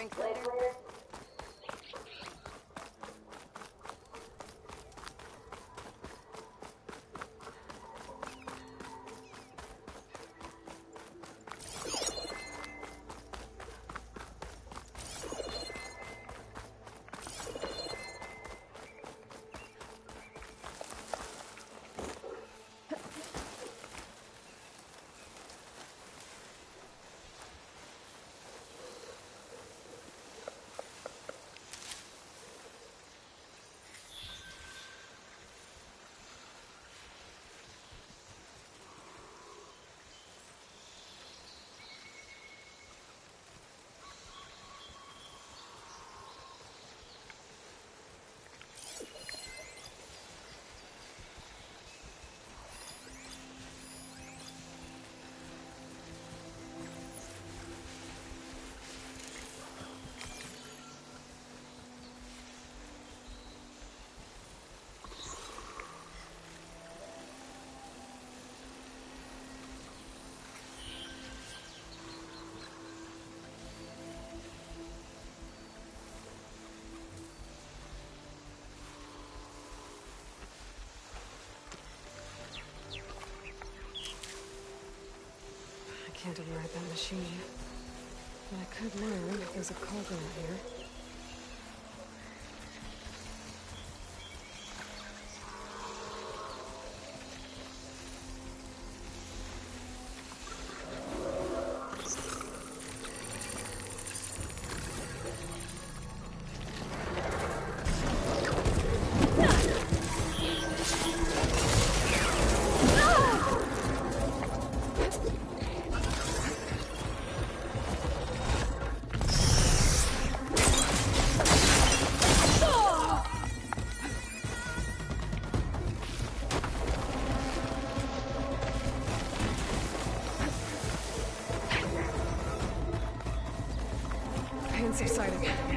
drink later? I can't override that machine yet, but I could learn if there's a cauldron out here. Subsiding.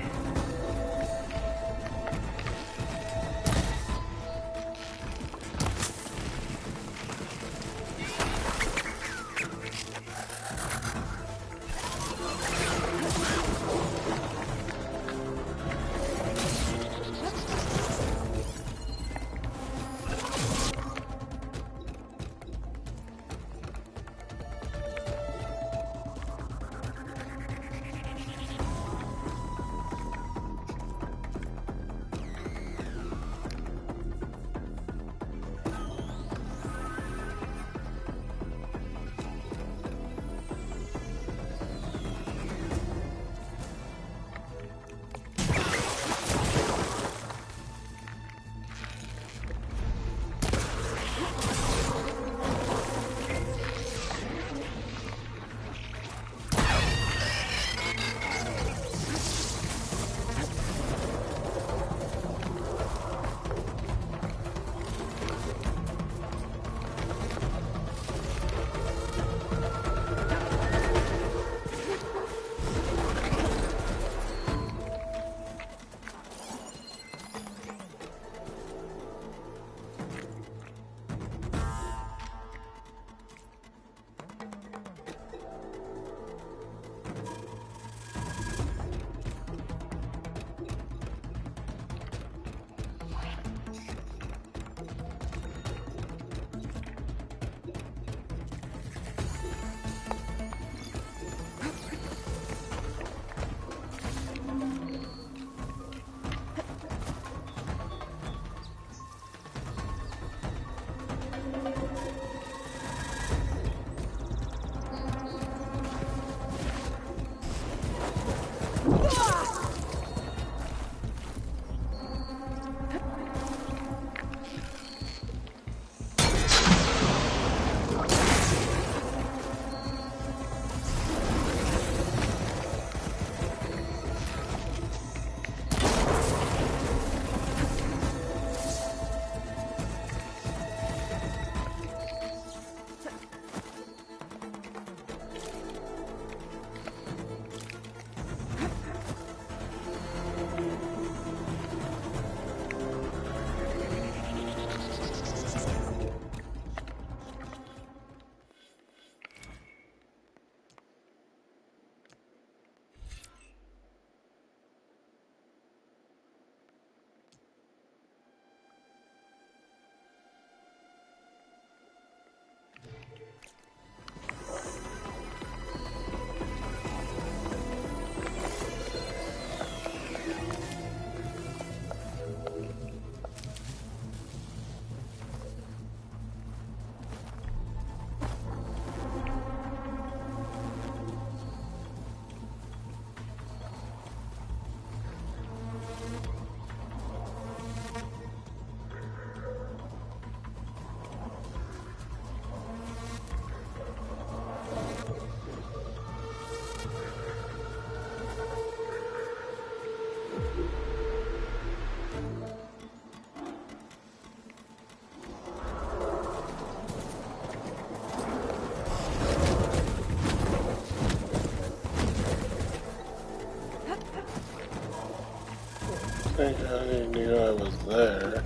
think I knew I was there.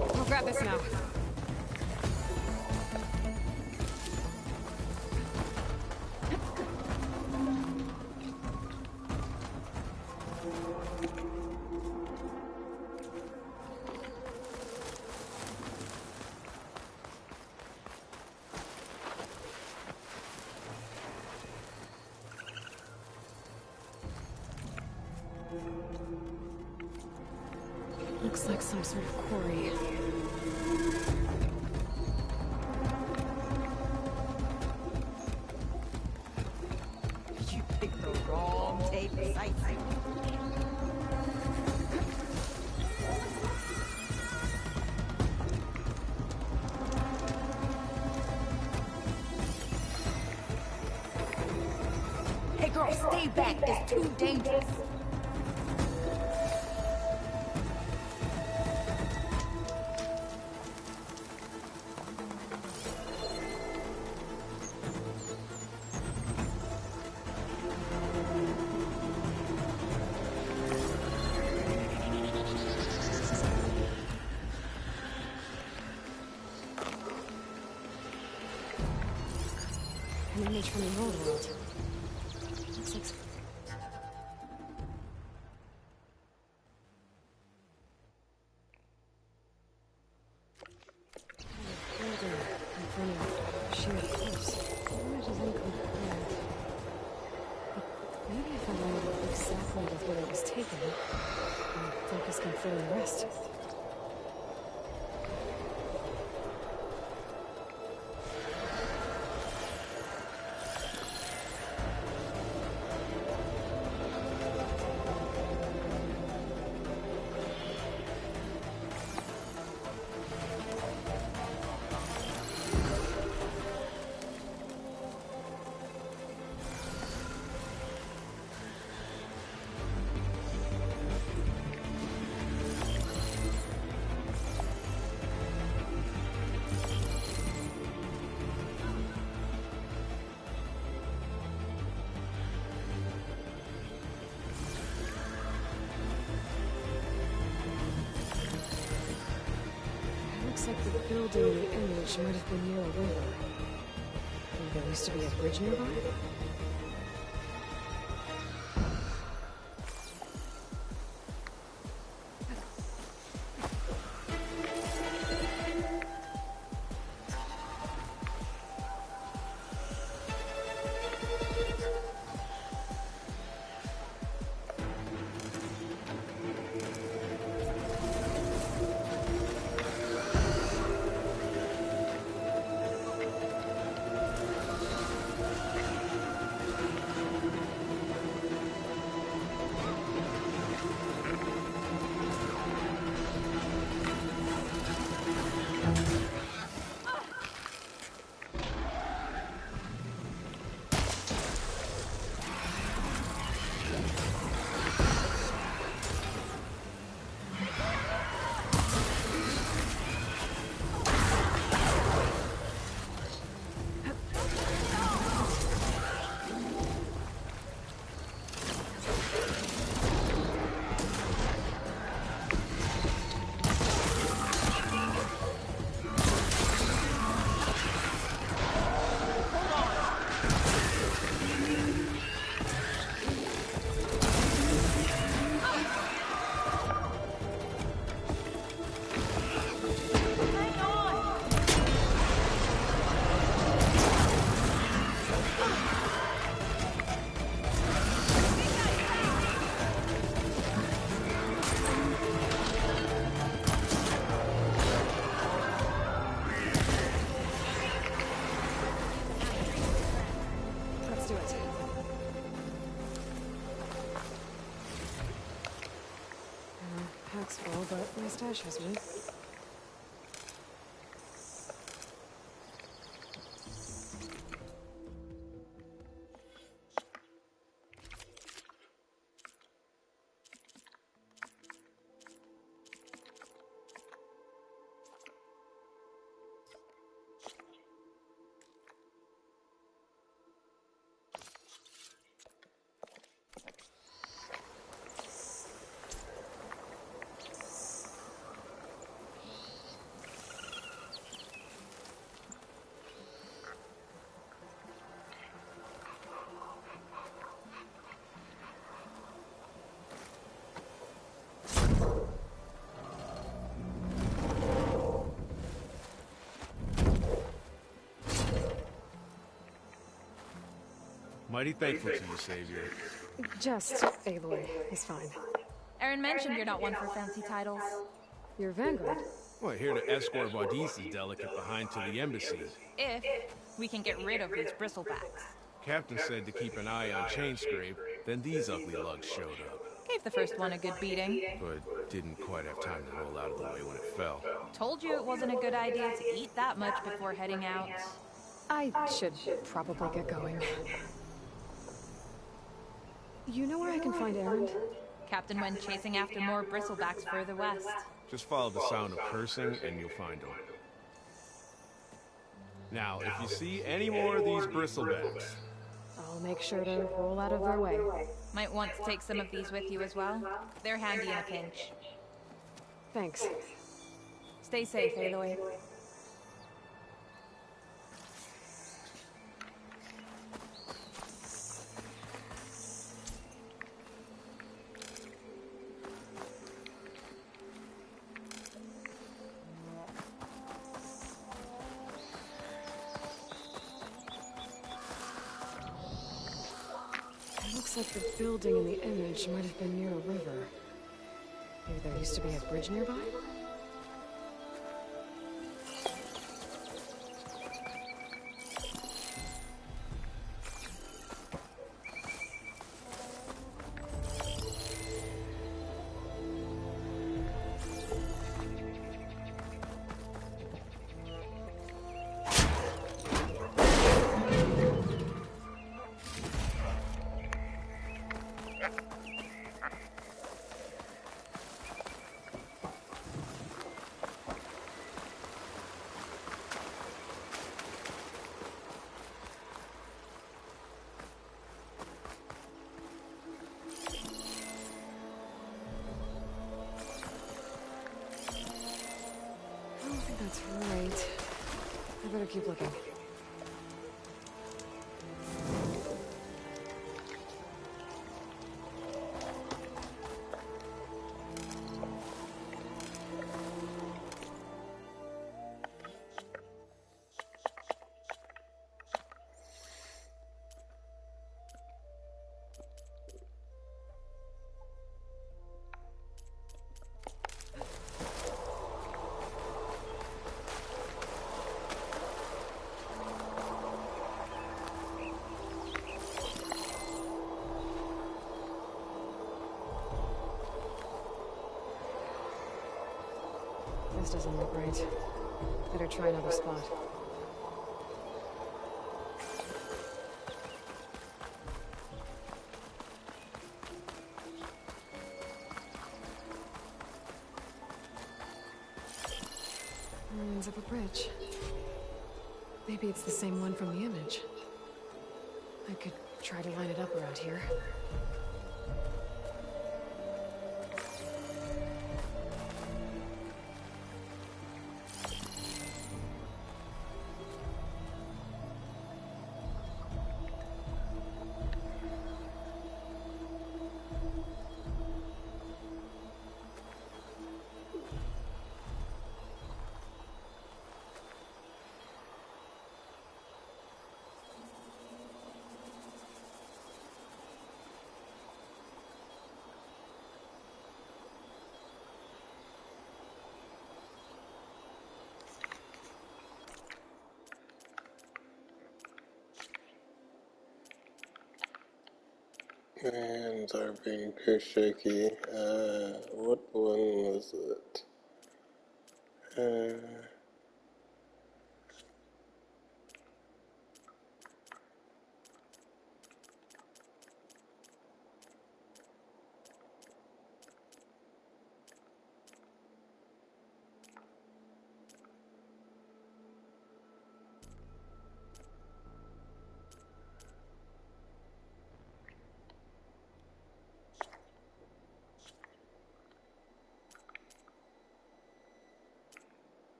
I'll grab this now. Looks like some sort of quarry. You picked the wrong tape site. Hey girl, stay back. It's too dangerous. An image from the old world. Looks like... building in front of sheer cliffs. The image is incomplete. But maybe if I line it up exactly with where it was taken, the focus can fully rest. Looks like the building in the image might have been near a river. Maybe there used to be a bridge nearby? Pack's full, but my stash has me. Mighty thankful to you, Savior. Just Aloy is fine. Aaron mentioned you're not one for fancy titles. You're Vanguard. Well, here to escort Vaudice's delicate behind to the embassy. If we can get rid of these bristlebacks. Captain said to keep an eye on Chainscrape, then these ugly lugs showed up. Gave the first one a good beating. But didn't quite have time to roll out of the way when it fell. Told you it wasn't a good idea to eat that much before heading out. I should probably get going. You know where I can find Aaron? Captain went chasing after more bristlebacks further west. Just follow the sound of cursing and you'll find him. Now, if you see any more of these bristlebacks, I'll make sure to roll out of their way. Might want to take some of these with you as well. They're handy in a pinch. Thanks. Stay safe, Aloy. It looks like the building in the image might have been near a river. Maybe there used to be a bridge nearby? I don't think that's right. I better keep looking. This doesn't look right. Better try another spot. Ruins of a bridge. Maybe it's the same one from the image. I could try to line it up around here. Hands are being too shaky. What one was it?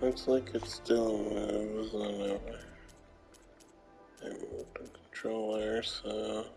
Looks like it still moves whenever I move the controller, so...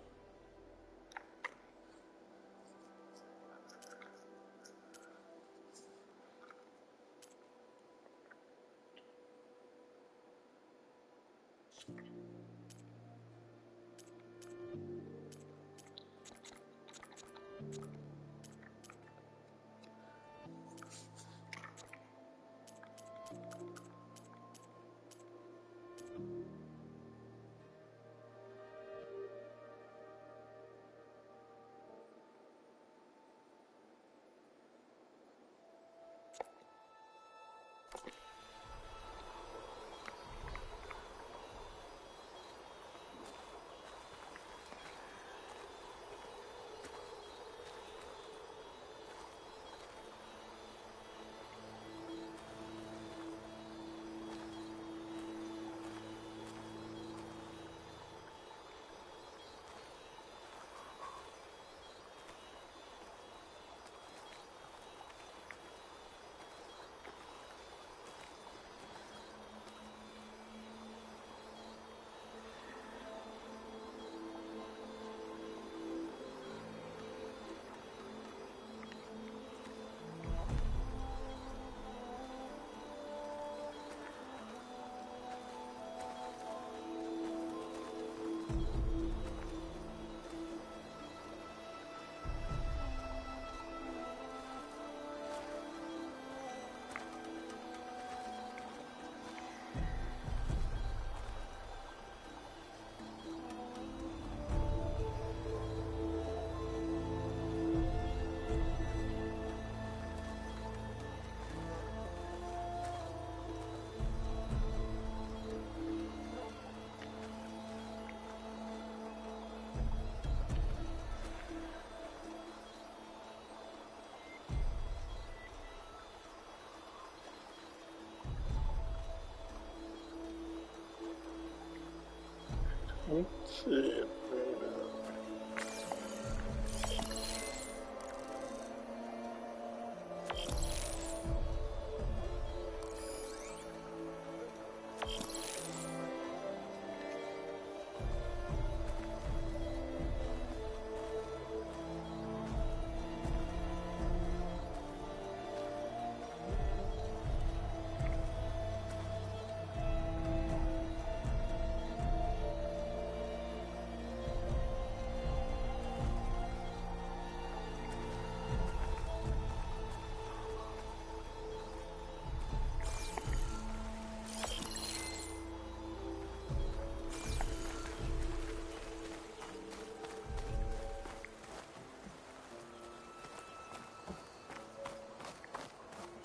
Let's see.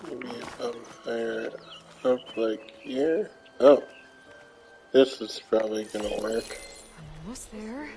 Maybe if I'm higher up like here. Oh, this is probably gonna work. I'm almost there.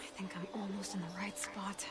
I think I'm almost in the right spot.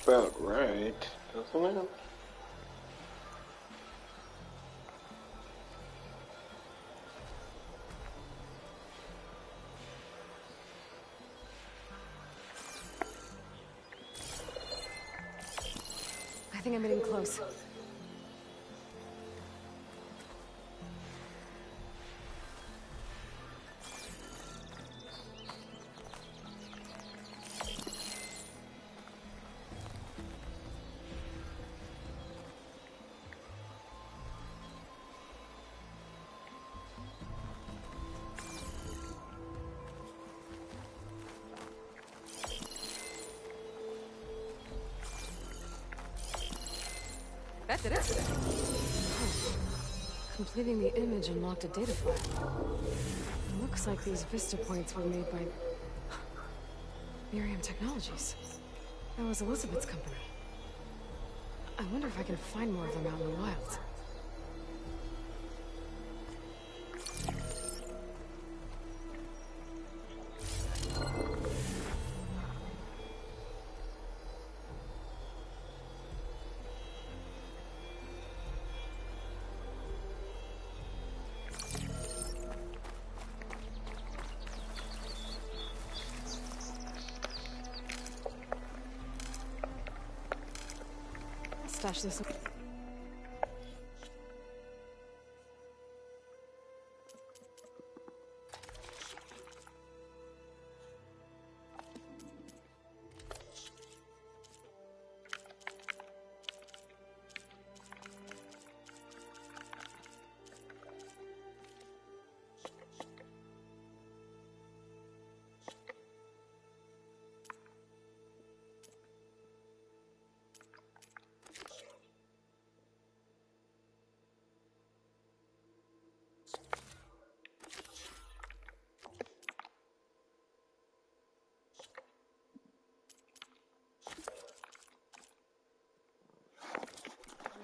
about right, doesn't it? I think I'm getting close. That did it. Completing the image unlocked a data file. Looks like these Vista points were made by Miriam Technologies. That was Elizabeth's company. I wonder if I can find more of them out in the wild. Stash this up.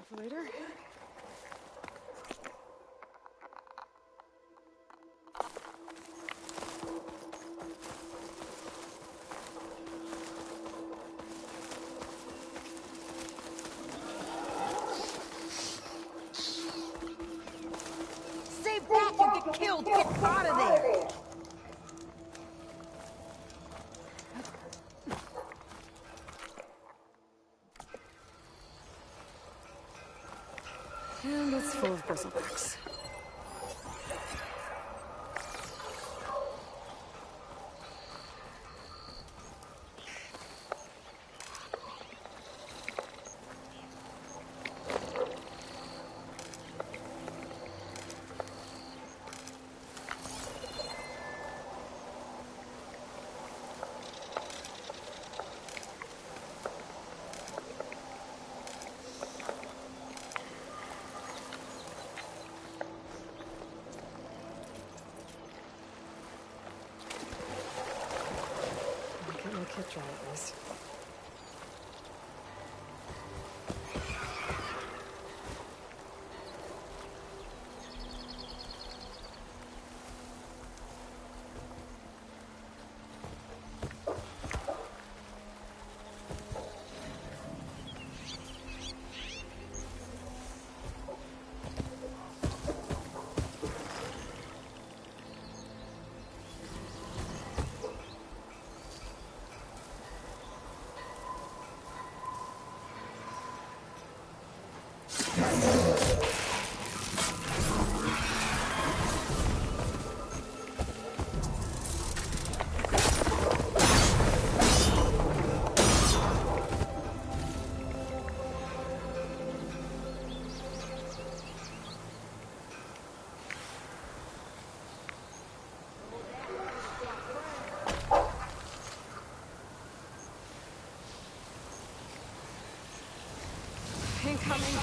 For later. Stay back, you get killed! Get out of there! And it's full of bristlebacks. Get my kit dry at least. Incoming.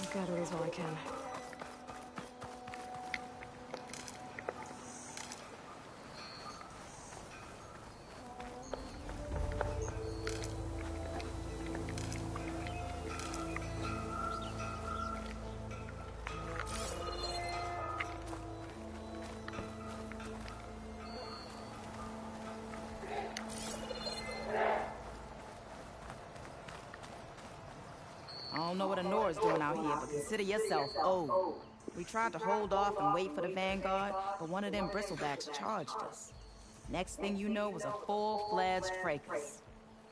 I'll gather these while I can. I don't know what Honora's doing out here, but consider yourself old. We tried to hold off and wait for the Vanguard, but one of them bristlebacks charged us. Next thing you know was a full-fledged fracas.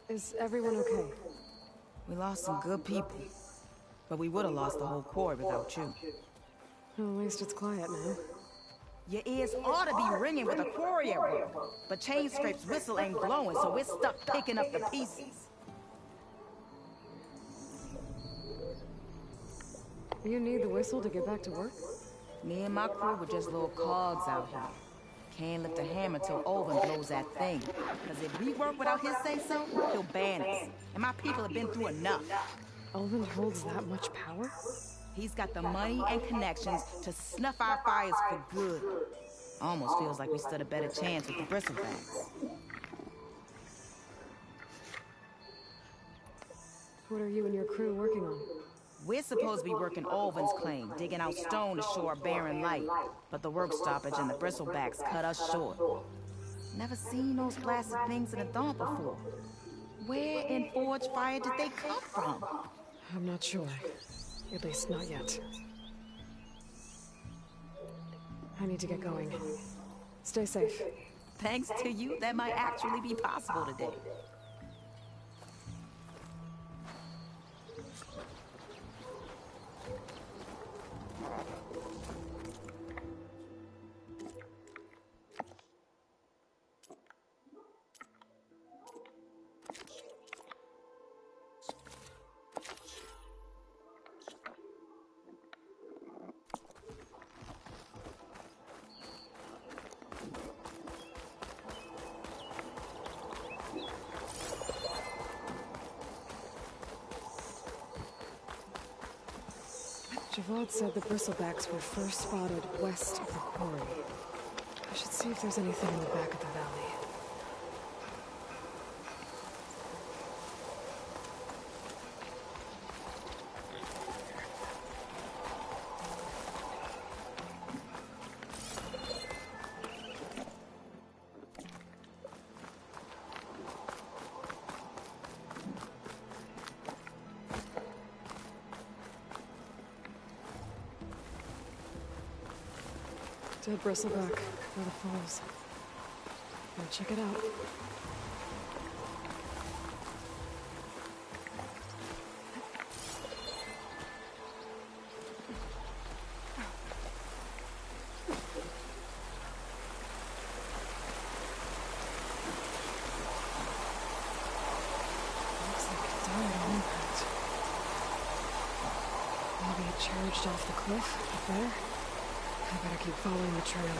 Is everyone okay? We lost some good people, but we would have lost the whole Corps without you. Well, at least it's quiet now. Your ears ought to be ringing with a quarry at work, but Chainscrape's whistle ain't blowing, so we're stuck picking up the pieces. You need the whistle to get back to work? Me and my crew were just little cogs out here. Can't lift a hammer till Olvin blows that thing. Cause if we work without his say-so, he'll ban us. And my people have been through enough. Olvin holds that much power? He's got the money and connections to snuff our fires for good. Almost feels like we stood a better chance with the bristlebacks. What are you and your crew working on? We're supposed to be working Olvin's claim, digging out stone to show our barren light. But the work stoppage and the bristlebacks cut us short. Never seen those blasted things in the dawn before. Where in Forge Fire did they come from? I'm not sure. At least not yet. I need to get going. Stay safe. Thanks to you, that might actually be possible today. Javad said the bristlebacks were first spotted west of the quarry. I should see if there's anything in the back of the valley. Dead bristleback by the falls. Now check it out. Looks like it died on impact. Maybe it charged off the cliff up there. I better keep following the trail up.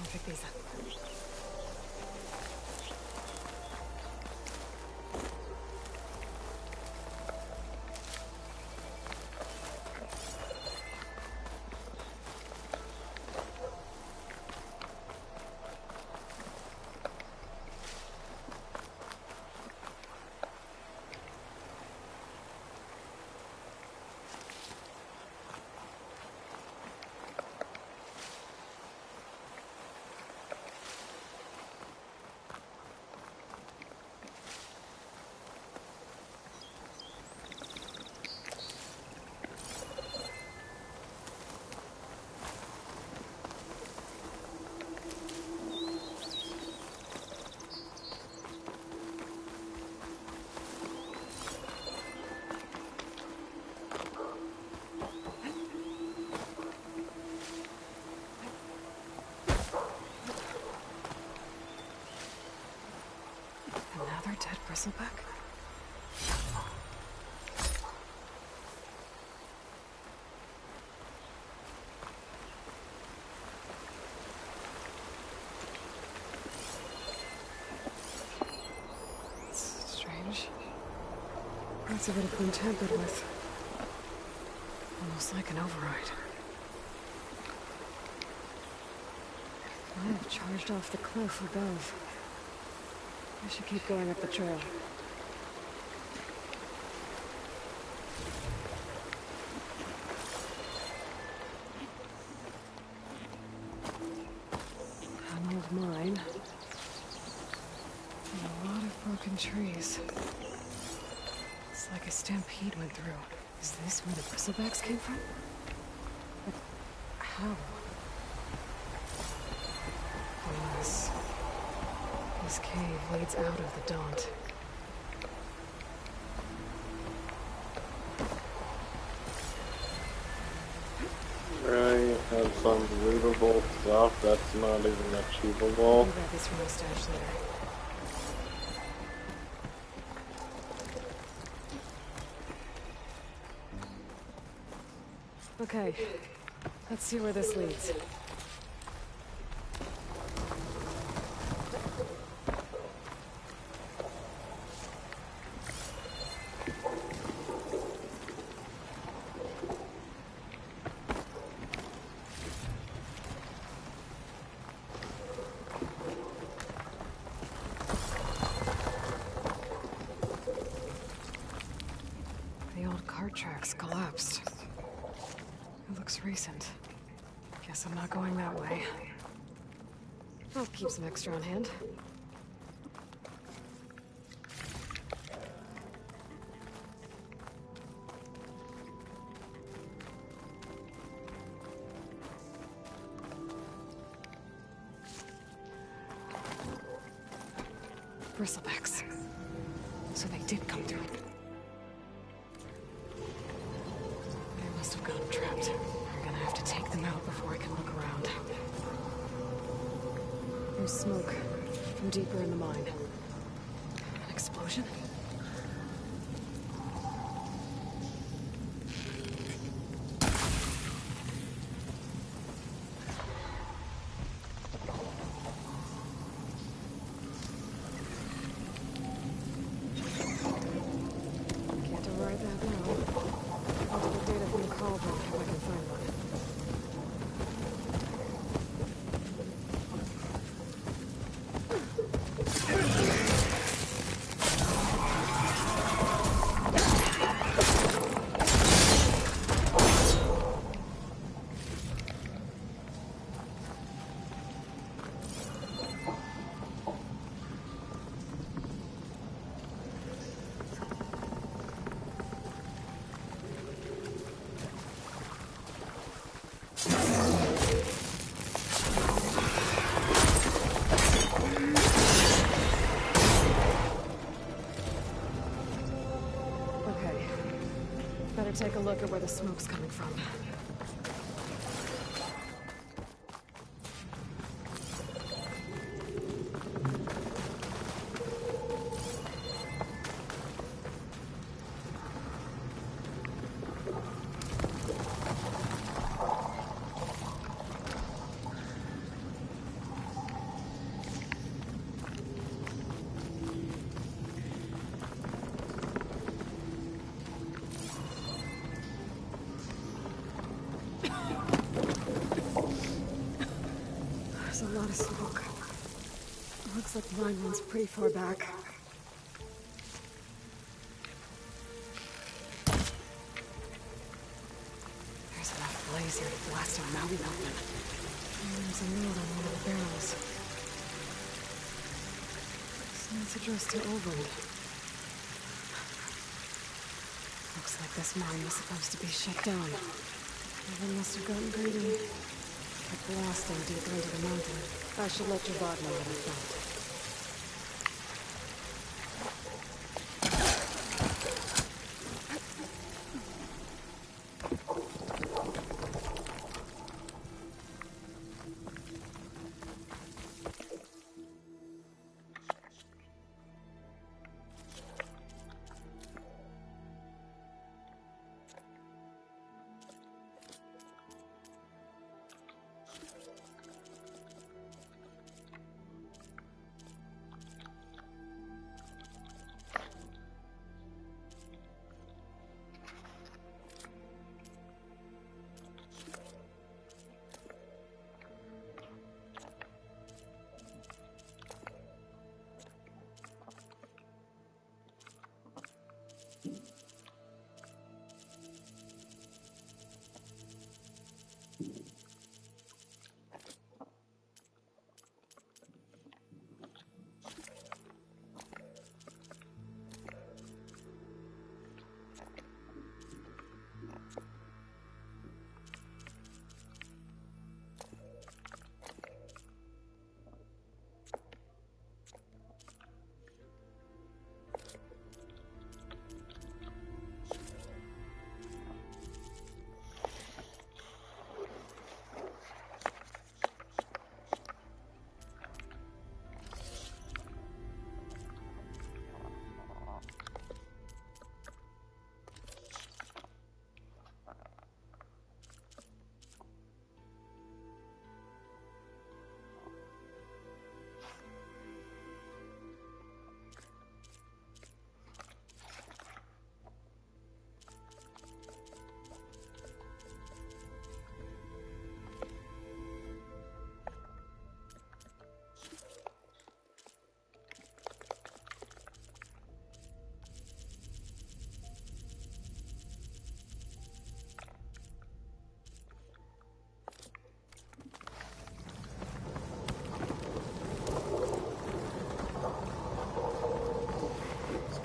I'll pick these up. Another dead bristleback? It's strange. Parts of it have been tampered with. Almost like an override. Might have charged off the cliff above. I should keep going up the trail. An old mine. And a lot of broken trees. It's like a stampede went through. Is this where the bristlebacks came from? But how? This cave leads out of the Daunt. Right, have some lootable stuff that's not even achievable. I'll grab this from my stash later. Okay, let's see where this leads. tracks collapsed. It looks recent. Guess I'm not going that way. I'll keep some extra on hand. Bristlebacks. So they did come through. They must have gotten trapped. I'm gonna have to take them out before I can look around. There's smoke from deeper in the mine. An explosion? Take a look at where the smoke's coming from. There's a lot of smoke. Looks like the mine runs pretty far back. There's enough blaze here to blast a mountain open. And there's a note on one of the barrels. This note's addressed to Olvin. Looks like this mine was supposed to be shut down. Olvin must have gotten greedy. Kept blasting deeper into the mountain. I should let your bot know what I found.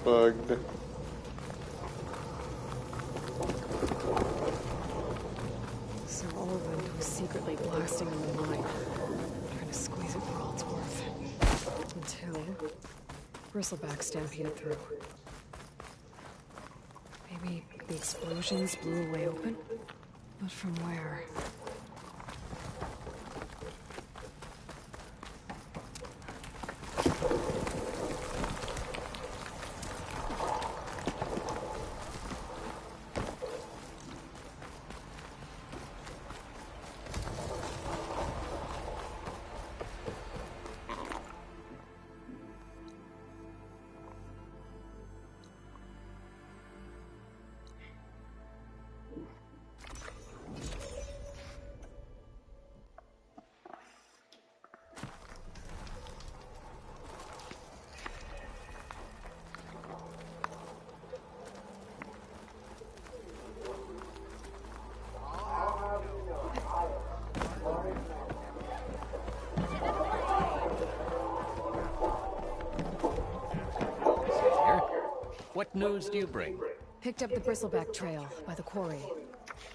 bugged. So Olvin was secretly blasting in the mine, trying to squeeze it for all it's worth. Until Bristleback stampeded through. Maybe the explosions blew a way open? But from where? What news do you bring? Picked up the Bristleback trail by the quarry.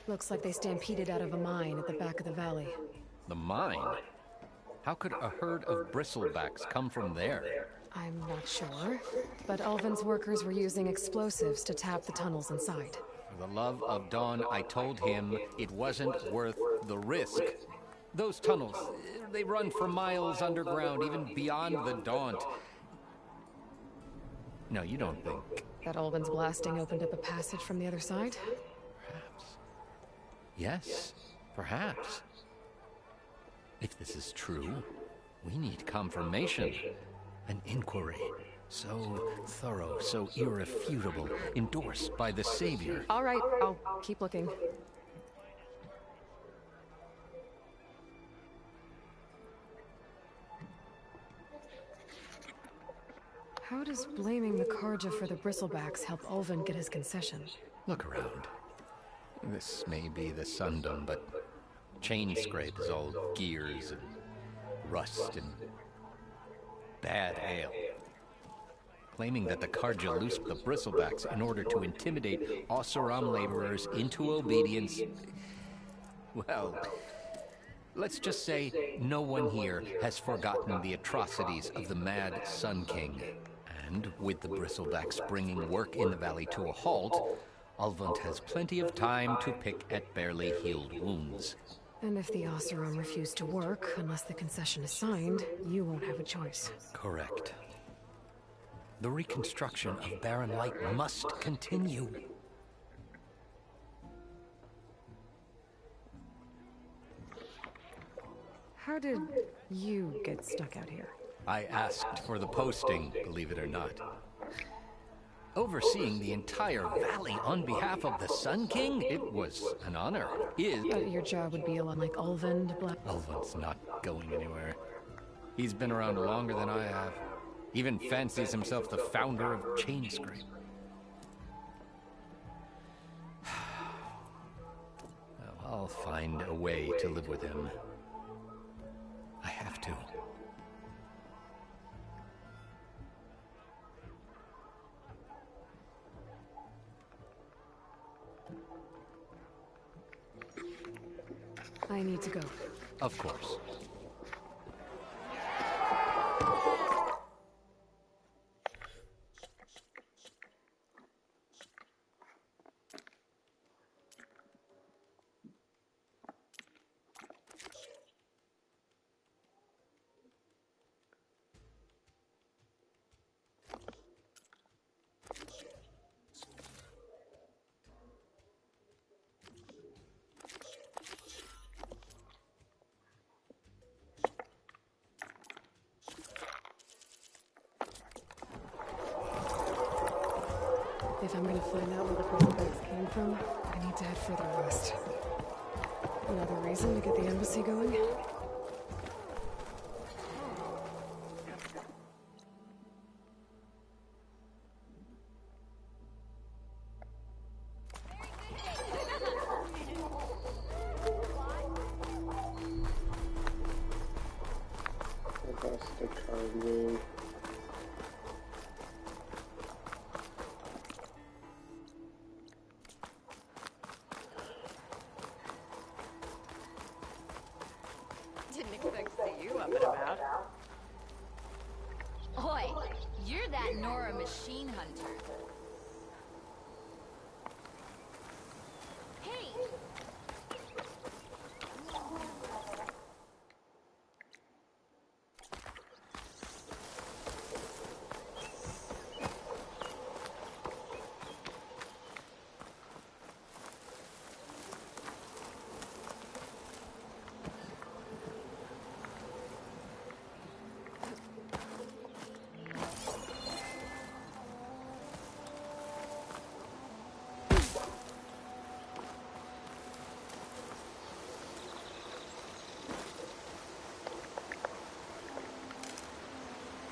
Looks like they stampeded out of a mine at the back of the valley. The mine? How could a herd of bristlebacks come from there? I'm not sure, but Ulvin's workers were using explosives to tap the tunnels inside. For the love of Dawn, I told him it wasn't worth the risk. Those tunnels, they run for miles underground, even beyond the Daunt. No, you don't think... That Ulvin's blasting opened up a passage from the other side? Perhaps. Yes, perhaps. If this is true, we need confirmation. An inquiry. So thorough, so irrefutable, endorsed by the Savior. All right, I'll keep looking. How does blaming the Carja for the Bristlebacks help Ulvin get his concession? Look around. This may be the Sundom, but Chainscrape is all gears and rust and bad ale. Claiming that the Carja loosed the Bristlebacks in order to intimidate Oseram laborers into obedience. Well, let's just say no one here has forgotten the atrocities of the Mad Sun King. And with the Bristlebacks bringing work in the valley to a halt, Ulvund has plenty of time to pick at barely healed wounds. And if the Oseram refuse to work, unless the concession is signed, you won't have a choice. Correct. The reconstruction of Barren Light must continue. How did you get stuck out here? I asked for the posting, believe it or not. Overseeing the entire valley on behalf of the Sun King? It was an honor. But your job would be a lot like Ulvund, Ulvund's not going anywhere. He's been around longer than I have. Even fancies himself the founder of Chainscrape. Well, I'll find a way to live with him. I have to. I need to go. Of course. If I'm gonna find out where the Bristlebacks came from, I need to head further west. Another reason to get the embassy going? That's the card game. You're that Nora machine hunter. Hey!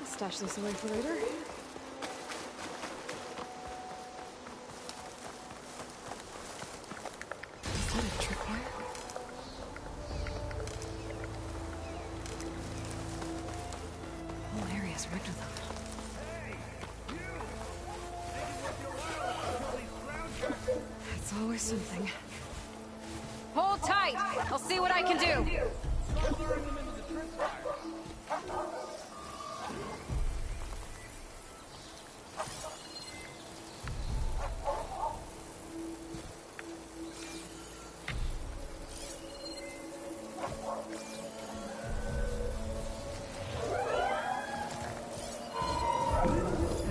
Stash this away for later. Is that a tripwire? The whole area's rigged with them. That's always something. Hold tight! I'll see what I can do!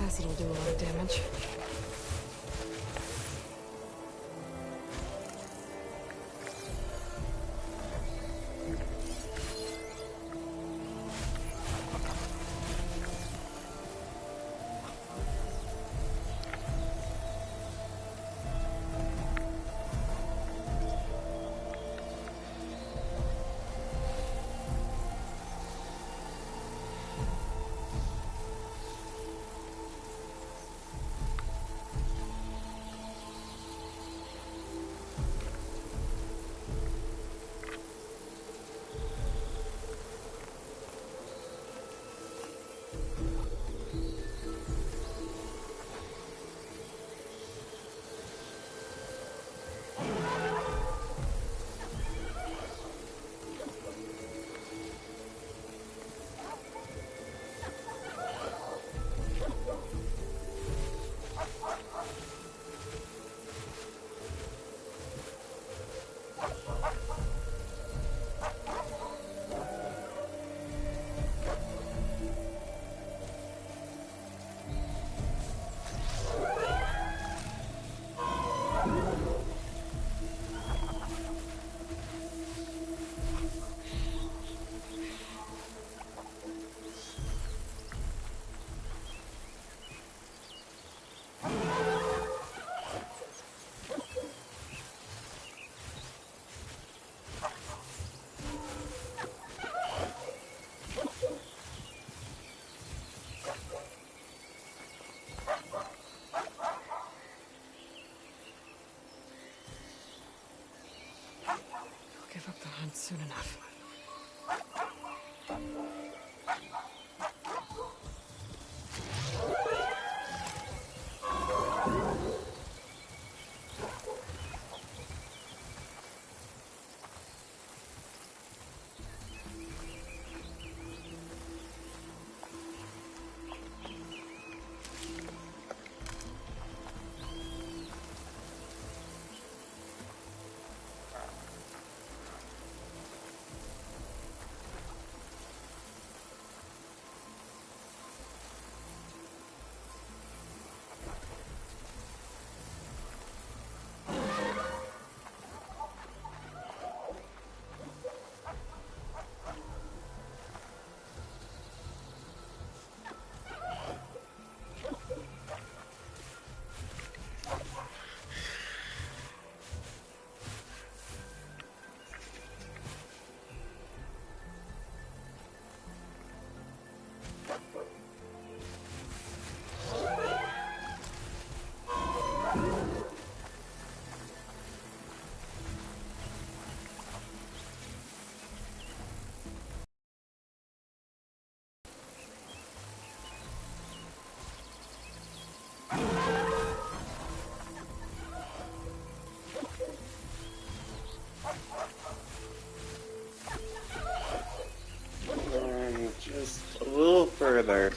Acid'll do a lot of damage. Give up the hunt soon enough. Just a little further.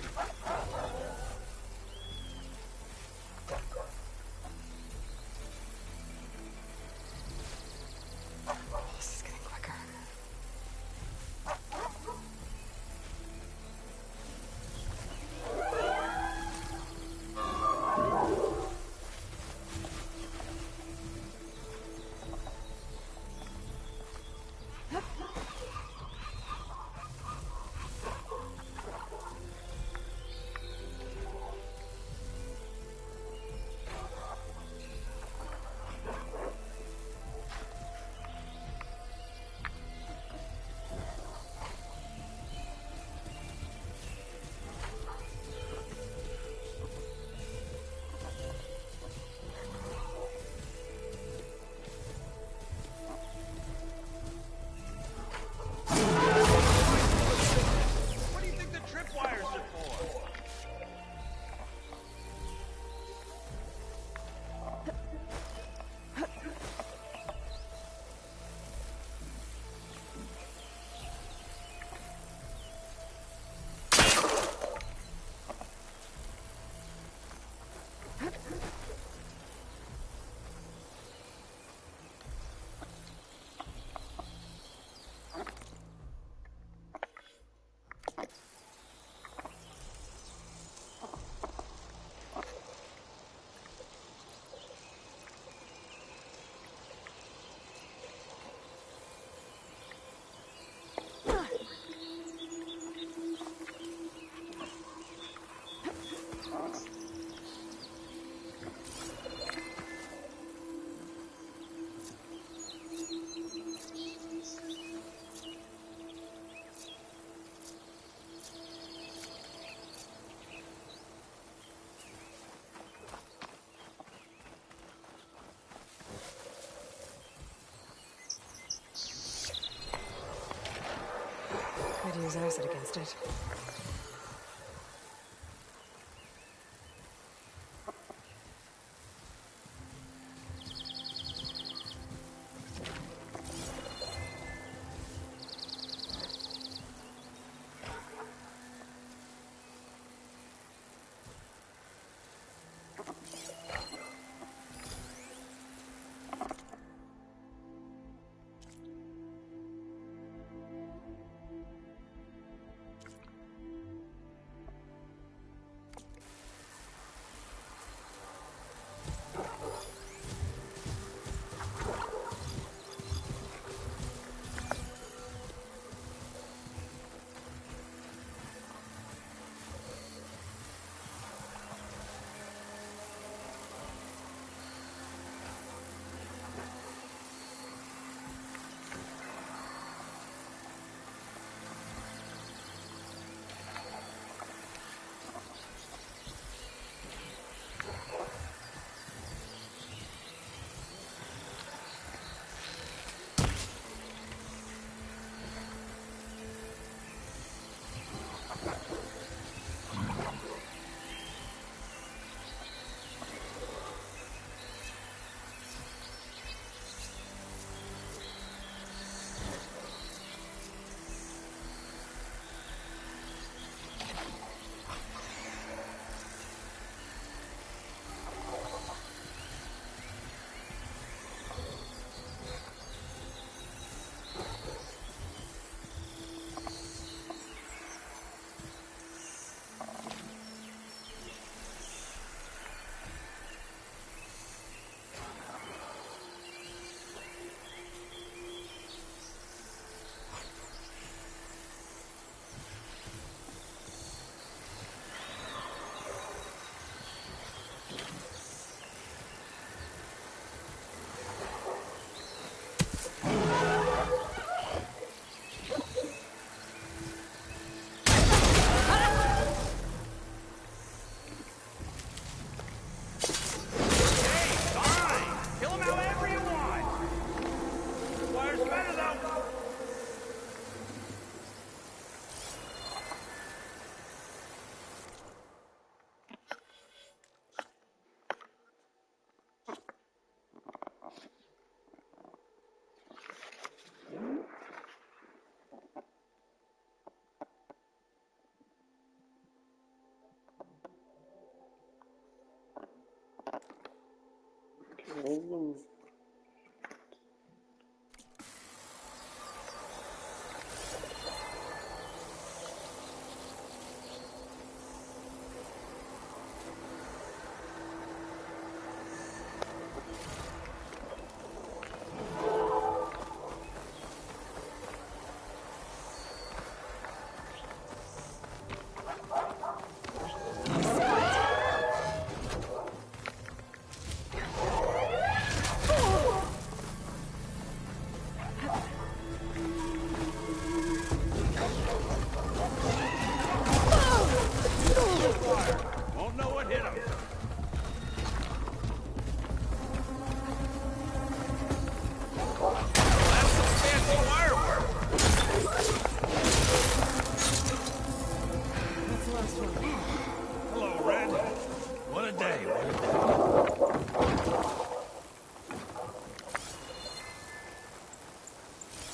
his acid against it.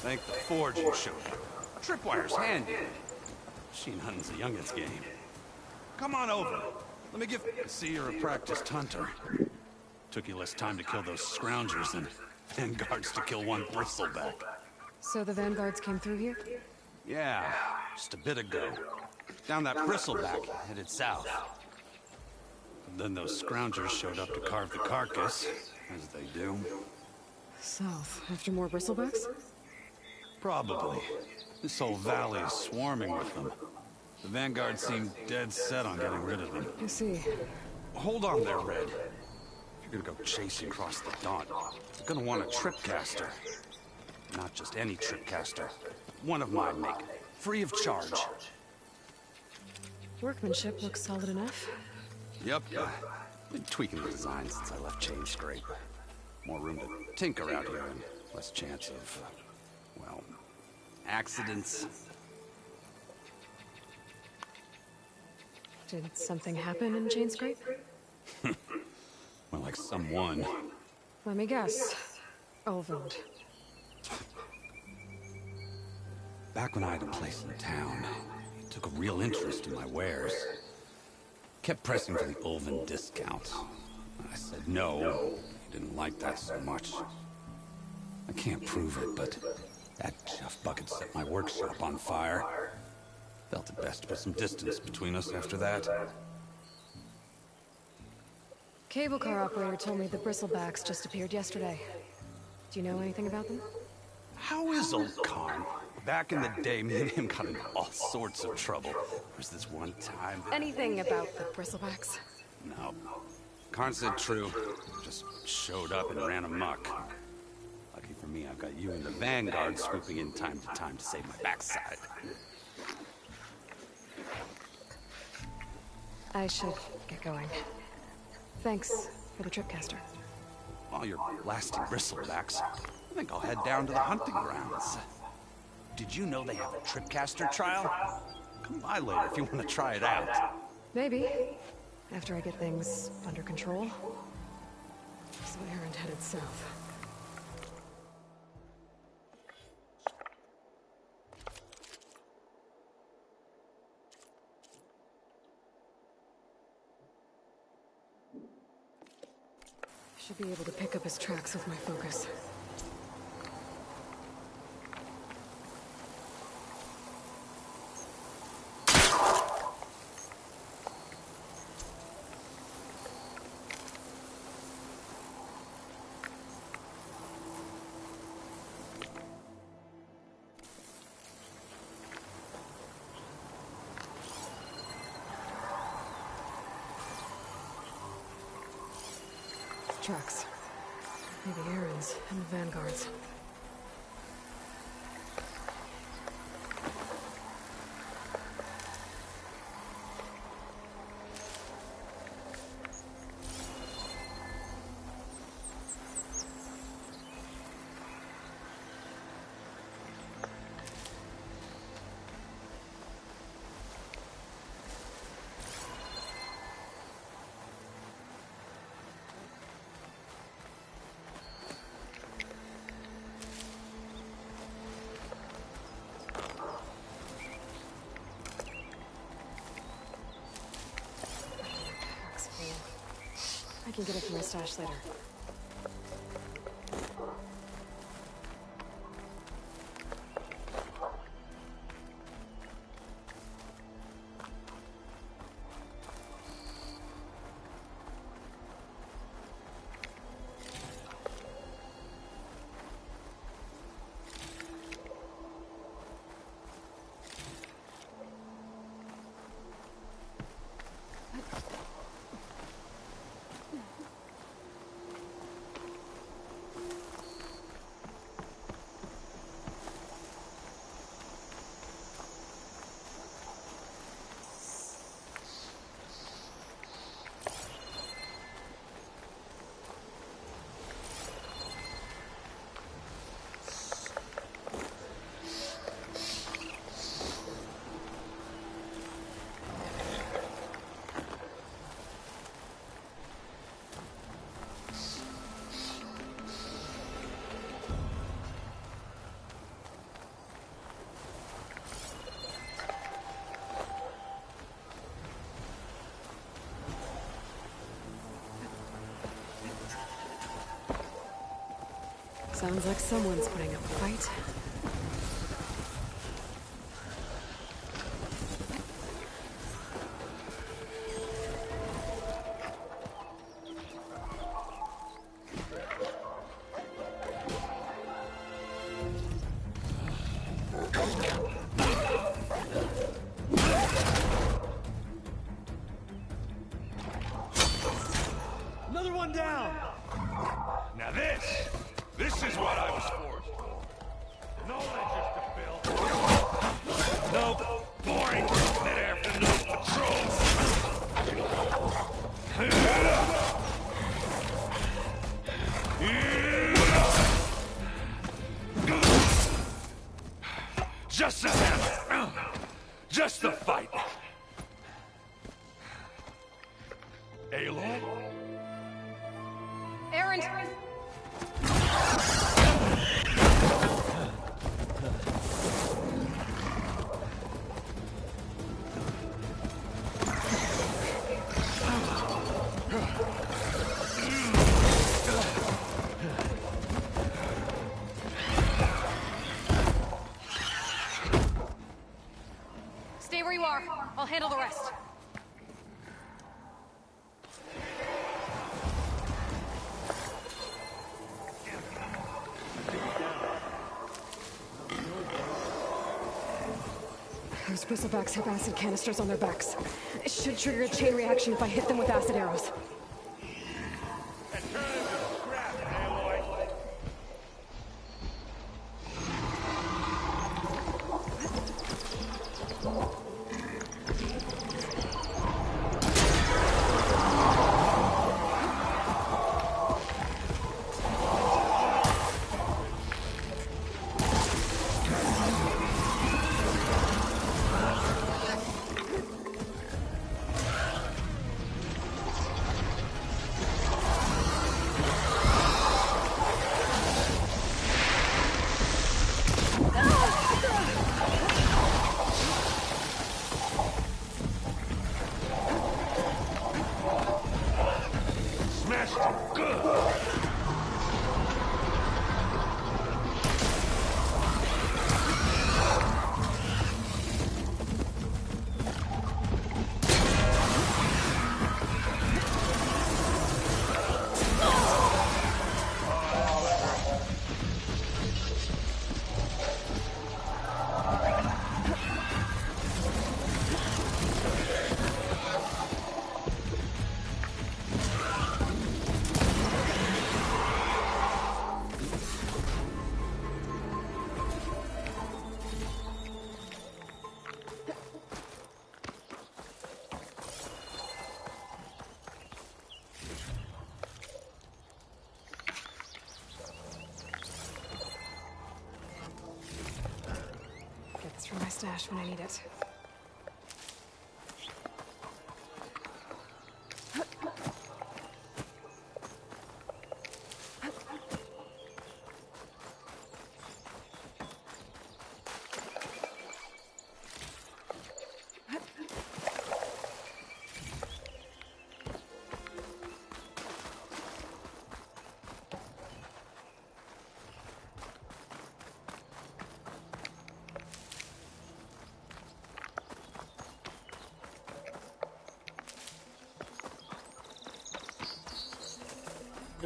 Thank the Forge you showed me. Tripwire's handy. Machine hunting's a youngin's game. Come on over. Let me give... I see you're a practiced hunter. Took you less time to kill those scroungers than Vanguards to kill one bristleback. So the Vanguards came through here? Yeah, just a bit ago. Down that bristleback, headed south. Then those scroungers showed up to carve the carcass, as they do. South, after more bristlebacks? Probably. This whole valley is swarming with them. The Vanguard seemed dead set on getting rid of them. I see. Hold on there, Red. If you're gonna go chasing across the Daunt, you're gonna want a tripcaster. Not just any tripcaster. One of mine make. Free of charge. Workmanship looks solid enough. Yep. Been tweaking the design since I left Chainscrape. More room to tinker out here and less chance of, well, accidents. Did something happen in Chain Scrape? Well, like someone. Let me guess. Ulvund. Back when I had a place in town, he took a real interest in my wares. Kept pressing for the Ulvund discount. I said no. He didn't like that so much. I can't prove it, but that chuff bucket set my workshop on fire. Felt it best to put some distance between us after that. Cable car operator told me the Bristlebacks just appeared yesterday. Do you know anything about them? How is old Karn? Back in the day, me and him got in all sorts of trouble. There was this one time that... Anything about the Bristlebacks? No. Karn said true. Just showed up and ran amok. Lucky for me, I've got you and the Vanguard swooping in time to save my backside. I should get going. Thanks for the tripcaster. While you're blasting bristlebacks, I think I'll head down to the hunting grounds. Did you know they have a tripcaster trial? Come by later if you want to try it out. Maybe. After I get things under control. So Erend headed south. Should be able to pick up his tracks with my focus. Tracks. Maybe Erend's and the Vanguard's. I can get it from my stash later. Sounds like someone's putting up a fight. Another one down! Now this is what I was forced for. No ledgers to fill. No boring mid-afternoon patrols. Just the hammer. Just the fight. Aloy? Erend! Stay where you are. I'll handle the rest. Those bristlebacks have acid canisters on their backs. It should trigger a chain reaction if I hit them with acid arrows. And turn into scrap, Aloy. Smashed him good. Get this from my stash when I need it.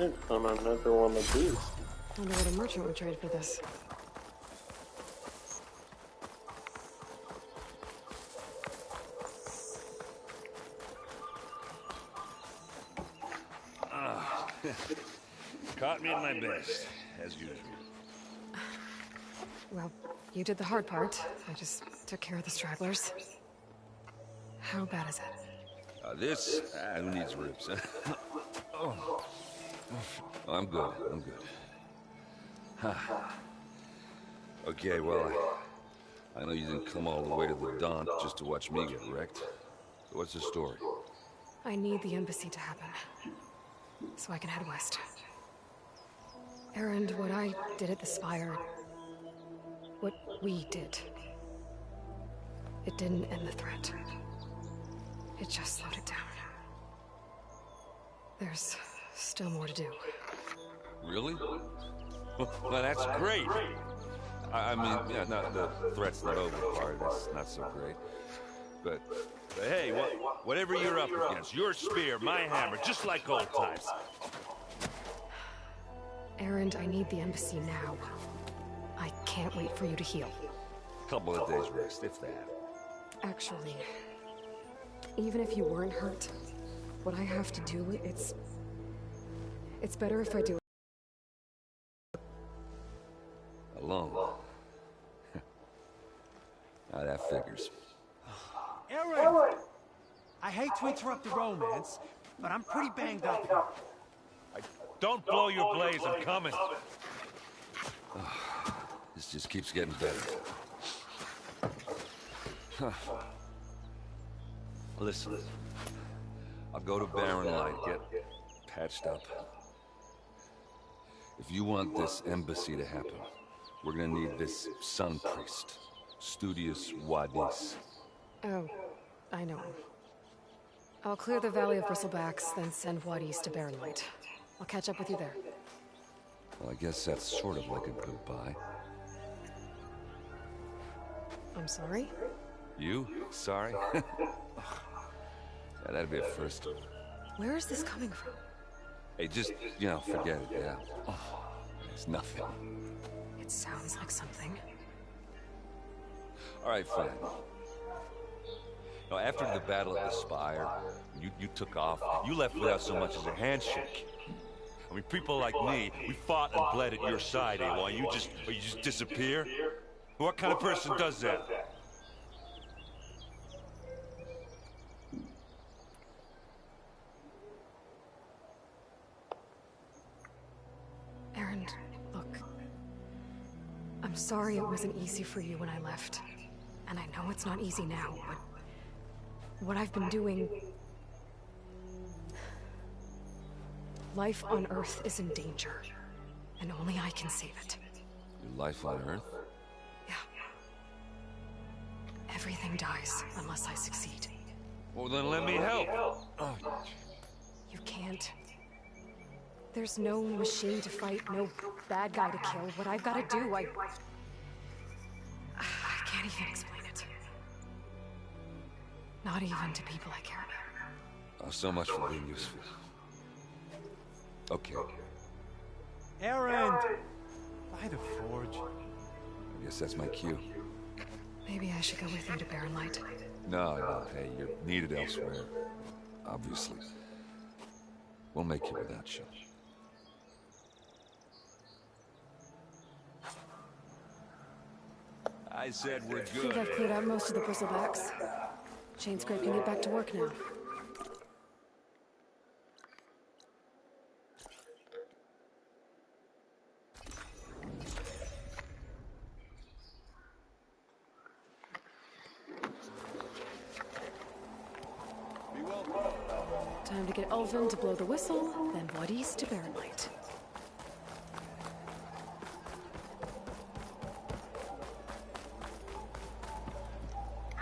I found another one of these. Wonder what a merchant would trade for this. Caught me at my best, as usual. Well, you did the hard part. I just took care of the stragglers. How bad is it? Who needs ribs? Oh. I'm good. Okay, well, I know you didn't come all the way to the Daunt just to watch me get wrecked. So what's the story? I need the embassy to happen, so I can head west. Erend, what I did at the Spire, what we did, it didn't end the threat. It just slowed it down. There's still more to do. Really? Well, that's great. I mean, yeah, no, the threat's not over part. That's not so great. But Hey, whatever you're up against, your spear, my hammer, just like old times. Erend, I need the embassy now. I can't wait for you to heal. couple of days rest, if that. Actually, even if you weren't hurt, what I have to do, it's better if I do it Alone. Now that figures. Aaron! I hate to interrupt the romance, but I'm pretty banged up. Don't blow your blaze, I'm coming. This just keeps getting better. Listen, I'll go to Barren Light, get patched up. If you want this embassy to happen, we're gonna need this sun priest, Studius Wadis. Oh, I know him. I'll clear the Valley of Bristlebacks, then send Wadis to Barren Light. I'll catch up with you there. Well, I guess that's sort of like a goodbye. I'm sorry? You? Sorry? Yeah, that'd be a first. Where is this coming from? Hey, just, forget it, yeah? Oh, it's nothing. It sounds like something. All right, fine. Now, after the battle at the Spire, you took off. You left without so much as a handshake. I mean, people like me, we fought and bled at your side, Aloy. You just disappear? What kind of person does that? Aaron, look. I'm sorry it wasn't easy for you when I left. And I know it's not easy now, but what I've been doing... Life on Earth is in danger, and only I can save it. Your life on Earth? Yeah. Everything dies unless I succeed. Well, then let me help. Oh. You can't. There's no machine to fight, no bad guy to kill. What I've got to do, I can't even explain it. Not even to people I care about. Oh, so much for being useful. Okay. Aaron! By the forge. I guess that's my cue. Maybe I should go with you to Barren Light. No, hey, you're needed elsewhere. Obviously. We'll make it without you. I said we're I think good. I've cleared out most of the Bristlebacks. Chainscrape can get back to work now. Time to get Ulvin to blow the whistle, then Wadis to Barren Light.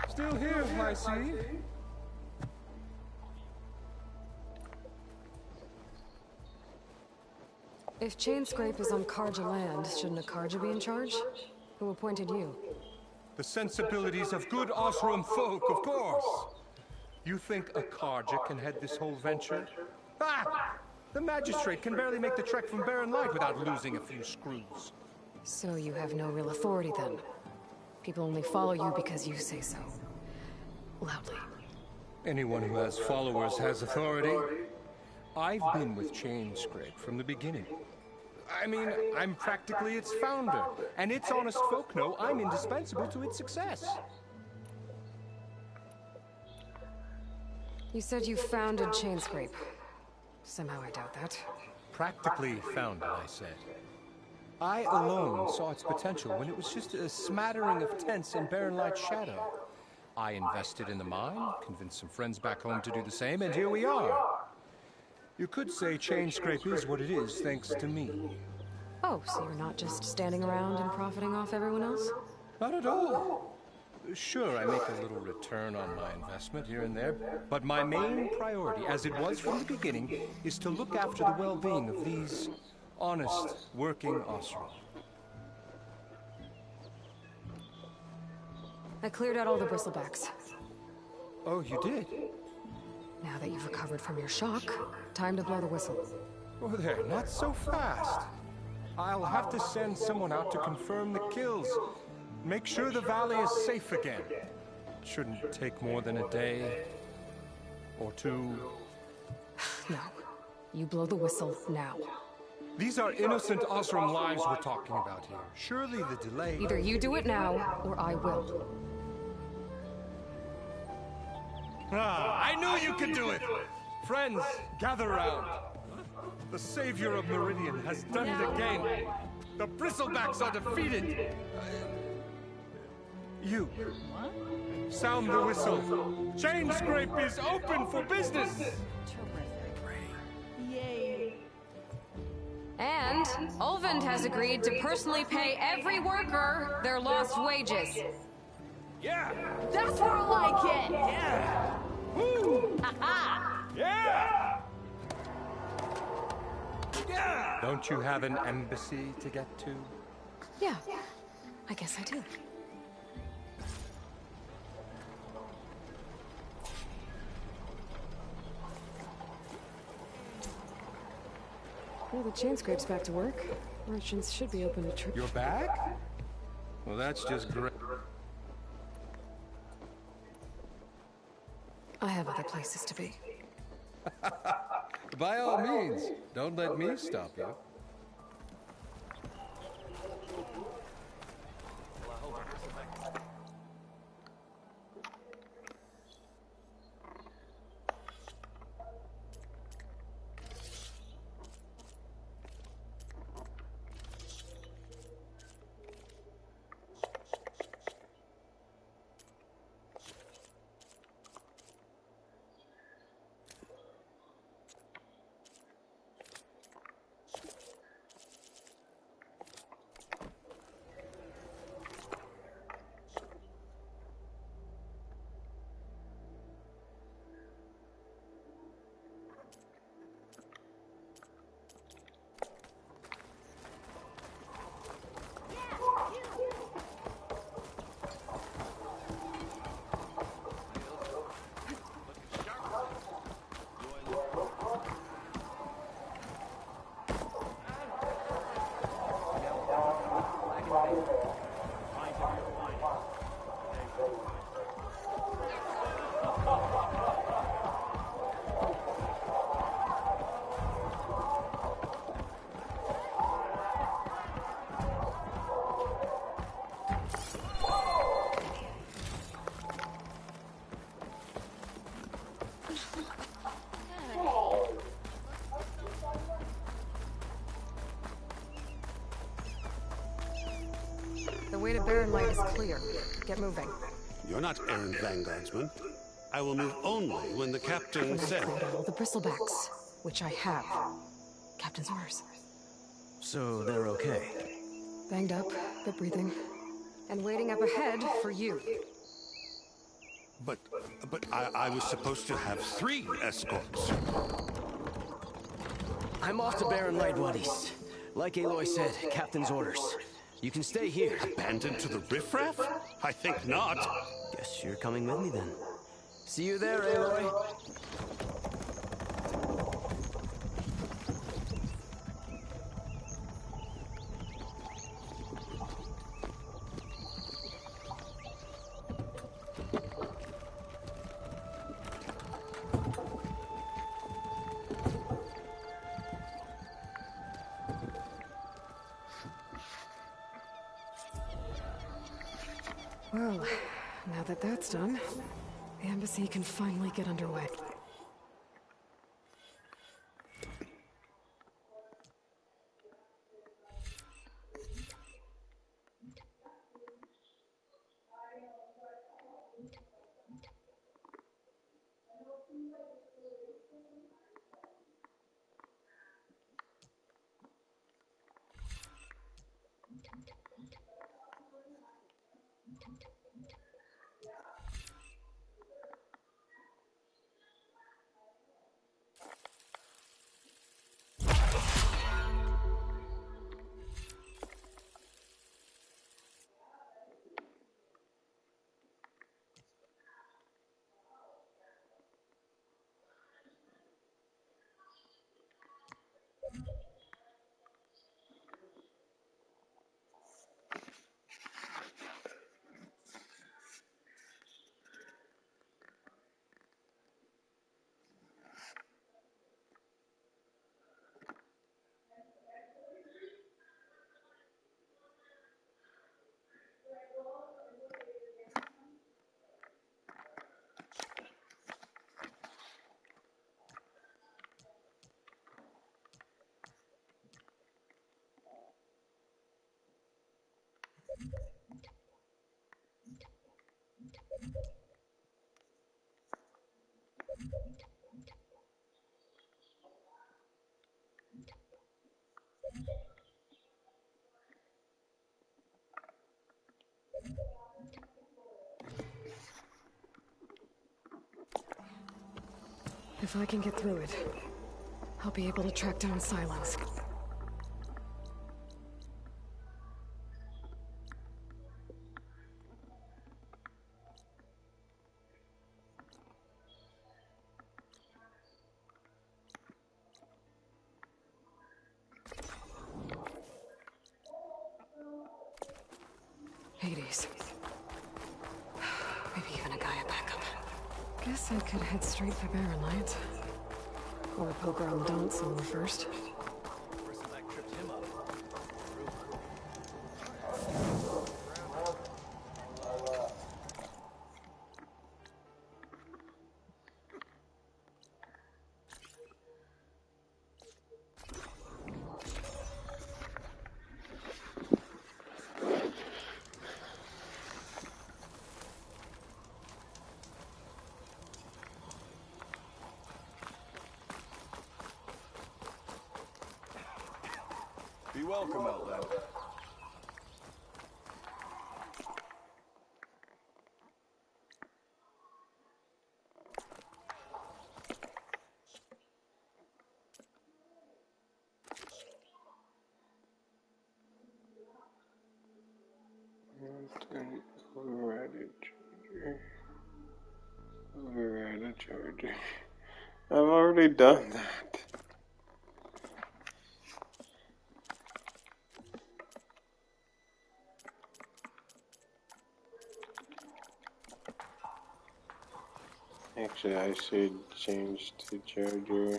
Still here, my seed. If Chainscrape is on Karja land, shouldn't a Karja be in charge? Who appointed you? The sensibilities of good Osram folk, of course. You think a Karja can head this whole venture? Ah! The magistrate can barely make the trek from Barren Light without losing a few screws. So you have no real authority then? People only follow you because you say so. Loudly. Anyone who has followers has authority. I've been with Chainscrape from the beginning. I mean, I'm practically its founder, and its honest folk know I'm indispensable to its success. You said you founded Chainscrape. Somehow I doubt that. Practically founded, I said. I alone saw its potential when it was just a smattering of tents in Barren Light's shadow. I invested in the mine, convinced some friends back home to do the same, and here we are. You could say Chainscrape is what it is thanks to me. Oh, so you're not just standing around and profiting off everyone else? Not at all. Sure, I make a little return on my investment here and there, but my main priority, as it was from the beginning, is to look after the well-being of these honest, working Osram. I cleared out all the Bristlebacks. Oh, you did? Now that you've recovered from your shock, time to blow the whistle. Oh, there, not so fast. I'll have to send someone out to confirm the kills. Make sure the valley is safe again. Shouldn't take more than a day or two. No. You blow the whistle now. These are innocent Osram lives we're talking about here. Surely the delay... Either you do it now, or I will. Ah, I knew you could do it! Friends, gather round. The savior of Meridian has done it again. The Bristlebacks are defeated. You, What? sound the whistle. Chainscrape is open for business. Yay. And Ulvund has agreed to personally pay every worker their lost wages. Yeah! That's more like it! Yeah! Woo! Ha-ha! Yeah! Yeah! Don't you have an embassy to get to? Yeah, I guess I do. Well, the Chainscrape's back to work. Merchants should be open to trip. You're back? Well, that's just great. I have other places to be. By all means, don't let me stop you. The way to Barren Light is clear. Get moving. You're not errant vanguardsman. I will move only when the captain When I've says. cleared all the bristlebacks, which I have. Captain's orders. So they're okay. Banged up, but breathing. And waiting up ahead for you. But I was supposed to have 3 escorts. I'm off to Barren Light, Wadis. Like Aloy said, Captain's orders. You can stay here. Abandoned to the riffraff? I think not. Guess you're coming with me then. See you there, Aloy. Well, now that that's done, the embassy can finally get underway. If I can get through it, I'll be able to track down Silence. Hades. Maybe even a Gaia backup. Guess I could head straight for Barren Light. Or poke around Daunt somewhere first. Be welcome, Outlander. Override charger. Override a charger. I've already done that. Actually, I should change to charger.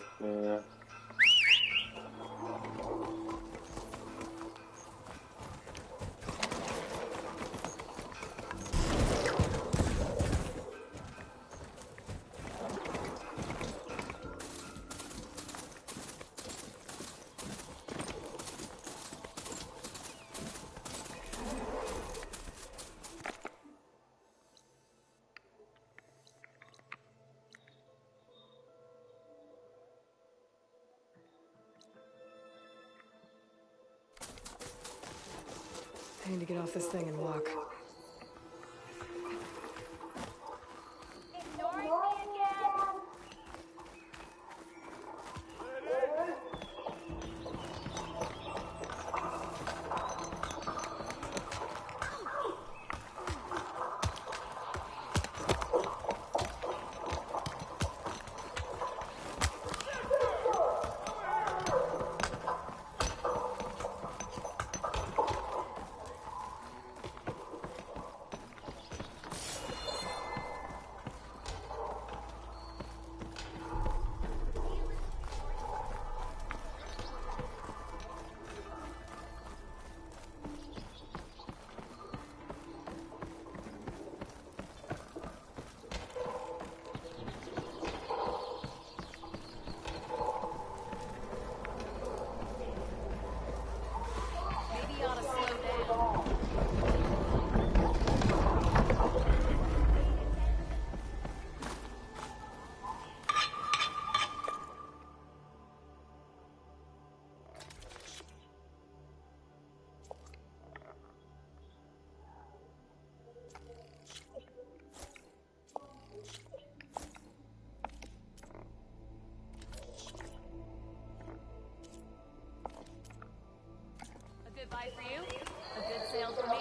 I need to get off this thing and walk. Good buy for you, a good sale for me.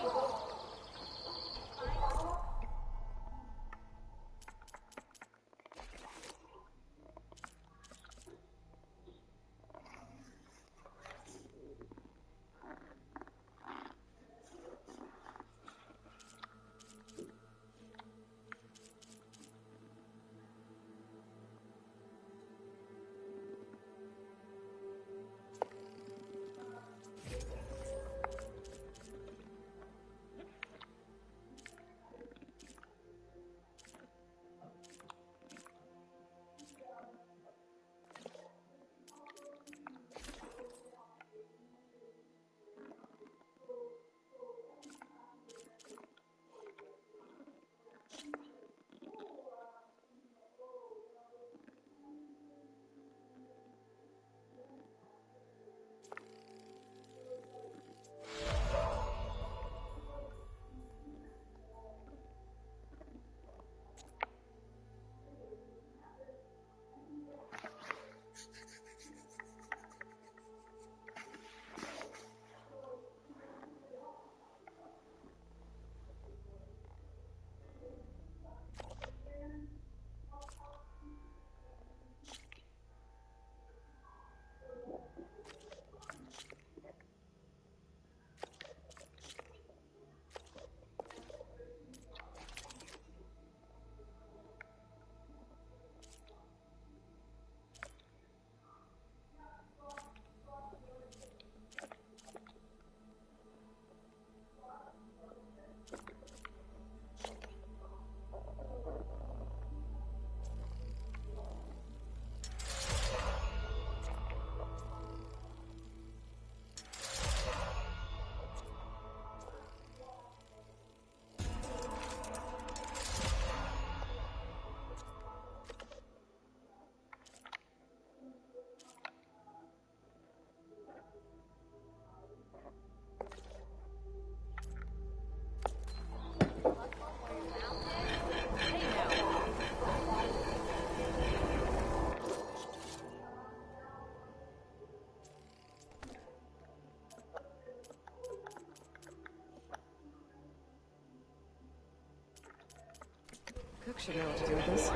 should know what to do with this.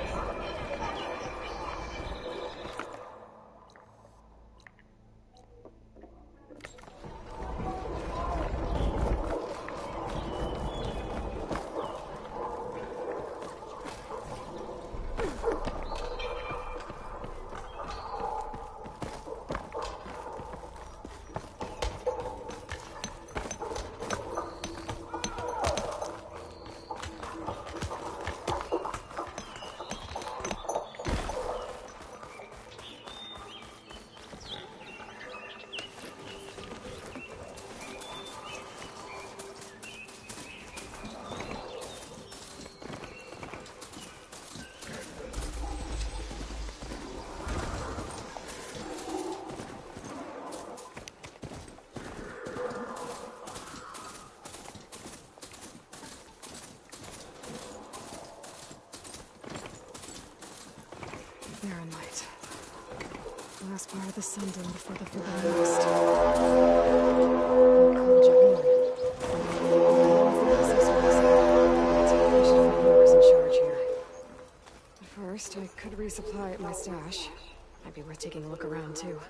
Barren light. Last bar of the Sundom before the Forbidden West. I should find whoever's in charge here. But first, I could resupply at my stash. Might be worth taking a look around, too.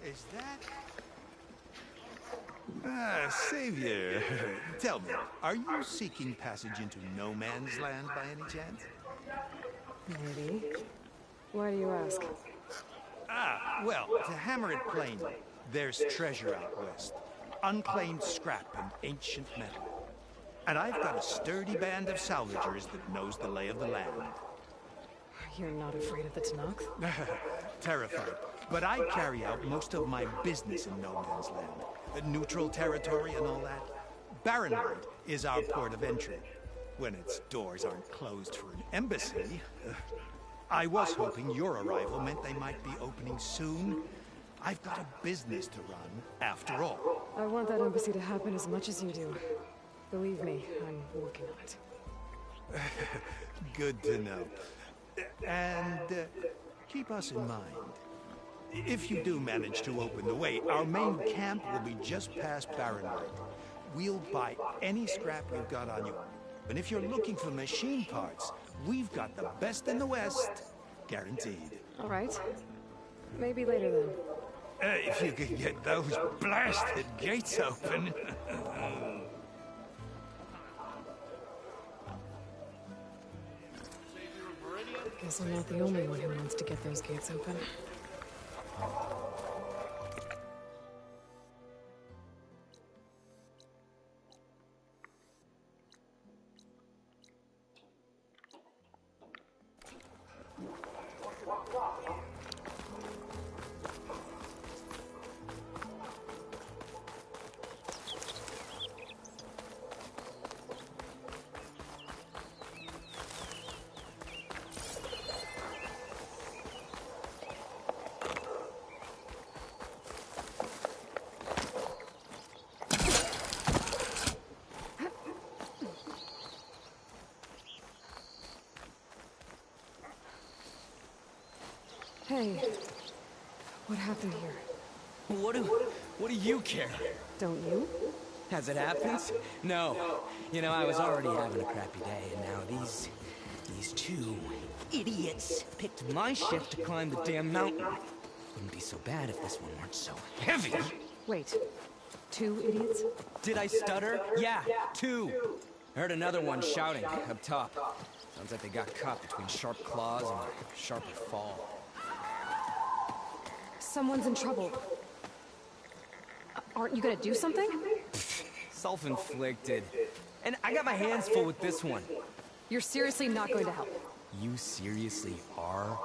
Is that... Savior, tell me, are you seeking passage into no man's land by any chance? Maybe. Why do you ask? Well, to hammer it plainly, there's treasure out west. Unclaimed scrap and ancient metal. And I've got a sturdy band of salvagers that knows the lay of the land. You're not afraid of the Tenakth? Terrified. But I carry out most of my business in no man's land. Neutral territory and all that. Barrenlight is our port of entry. When its doors aren't closed for an embassy. I was hoping your arrival meant they might be opening soon. I've got a business to run, after all. I want that embassy to happen as much as you do. Believe me, I'm working on it. Good to know. And keep us in mind. If you do manage to open the way, our main camp will be just past Barrenlight. We'll buy any scrap you've got on you. And if you're looking for machine parts, we've got the best in the West. Guaranteed. All right. Maybe later then. If you could get those blasted gates open. Guess I'm not the only one who wants to get those gates open. Hey, what happened here? What do you care? Don't you? As it happens? No. You know, I was already having a crappy day, and now these two idiots picked my shift to climb the damn mountain. Wouldn't be so bad if this one weren't so heavy. Wait, 2 idiots? Did I stutter? Yeah, 2. I heard another one shouting up top. Sounds like they got caught between sharp claws and a sharper fall. Someone's in trouble. Aren't you gonna do something? Self-inflicted. And I got my hands full with this one. You're seriously not going to help? You seriously are?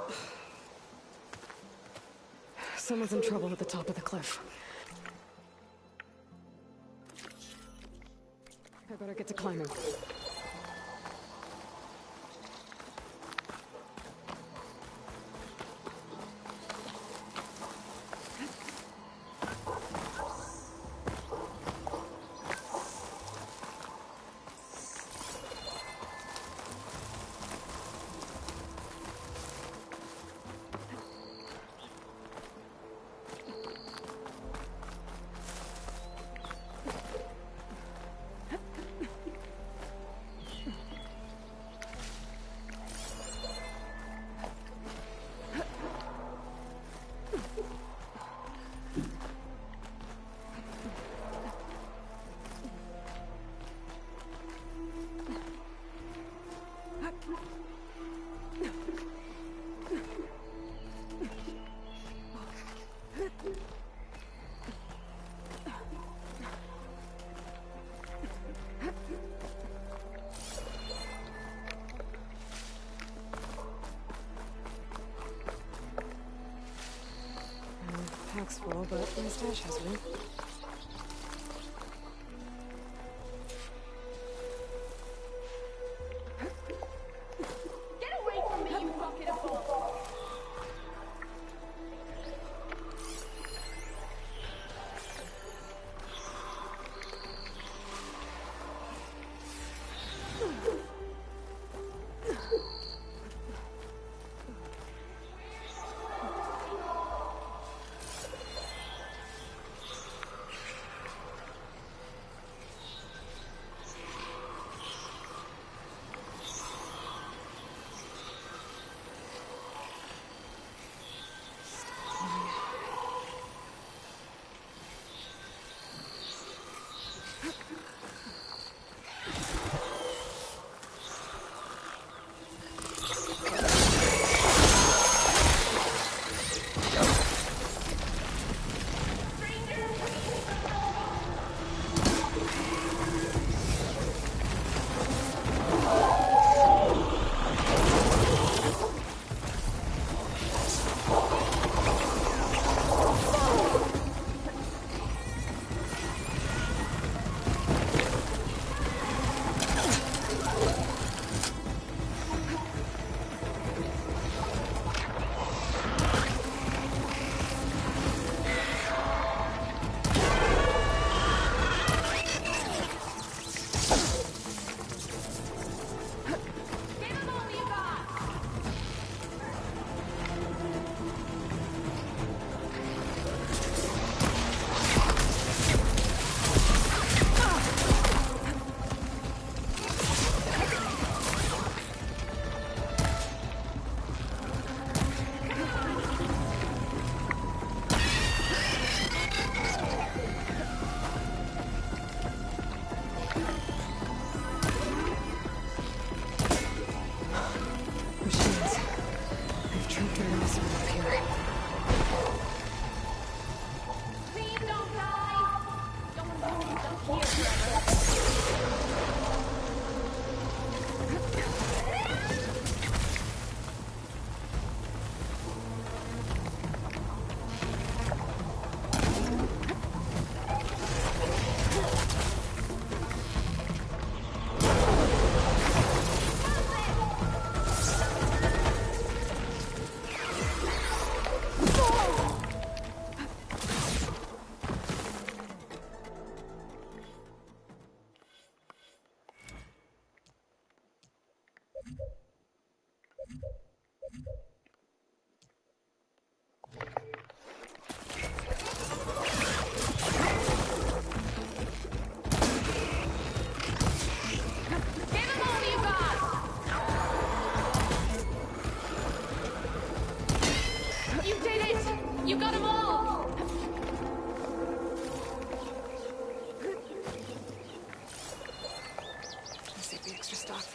Someone's in trouble at the top of the cliff. I better get to climbing. useful, but my stash has been. Get away from me, you bucket of balls!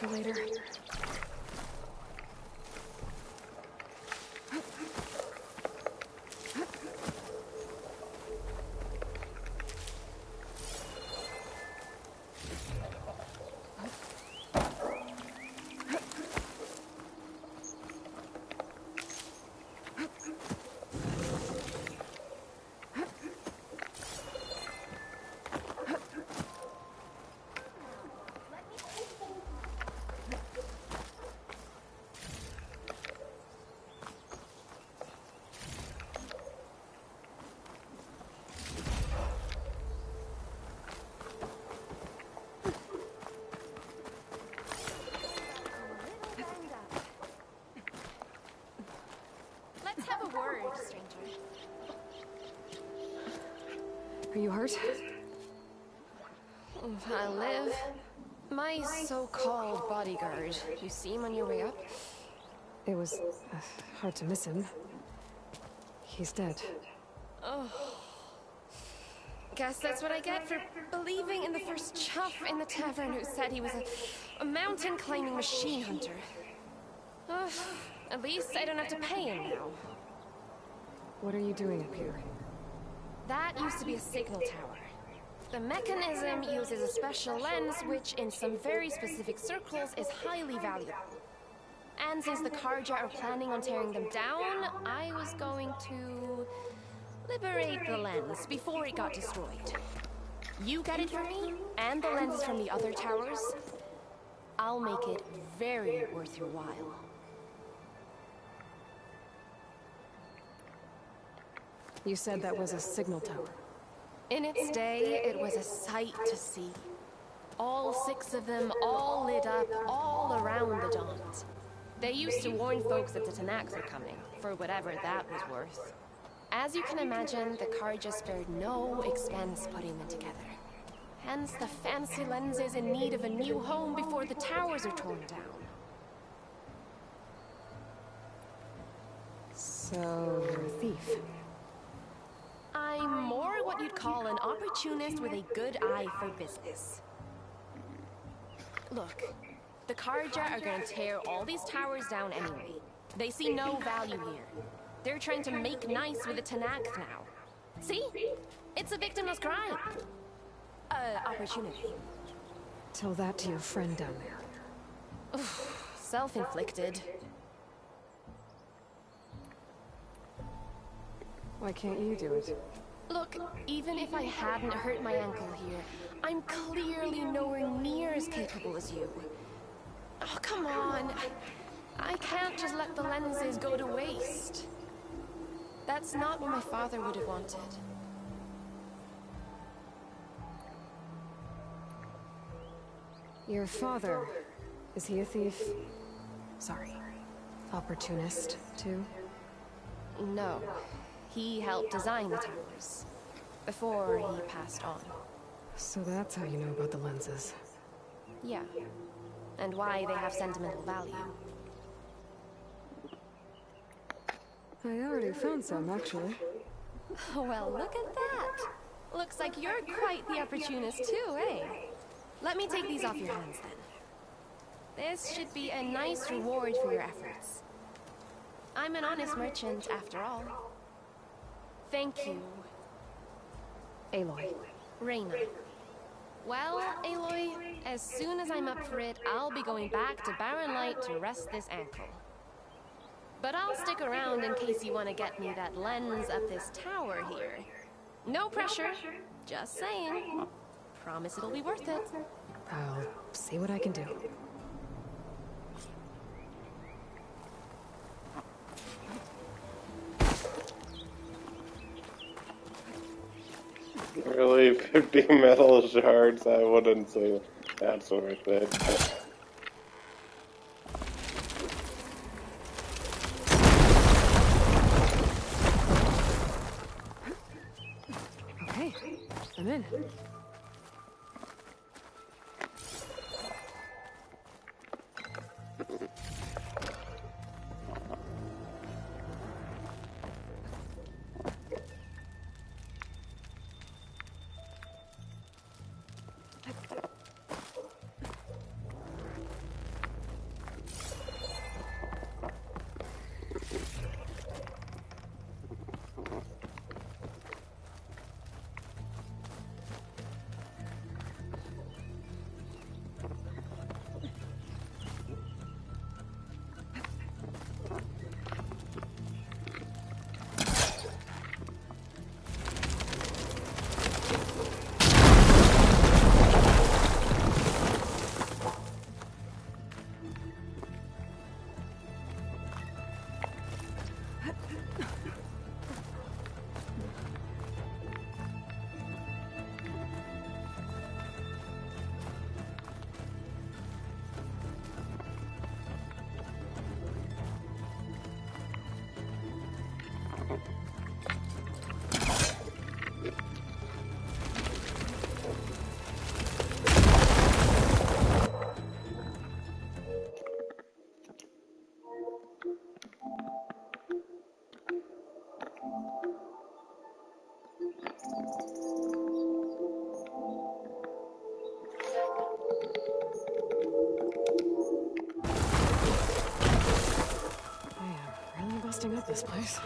For later. Let's have a word, stranger. Are you hurt? I live. My so-called bodyguard. You see him on your way up? It was hard to miss him. He's dead. Oh. Guess that's what I get for believing in the first chuff in the tavern who said he was a mountain-climbing machine hunter. At least I don't have to pay him now. What are you doing up here? That used to be a signal tower. The mechanism uses a special lens which, in some very specific circles, is highly valuable. And since the Carja are planning on tearing them down, I was going to Liberate the lens before it got destroyed. You get it for me, and the lenses from the other towers. I'll make it very worth your while. You said that was a signal tower. In its day, it was a sight to see. All 6 of them, all lit up, all around the Dawns. They used to warn folks that the Tanax are coming, for whatever that was worth. As you can imagine, the Carja spared no expense putting them together. Hence the fancy lenses in need of a new home before the towers are torn down. So, you're a thief. I'm more what you'd call an opportunist with a good eye for business. Look, the Carja are gonna tear all these towers down anyway. They see no value here. They're trying to make nice with the Tanax now. See? It's a victimless crime. Opportunity. Tell that to your friend down there. Self-inflicted. Why can't you do it? Look, even if I hadn't hurt my ankle here, I'm clearly nowhere near as capable as you. Oh, come on. I can't just let the lenses go to waste. That's not what my father would have wanted. Your father, is he a thief? Sorry, opportunist, too? No. He helped design the towers. Before he passed on. So that's how you know about the lenses. Yeah. And why they have sentimental value. I already found some, actually. Well, look at that! Looks like you're quite the opportunist too, eh? Let me take these off your hands, then. This should be a nice reward for your efforts. I'm an honest merchant, after all. Thank you. Aloy. Reyna. Well, Aloy, as soon as I'm up for it, I'll be going back to Barren Light to rest this ankle. But I'll stick around in case you want to get me that lens up this tower here. No pressure, just saying. Promise it'll be worth it. I'll see what I can do. Really, 50 metal shards, I wouldn't say that's worth it. Okay, I'm in. Busting up this place.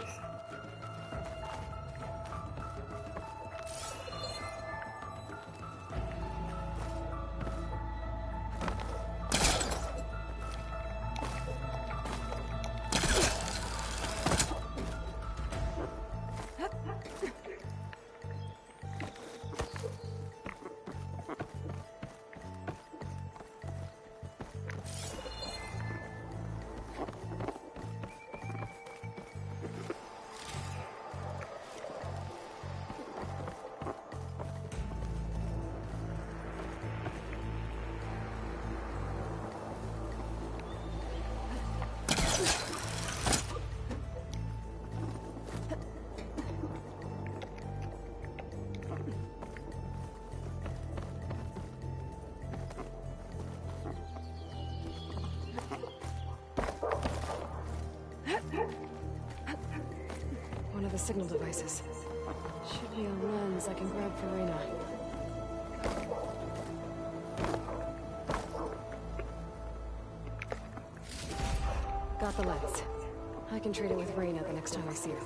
signal devices. Should be a lens I can grab for Reyna. Got the lens. I can trade it with Reyna the next time I see her.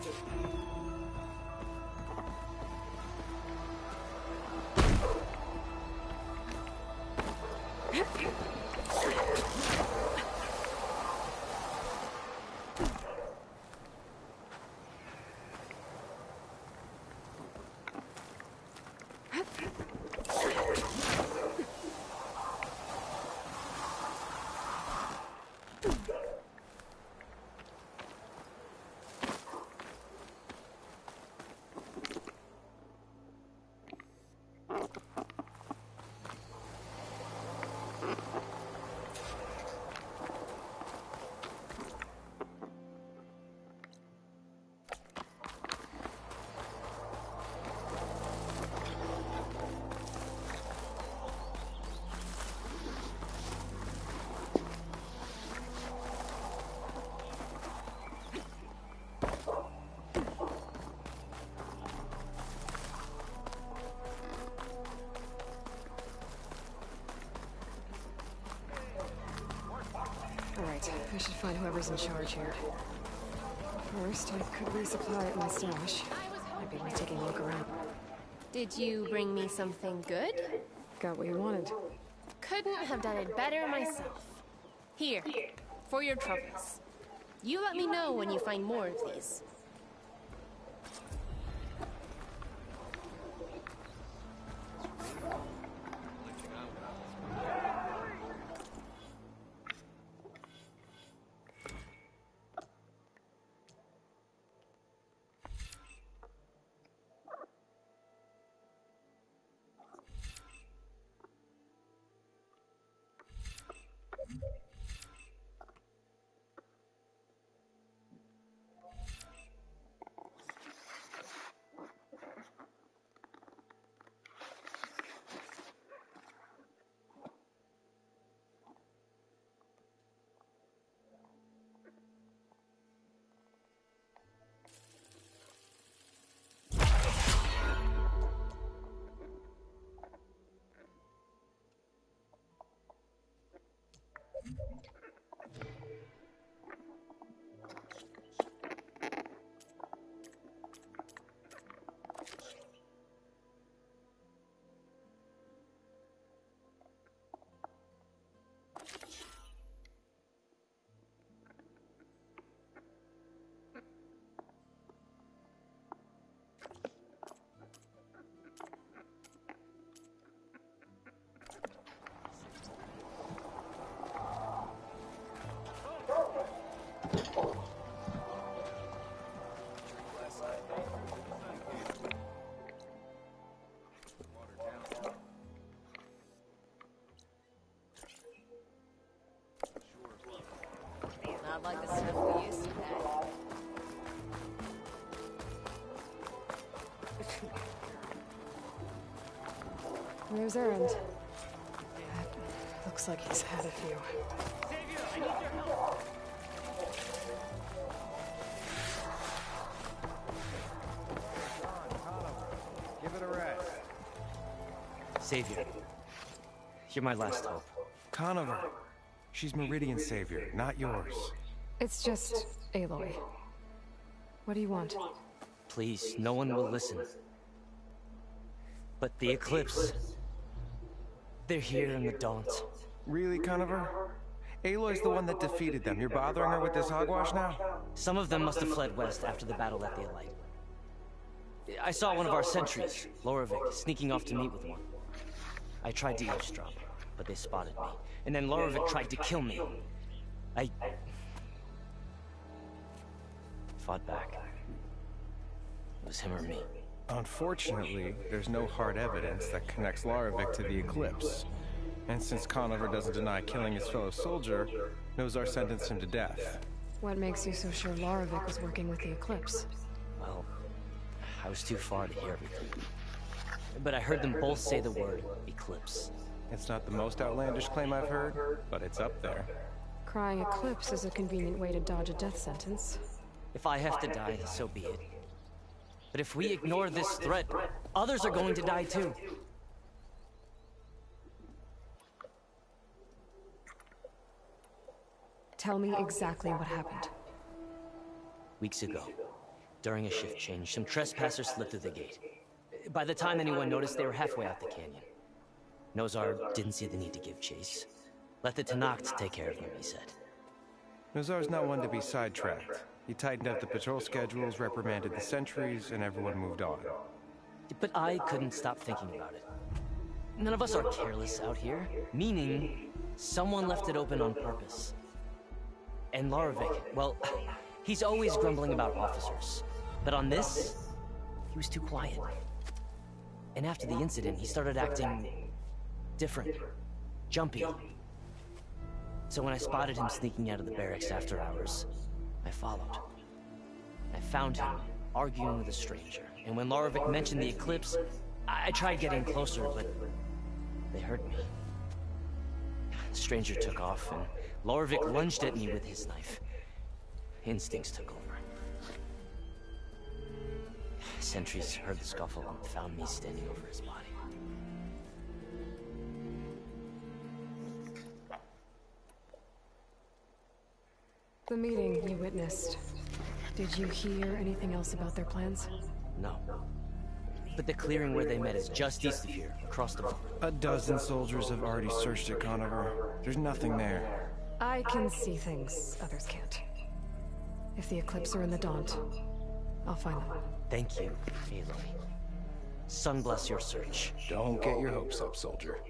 Alright, I should find whoever's in charge here. First, I could resupply at my stash. Might be worth taking a look around. Did you bring me something good? Got what you wanted. Couldn't have done it better myself. Here, for your troubles. You let me know when you find more of these. Not like the stuff we used to have. There's Erend. Looks like he's had a few. Savior, I need your help. Give it a rest. Savior, you're my last hope. Conover. She's Meridian's savior, not yours. It's just Aloy. What do you want? Please, no one will listen. But the Eclipse... they're here in the Daunt. Really, Conover? Aloy's the one that defeated them. You're bothering her with this hogwash now? Some of them must have fled west after the battle at the Elite. I saw one of our sentries, Lorevic, sneaking off to meet with one. I tried to eavesdrop, but they spotted me. And then Lorevic tried to kill me. I... fought back. It was him or me. Unfortunately, there's no hard evidence that connects Lorevic to the Eclipse. And since Conover doesn't deny killing his fellow soldier, Nozar sentenced him to death. What makes you so sure Lorevic was working with the Eclipse? Well, I was too far to hear everything. But I heard them both say the word Eclipse. It's not the most outlandish claim I've heard, but it's up there. Crying Eclipse is a convenient way to dodge a death sentence. If I have to die, so be it. But if we ignore this threat, others are going to die too. Tell me exactly what happened. Weeks ago, during a shift change, some trespassers slipped through the gate. By the time anyone noticed, they were halfway out the canyon. Nozar didn't see the need to give chase. Let the Tenakth take care of them, he said. Nozar's not one to be sidetracked. He tightened up the patrol schedules, reprimanded the sentries, and everyone moved on. But I couldn't stop thinking about it. None of us are careless out here, meaning someone left it open on purpose. And Larovic, well, he's always grumbling about officers. But on this, he was too quiet. And after the incident, he started acting different, jumpy. So when I spotted him sneaking out of the barracks after hours, I followed. I found him, arguing with a stranger. And when Larovic mentioned the eclipse, I tried getting closer, but they heard me. The stranger took off, and Larovic lunged at me with his knife. Instincts took over. Sentries heard the scuffle and found me standing over his body. The meeting you witnessed. Did you hear anything else about their plans? No. But the clearing where they met is just east of here, across the border. A dozen soldiers have already searched it, Conover. There's nothing there. I can see things others can't. If the Eclipse are in the Daunt, I'll find them. Thank you, Aloy. Sun bless your search. Don't get your hopes up, soldier.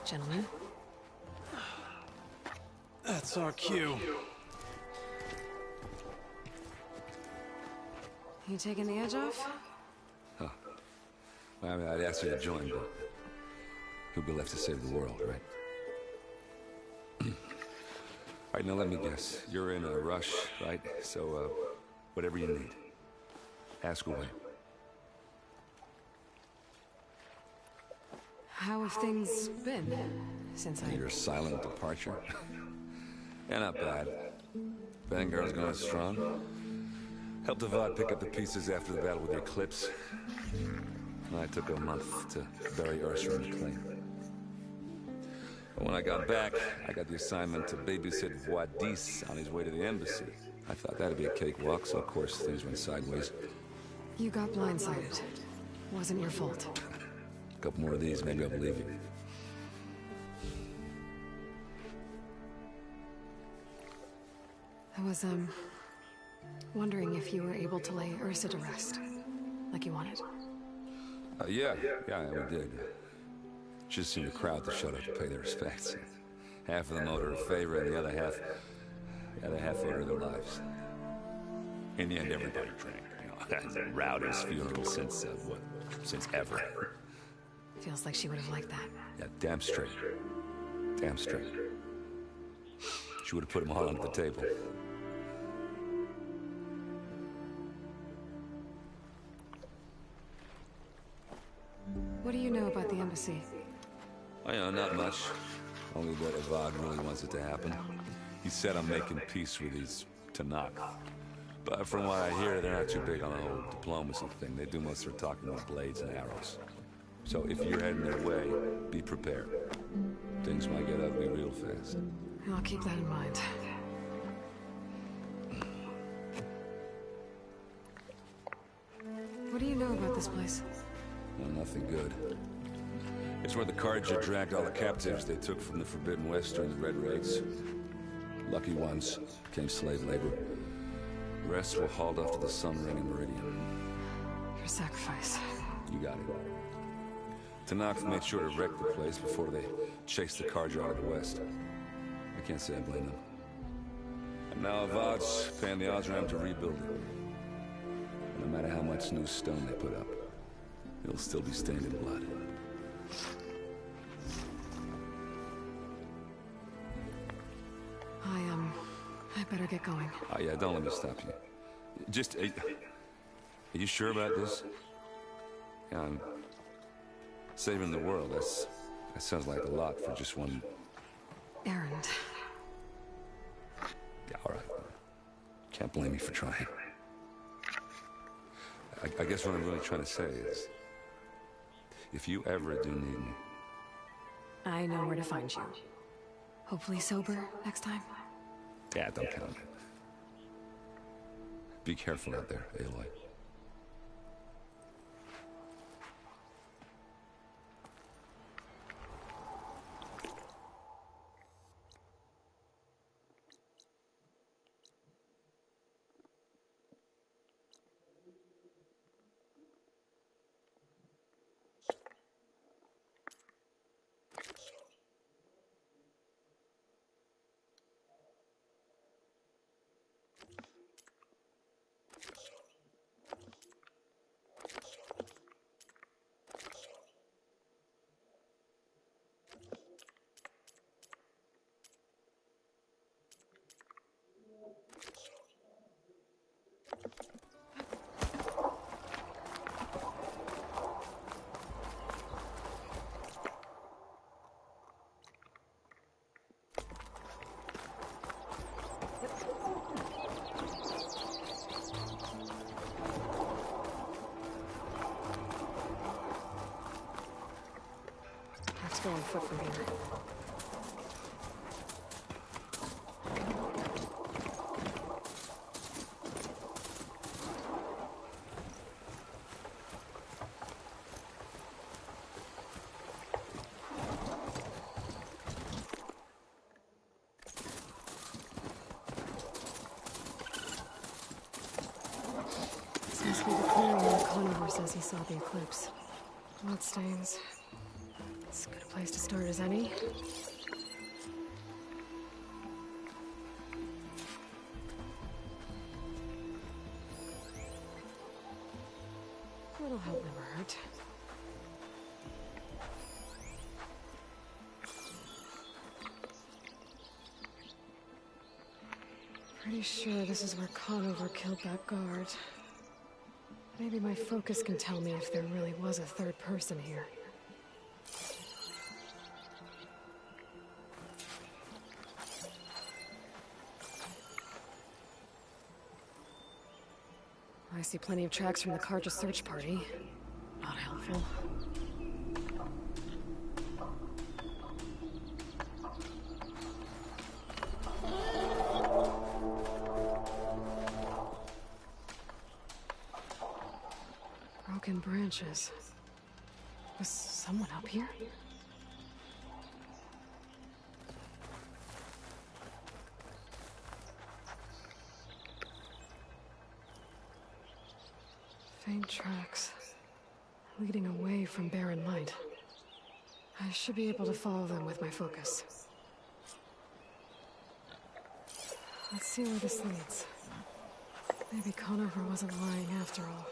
Gentlemen. That's our cue. You taking the edge off? Huh. Well, I mean, I'd ask you to join, but who'd be left to save the world, right? All right, now let me guess. You're in a rush, right? So, whatever you need. Ask away. How have things been since Your silent departure? Yeah, not bad. Vanguard's going strong. Helped Avad pick up the pieces after the battle with the Eclipse. I took a month to bury Ursula in the claim. But when I got back, I got the assignment to babysit Voidis on his way to the embassy. I thought that'd be a cakewalk, so of course things went sideways. You got blindsided. Wasn't your fault. A couple more of these, maybe I'll believe you. I was, wondering if you were able to lay Ursa to rest, like you wanted. Yeah, we did. Just seen the crowd that showed up to pay their respects. Half of them owed her a favor, and the other half owed her their lives. In the end, everybody drank. You know, that's the rowdiest funeral since ever. Feels like she would have liked that. Yeah, damn straight. Damn straight. She would have put them all under the table. What do you know about the embassy? I know, not much. Only that Avad really wants it to happen. He said I'm making peace with these Tenakth. But from what I hear, they're not too big on the whole diplomacy thing. They do most of their talking with blades and arrows. So if you're heading their way, be prepared. Things might get ugly real fast. I'll keep that in mind. What do you know about this place? Well, nothing good. It's where the Carja dragged all the captives they took from the Forbidden West during the Red Raids. Lucky ones became slave labor. The rest were hauled off to the Sun Ring and Meridian. Your sacrifice. You got it. Tenakth made sure to wreck the place before they chased the Carja out of the west. I can't say I blame them. And now Avad's paying the Osram to rebuild it. And no matter how much new stone they put up, it'll still be stained in blood. I better get going. Oh, yeah, don't let me stop you. Just, are you sure about this? Yeah, I'm saving the world. That sounds like a lot for just one... errand. Yeah, all right. Can't blame me for trying. I guess what I'm really trying to say is, if you ever do need me... I know where to find you. Hopefully sober next time. Yeah, don't count it. Be careful out there, Aloy. Let's go on foot from here. This must be the clearing where Conover says he saw the eclipse. Bloodstains. It's as good a place to start as any. A little help never hurt. Pretty sure this is where Conover killed that guard. Maybe my focus can tell me if there really was a third person here. I see plenty of tracks from the Carja search party. Not helpful. Broken branches. Was someone up here? Faint tracks, leading away from Barren Light. I should be able to follow them with my focus. Let's see where this leads. Maybe Conover wasn't lying after all.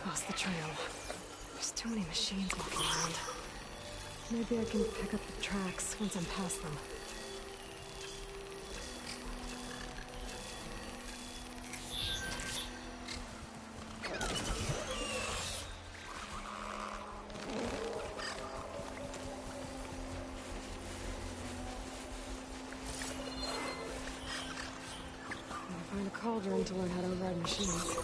Lost the trail. There's too many machines walking around. Maybe I can pick up the tracks once I'm past them. I'll find a cauldron to learn how to ride machines.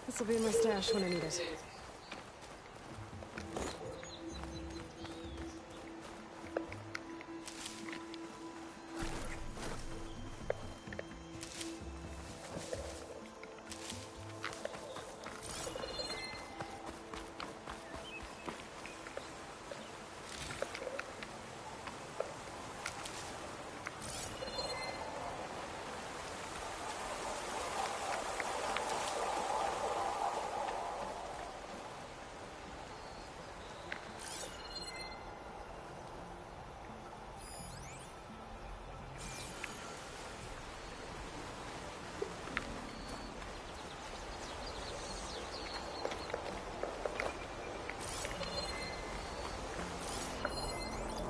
This'll be my stash when I need it.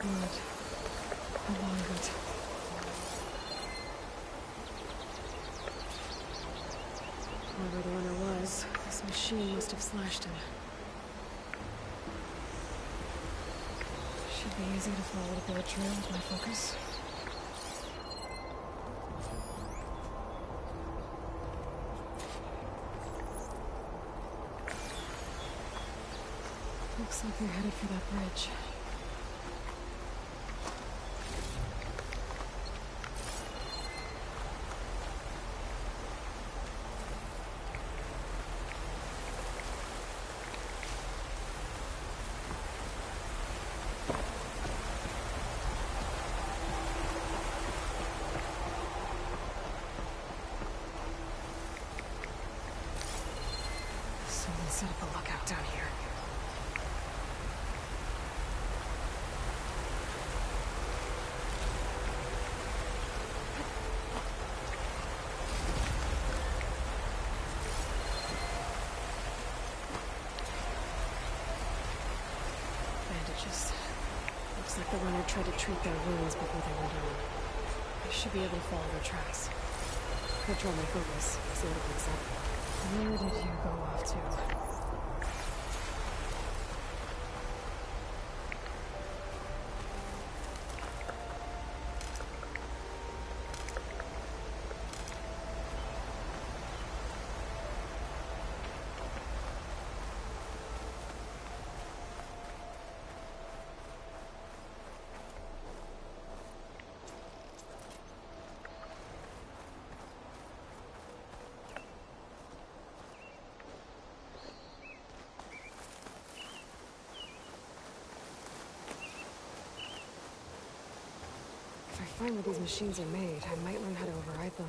Good. I wanted it. Whoever the runner was, this machine must have slashed him. Should be easy to follow the bullet trail with my focus. Looks like they're headed for that bridge. Someone set up a lookout down here. Bandages. Looks like the runner tried to treat their wounds before they went on. I should be able to follow their tracks. Control my focus, see what it picks up. Where did you go off to? find where these machines are made, I might learn how to override them.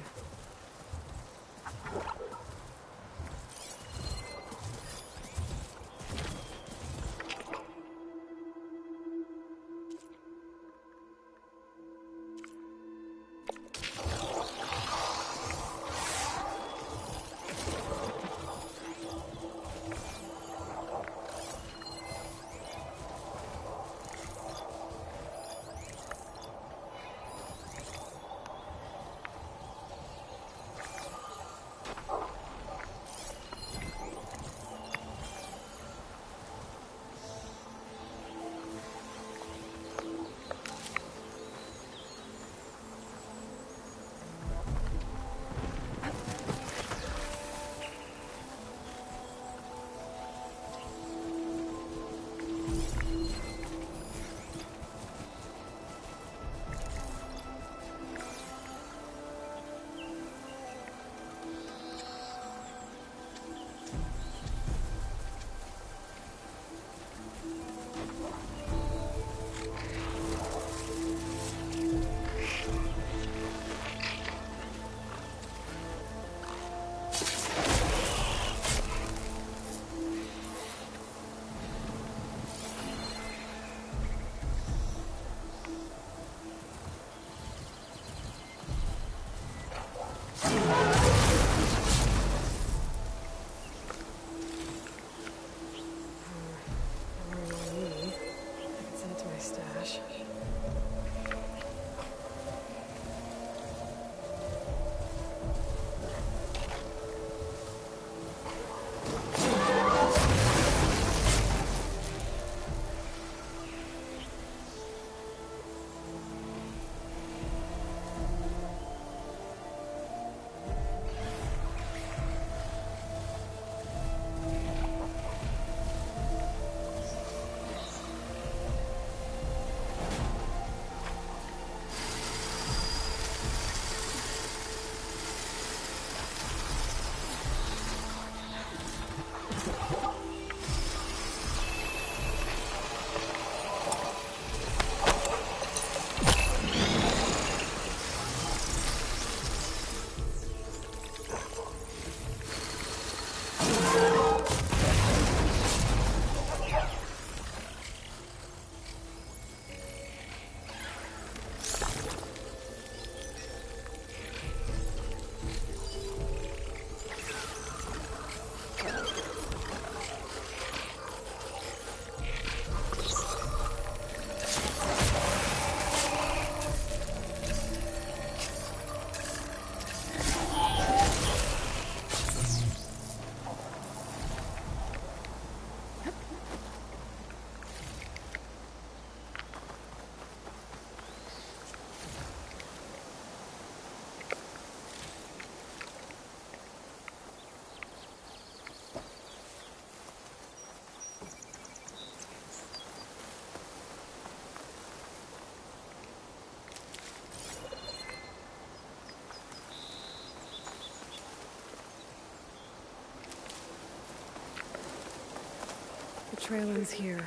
Trail ends here.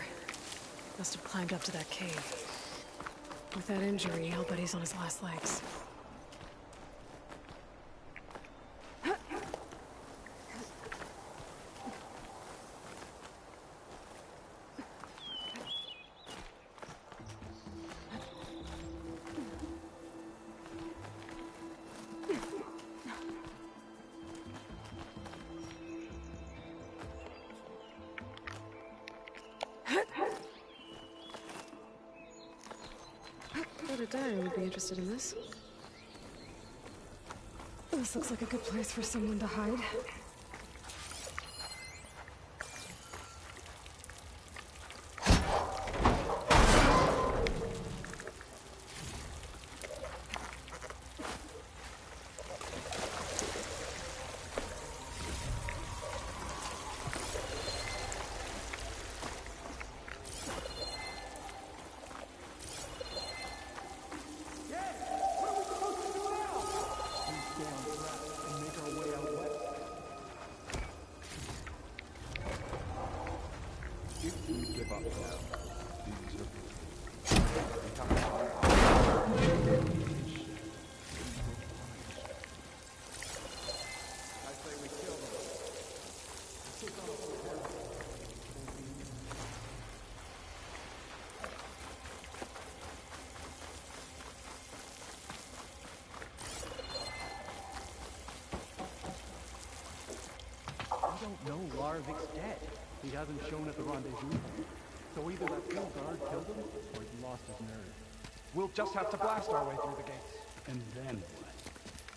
Must have climbed up to that cave. With that injury, I'll bet he's on his last legs. I would be interested in this. This looks like a good place for someone to hide. No, Larovic's dead. He hasn't shown at the rendezvous. So either that field guard killed him, or he lost his nerve. We'll just have to blast our way through the gates. And then what?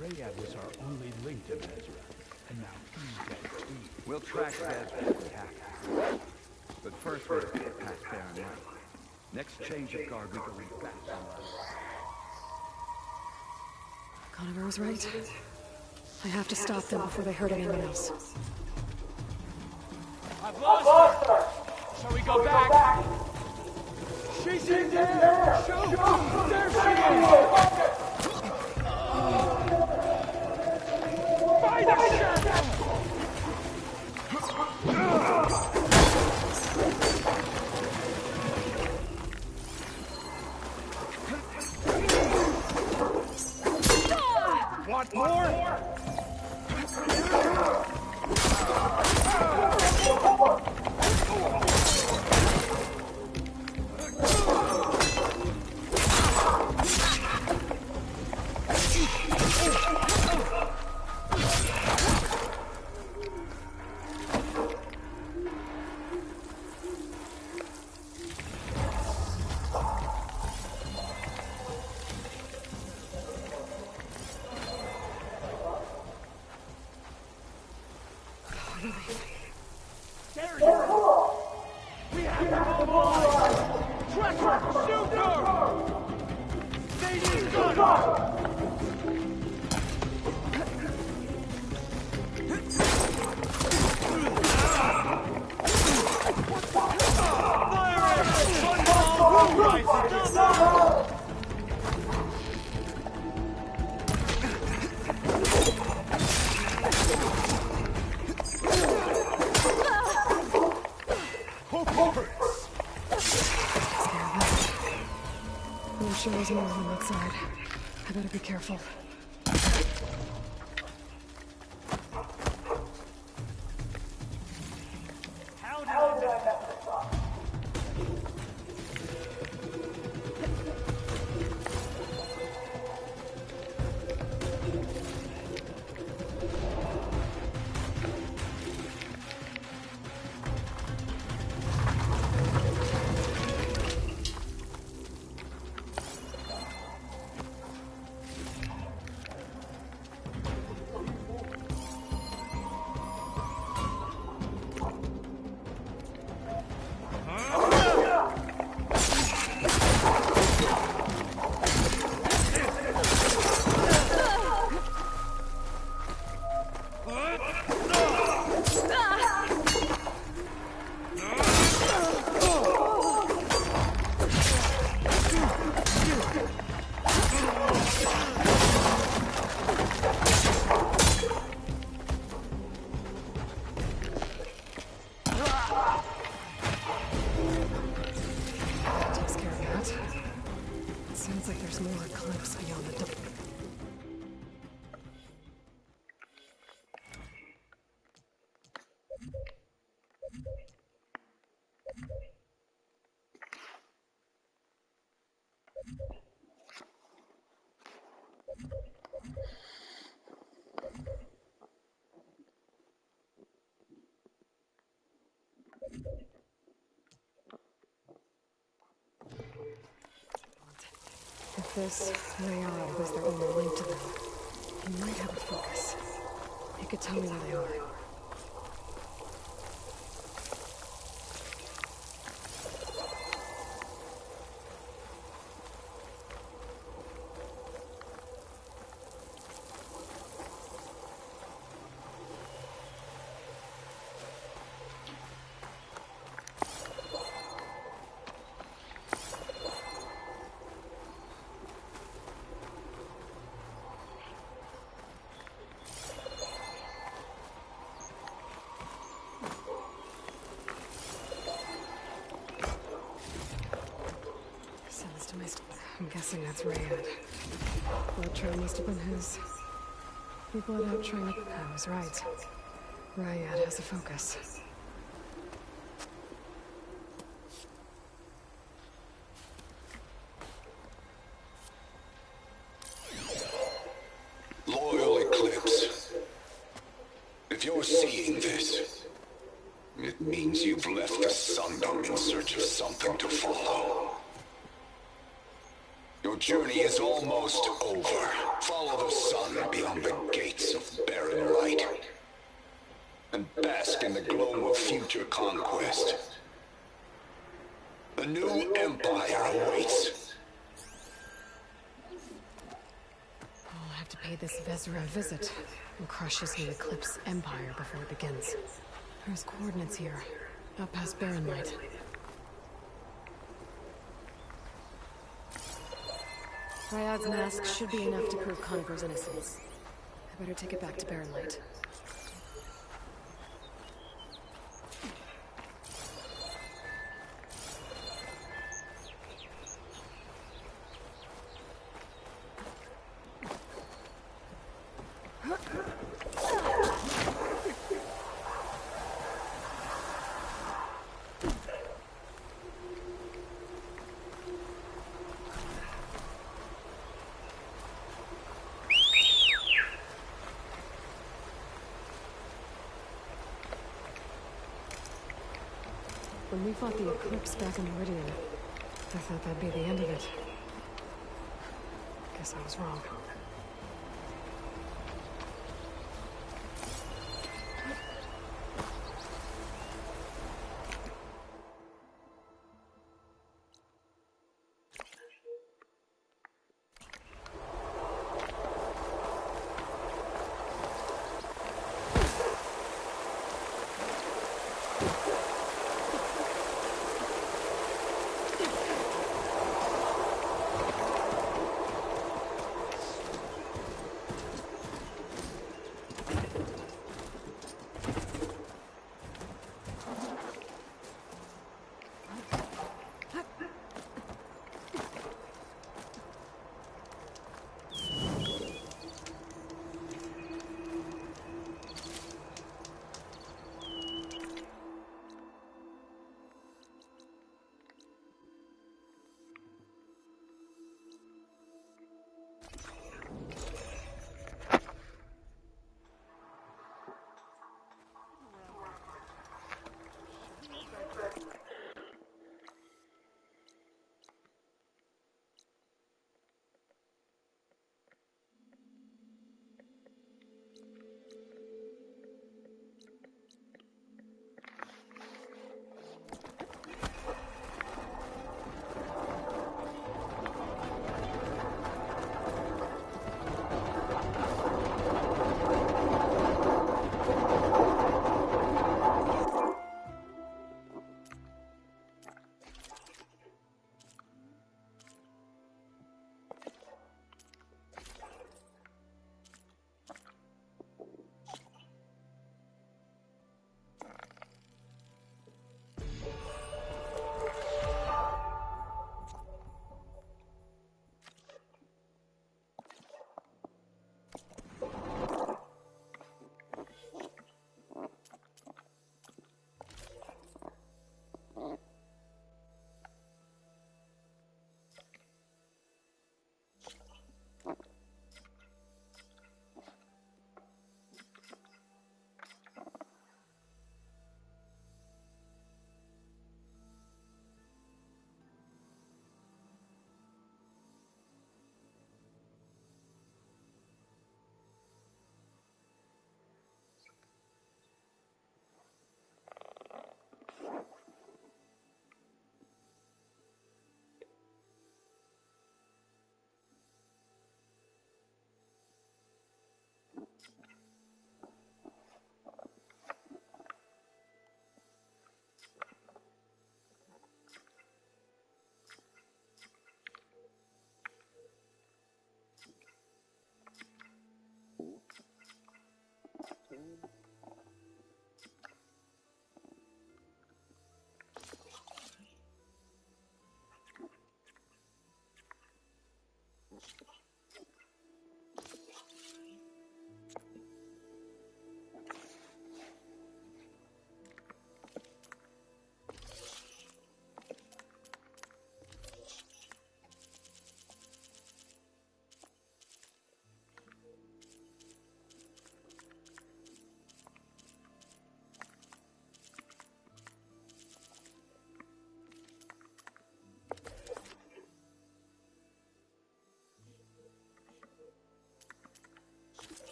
Rayad was our only link to Ezra. And now he's dead too. We'll track Dez if we have to. But first we have to get past Baron Light. Next change of guard, we go back somewhere. Conover was right. I have to stop them before they hurt anyone else. I've lost her! Shall we go back? She's in there! Shoot! There she is! By the shot! Want more? I'm sure there's more on that side. I better be careful. If this Rayad was their only link to them, he might have a focus. He could tell me where they are. I'm guessing that's Rayad. Blood trail must have been his. He bled out trying to... I was right. Rayad has a focus. Loyal Eclipse. If you're seeing this, It means you've left the Sundom in search of something to follow. Your journey is almost over. Follow the sun beyond the gates of barren light. And bask in the glow of future conquest. A new empire awaits. I'll have to pay this Vezra a visit and crush his new Eclipse Empire before it begins. There's coordinates here, out past Barren Light. Ryad's mask should be enough to prove Conover's innocence. I better take it back to Barren Light. When we fought the Eclipse back in Meridian, I thought that'd be the end of it. Guess I was wrong.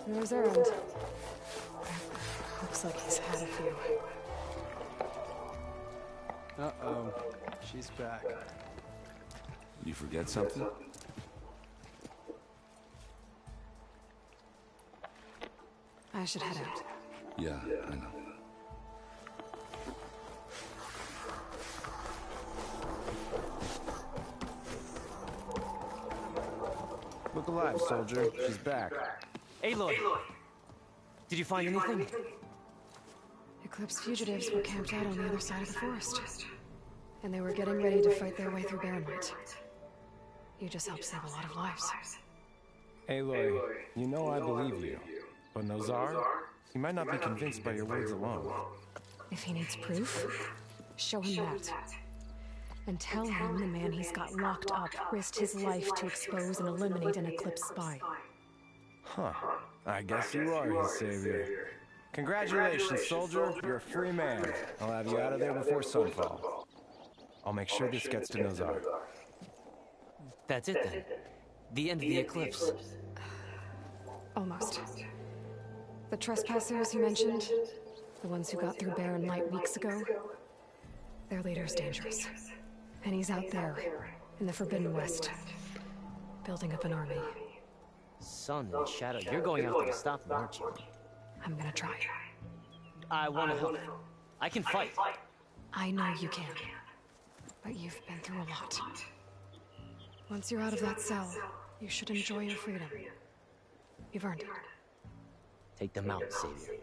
There's Erend. Looks like he's had a few. Uh-oh. She's back. You forget something? I should head out. Yeah, I know. Look alive, soldier. She's back. Aloy! Did you find anything? Eclipse fugitives were camped out on the other side of the forest. And they were getting ready to fight their way through Barrenlight. You just helped save a lot of lives. Aloy, you know I believe you. But Nozar? He might not be convinced by your words alone. If he needs proof, show him that. And tell him the man he's got locked up risked his life to expose and eliminate an Eclipse spy. Huh. I guess you are his savior. Congratulations, soldier. You're a free man. I'll have you out of there before sunfall. I'll make sure this gets to Nozar. That's it then. The end of the Eclipse. Almost. The trespassers you mentioned, the ones who got through Barrenlight weeks ago, their leader's dangerous. And he's out there, in the Forbidden West, building up an army. Sun and Shadow, you're going out there to stop him, aren't you? I'm gonna try. I want to help. I can fight. I know you can. But you've been through a lot. Once you're out of that cell, you should enjoy your freedom. You've earned it. Take them out, Savior.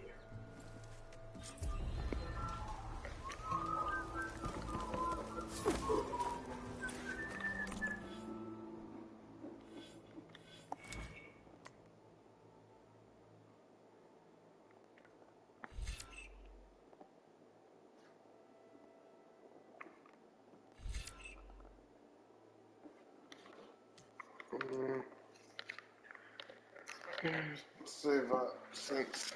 Save up since.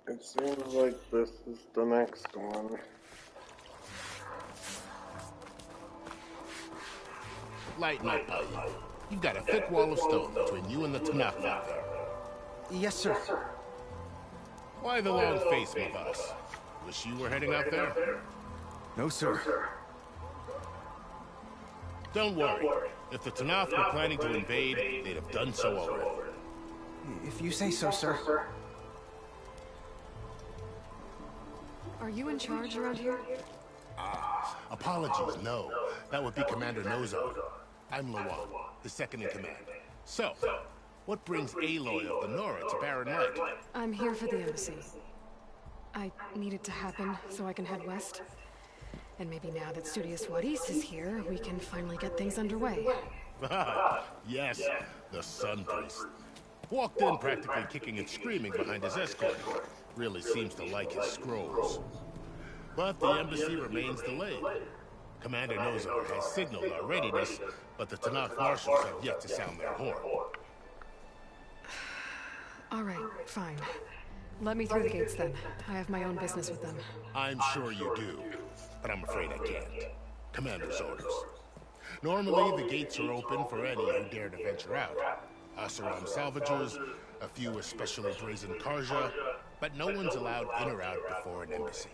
It seems like this is the next one. Lighten up, buddy. You've got a thick wall of stone between you and the Tanakh out there. Yes, sir. Why the long face with us? Wish you were heading out there? No, sir. Don't worry. If the Tanakh were planning to invade, they'd have done so already. If you say so, sir. Are you in charge around here? Apologies, no. That would be Commander Nozar. I'm Lawan, the second in command. So, what brings Aloy of the Nora to Barren Light? I'm here for the embassy. I need it to happen so I can head west. And maybe now that Studious Wadis is here, we can finally get things underway. Yes, the Sun Priest. Walked in practically kicking and screaming behind his escort. Really seems to like his scrolls. But the embassy remains delayed. Commander Nozar has signaled our readiness, but the Tanakh marshals have yet to sound their horn. All right, fine. Let me through the gates then. I have my own business with them. I'm sure you do, but I'm afraid I can't. Commander's orders. Normally, the gates are open for any who dare to venture out. Asaram salvagers, a few especially brazen Karja, but no one's allowed in or out before an embassy.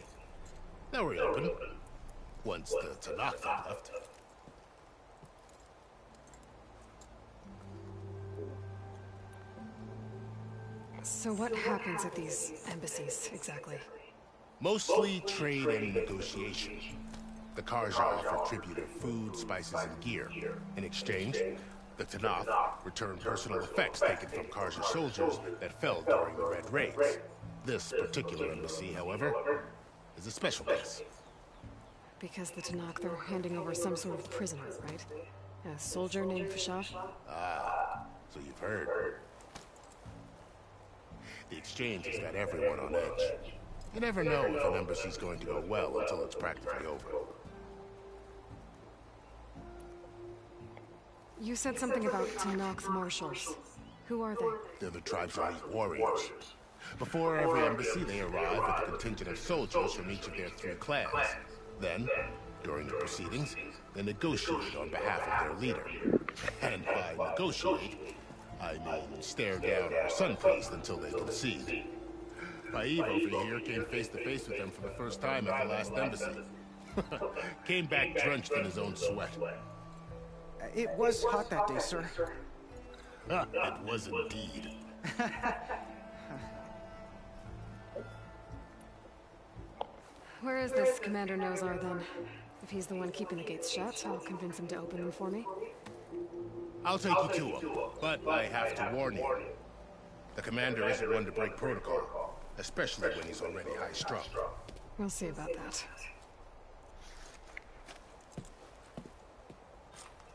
Now we're open. Once the Tanakh have left. So what happens at these embassies, exactly? Mostly trade and negotiation. The Karja offer tribute of food, spices, and gear. In exchange, the Tanakh return personal effects taken from Karja soldiers that fell during the Red Raids. This particular embassy, however, is a special case. Because the Tanakh, they're handing over some sort of prisoner, right? A soldier named Fashav? Ah, so you've heard. The exchange has got everyone on edge. You never know if an embassy's going to go well until it's practically over. You said something about Tanakh's marshals. Who are they? They're the tribe's elite warriors. Before every embassy, they arrive with a contingent of soldiers from each of their 3 clans. Then, during the proceedings, they negotiate on behalf of their leader. And by negotiate, I mean stare down our Sun Priest until they concede. Paev over here came face to face with them for the first time at the last embassy. Came back drenched in his own sweat. It was hot that day, sir. It was indeed. Where is this Commander Nozar, then? If he's the one keeping the gates shut, I'll convince him to open them for me. I'll take you to him, but I have to warn you. The commander isn't one to break protocol, especially when he's already high-strung. We'll see about that.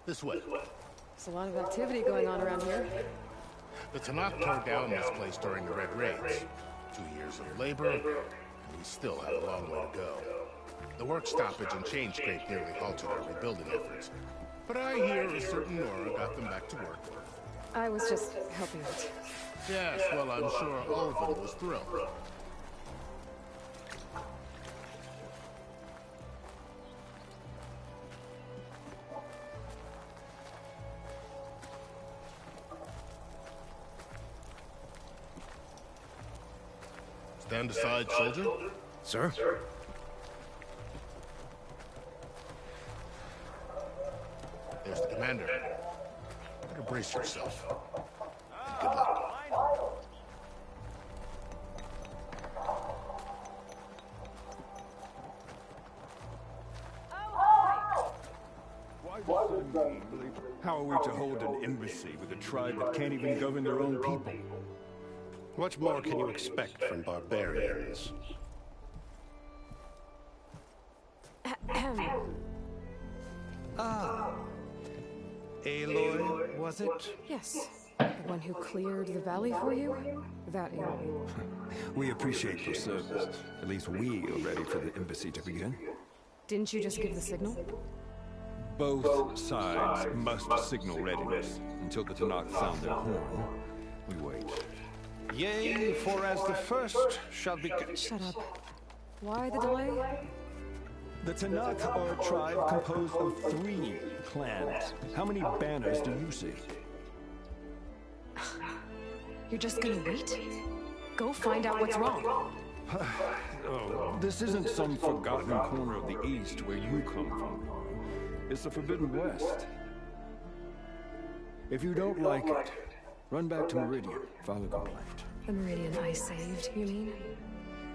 This way. There's a lot of activity going on around here. The Tanakh tore down this place during the Red Raids. 2 years of labor, and we still have a long way to go. The work stoppage and chain scrape nearly halted our rebuilding efforts. But I hear a certain Nora got them back to work. I was just helping out. Yes, well, I'm sure Olvin was thrilled. Stand aside, soldier. Sir? There's the commander. Better brace yourself. Good luck. How are we to hold an embassy with a tribe that can't even govern their own people? What more can you expect from barbarians? Aloy, was it? Yes. The one who cleared the valley for you? That Aloy. We appreciate your service. At least we are ready for the embassy to begin. Didn't you just give the signal? Both sides must signal readiness. Until the Tanakh sound their horn, we wait. Yea, for as the first shall be... Shut up. Why the delay? The Tanakh are a tribe composed of 3 clans. How many banners do you see? You're just gonna wait? Go find out what's wrong. Oh, this isn't some forgotten corner of the East where you come from. It's the Forbidden West. If you don't like it, run back to Meridian, file a complaint. The Meridian I saved, you mean?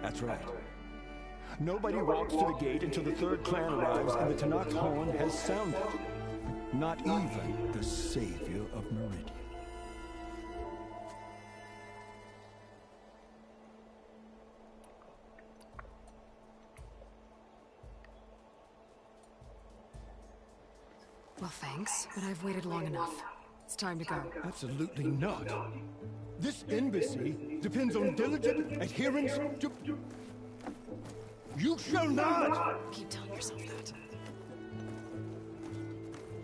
That's right. Nobody walks to the gate until the 3rd clan arrives and the Tanakh horn has sounded. Not even the savior of Meridian. Well, thanks, but I've waited long enough. It's time to go. Absolutely not. This embassy depends on diligent adherence to... You shall not! Keep telling yourself that.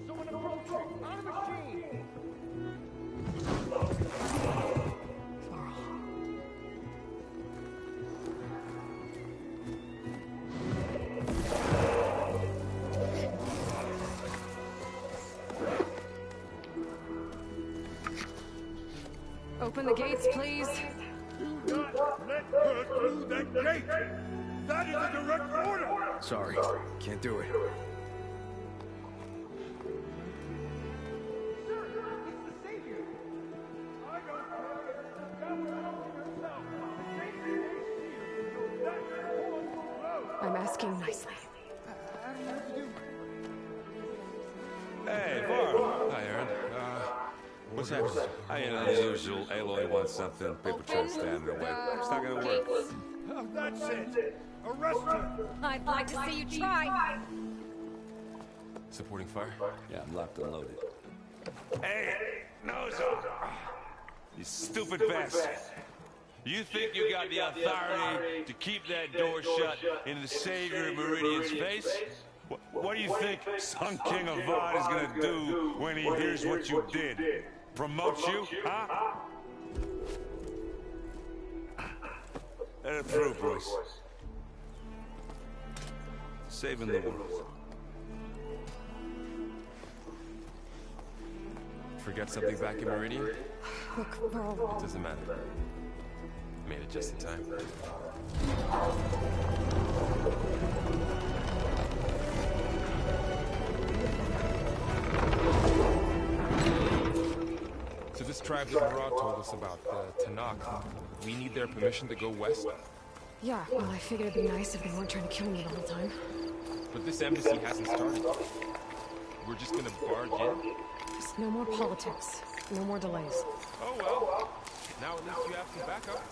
Someone approaching! On a machine! Open the gates, please. Do not let her through that gate! That is a direct order! Sorry, can't do it. I'm asking nicely. Hey, Varl. Hi, Aaron. What's happening? You know, the usual. Aloy wants something. People try to stand in the way. It's not gonna work. Oh, that's it! Arrest her! I'd like to see you try. Supporting fire? Yeah, I'm locked and loaded. Hey, nose off! You stupid bastard! You think you got the authority to keep that door shut in the savior of Meridian's face? What do you think Sun King Avad is gonna do when he hears what you did? Promote you, huh? Let it through, boys. Saving the world. Forget something back in Meridian? Look, Varl. Doesn't matter. Made it just in time. So this tribe that Murad told us about, the Tanakh, we need their permission to go west? Yeah, well, I figured it'd be nice if they weren't trying to kill me the whole time. But this embassy hasn't started. We're just gonna barge in? Just no more politics. No more delays. Oh well. Now at least you have some backup.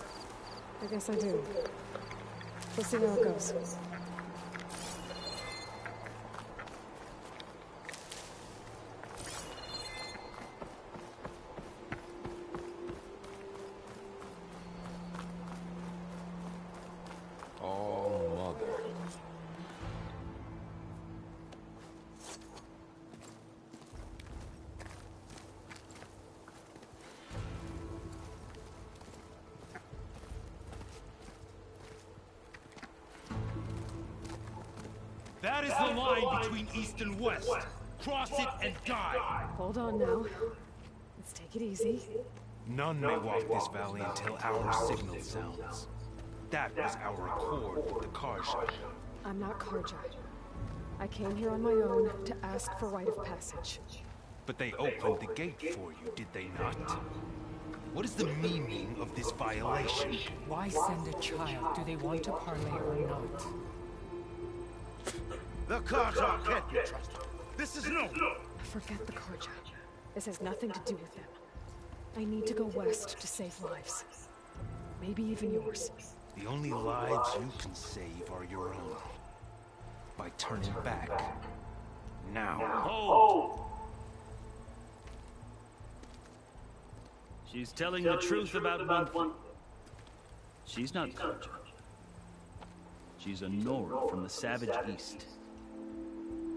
I guess I do. We'll see how it goes. Oh, mother. That is the line between East and West. Cross it and die. Hold on now. Let's take it easy. None may walk this valley until our signal sounds. That was our accord with the Karja. I'm not Karja. I came here on my own to ask for rite of passage. But they opened the gate for you, did they not? What is the meaning of this violation? Why send a child? Do they want to parlay or not? The Karja can't be trusted. This is no... Forget the Karja. This has nothing to do with them. I need to go west to save lives. Maybe even yours. The only lives you can save are your own. By turning back. Now. Hold! She's telling the truth about one thing. She's not Karja. She's a Nora from the Savage East.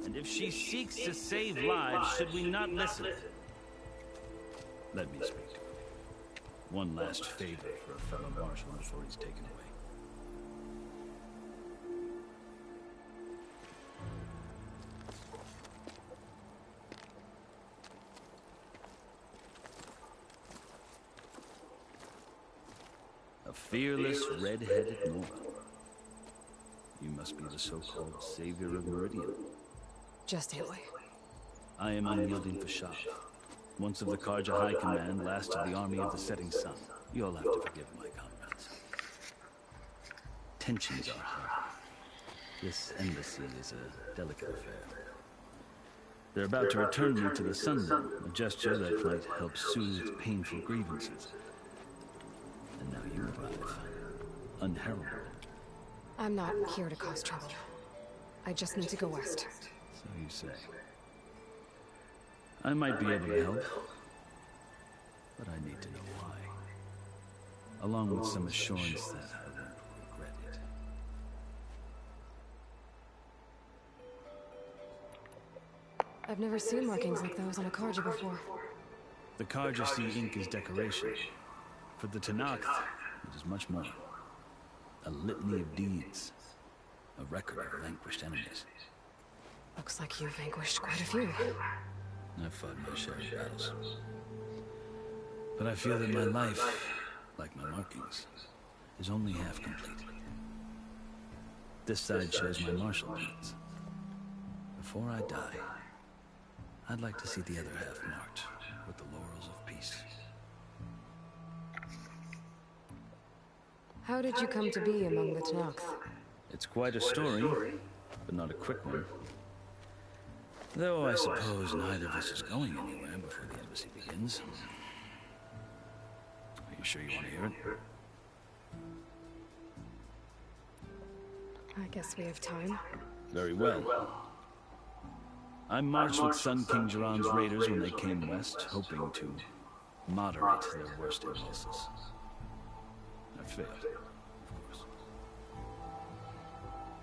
And if she seeks to save lives, should we not listen? Let me speak to her. One last favor for a fellow marshal before he's taken away. A fearless, red-headed Nora. You must be the so-called savior of Meridian. Just Aloy. I am unyielding for Shah. Once of the Karja High Command, last of the Army of the Setting Sun. You'll have to forgive my comrades. Tensions are high. This embassy is a delicate affair. They're about to return me to the Sundom, a gesture that might help soothe painful grievances. And now you arrive, unheralded. I'm not here to cause trouble. I just need to go west. So you say. I might be able to help, but I need to know why. Along with some assurance that I won't regret it. I've never seen markings like those on a Karja before. The Karja see ink as decoration. For the Tenakth, it is much more. A litany of deeds. A record of vanquished enemies. Looks like you've vanquished quite a few. I've fought my share of battles. But I feel that my life, like my markings, is only half complete. This side shows my martial deeds. Before I die, I'd like to see the other half marked with the laurels of peace. How did you come to be among the Tenakth? It's quite a story, but not a quick one. Though I suppose neither of us is going anywhere before the embassy begins. Are you sure you want to hear it? I guess we have time. Very well. I marched with Sun King Jiran's raiders when they came west, hoping to moderate their worst impulses. I failed, of course.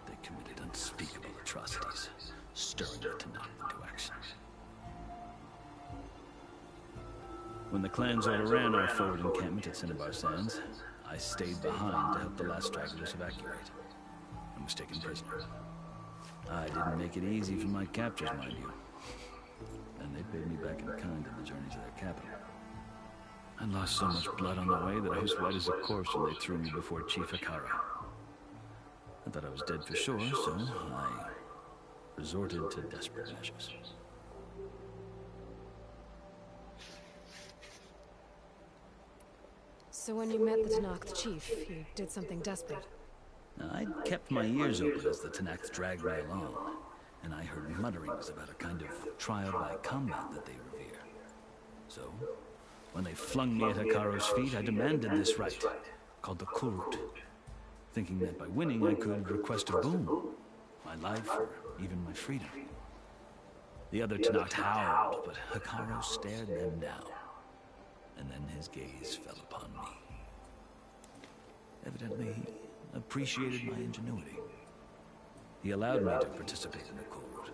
They committed unspeakable atrocities, stirring the Tenakth into action. When the clans overran our forward encampment at Cinnabar Sands, I stayed behind to help the last stragglers evacuate. I was taken prisoner. I didn't make it easy for my captors, mind you. And they paid me back in kind in the journey to their capital. I lost so much blood on the way that I was white as a corpse when they threw me before Chief Hekarro. I thought I was dead for sure, so I resorted to desperate measures. So when you met the Tenakth chief, you did something desperate. I'd kept my ears open as the Tenakth dragged me along, and I heard mutterings about a kind of trial by combat that they revere. So, when they flung me at Hekarro's feet, I demanded this right, called the Kulrut, thinking that by winning I could request a boon, my life or even my freedom. The other Tenakth howled, but Hekarro stared them down, and then his gaze fell upon me. Evidently, he appreciated my ingenuity. He allowed me to participate in the Kulrut.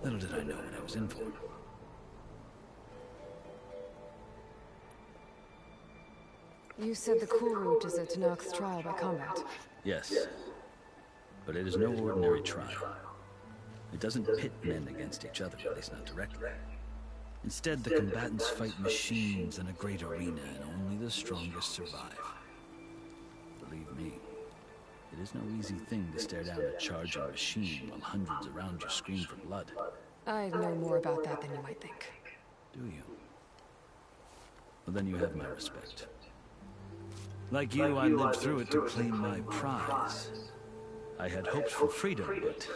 Little did I know what I was in for. You said the Kulrut is a Tenakth trial by combat. Yes, but it is no ordinary trial. It doesn't pit men against each other, at least not directly. Instead, the combatants fight machines in a great arena, and only the strongest survive. Believe me, it is no easy thing to stare down a charging machine while hundreds around you scream for blood. I know more about that than you might think. Do you? Well, then you have my respect. Like you, I lived through it to claim my prize. I had hoped for freedom, but